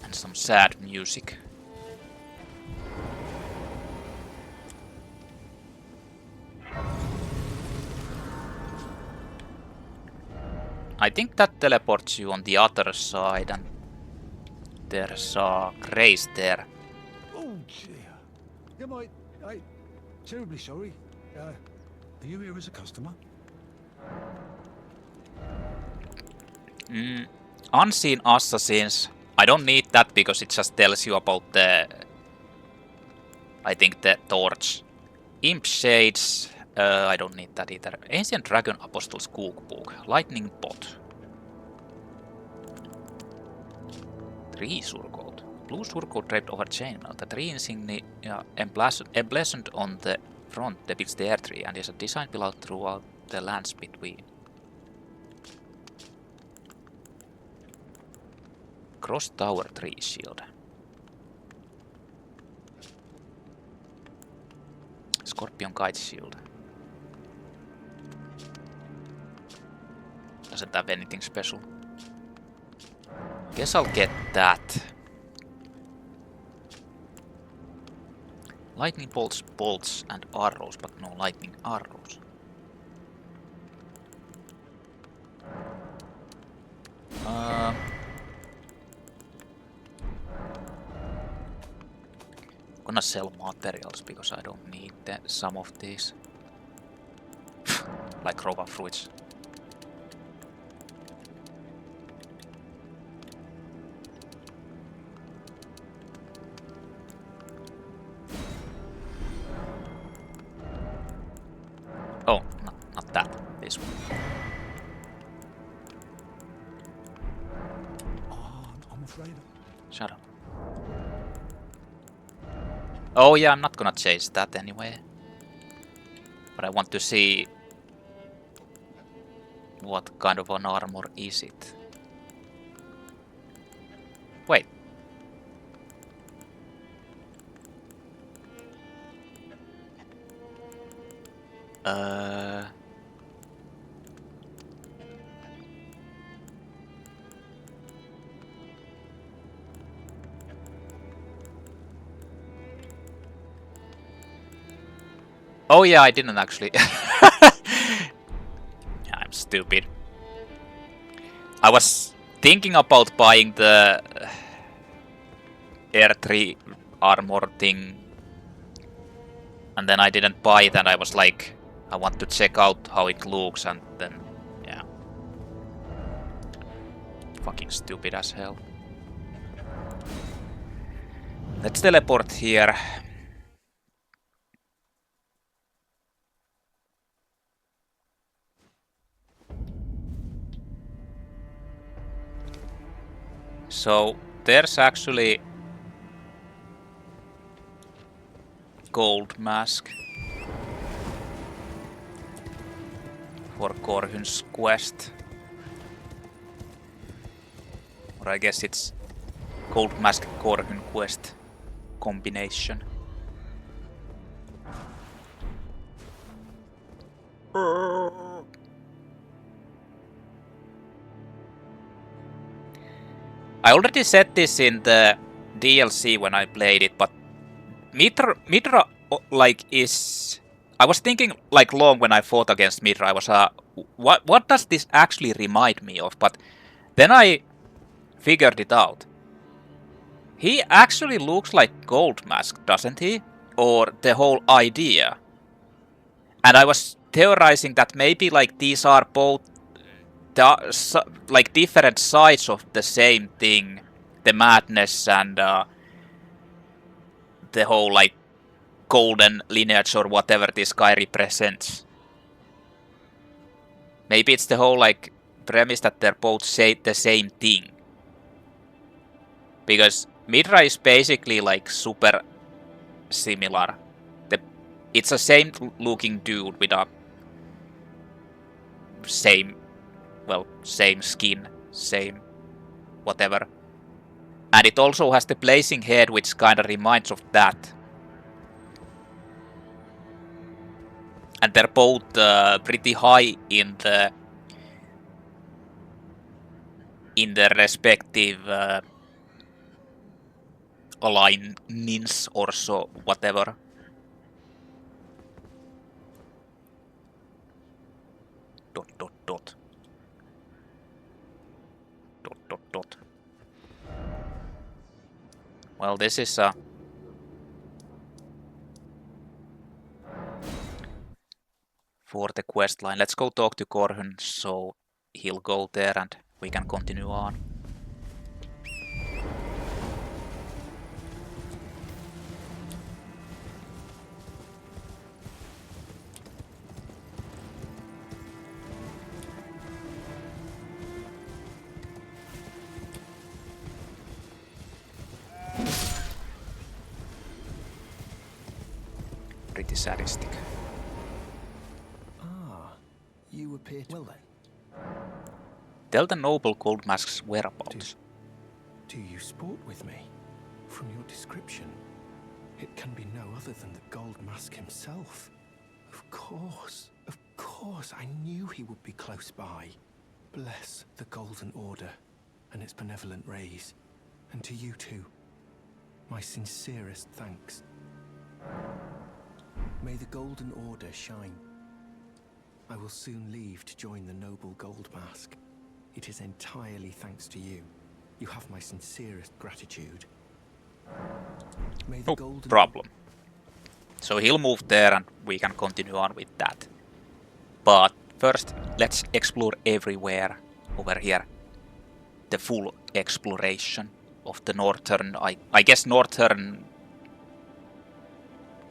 And some sad music. I think that teleports you on the other side, and there's a Grace there. Oh dear. I'm terribly sorry. Are you here as a customer? Unseen Assassins. I don't need that because it just tells you about the... I think the torch. Imp Shades. I don't need that either. Ancient Dragon Apostle's Cookbook. Lightning Pot. 3 surcoat. Blue surcoat draped over chainmail. The 3 insignia emblazoned on the front depicts the Erdtree and is a design built throughout the lands between. Cross Tower Greatshield. Scorpion Kite Shield. Doesn't have anything special. Guess I'll get that. Lightning bolts, bolts, and arrows, but no lightning arrows. I'm gonna sell materials because I don't need some of these. Like Rova fruits. Oh, not that. This one. I'm afraid. Shut up. Oh yeah, I'm not gonna chase that anyway. But I want to see what kind of an armor is it. Wait. Oh yeah, I didn't actually. Yeah, I'm stupid. I was thinking about buying the Erdtree armor thing, and then I didn't buy it, and I was like, I want to check out how it looks, and then, yeah. Fucking stupid as hell. Let's teleport here. So there's actually gold mask for Korhyn's quest. Or I guess it's gold mask Korhyn quest combination. I already said this in the DLC when I played it, but Mitra like is... I was thinking like long when I fought against Mitra. I was what does this actually remind me of? But then I figured it out. He actually looks like Gold Mask, doesn't he? Or the whole idea. And I was theorizing that maybe like these are both there are like different sides of the same thing, the madness and the whole like golden lineage or whatever this guy represents. Maybe it's the whole like premise that they're both say the same thing. Because Midra is basically like super similar. It's a same looking dude with a same skin, same whatever. And it also has the blazing head, which kinda reminds of that. And they're both pretty high in their respective alignments or so, whatever. Dot dot dot. Dot dot dot. Well, this is for the quest line. Let's go talk to Korhun, so he'll go there and we can continue on. Pretty sadistic. You appear well then. Tell the noble gold mask's whereabouts. Do you sport with me? From your description, it can be no other than the gold mask himself. Of course, I knew he would be close by. Bless the Golden Order and its benevolent rays. And to you too, my sincerest thanks. May the Golden Order shine. I will soon leave to join the noble gold mask. It is entirely thanks to you. You have my sincerest gratitude. May the No problem. So he'll move there and we can continue on with that. But first, let's explore everywhere over here. The full exploration of the northern, I guess northern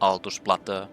Altus Plateau.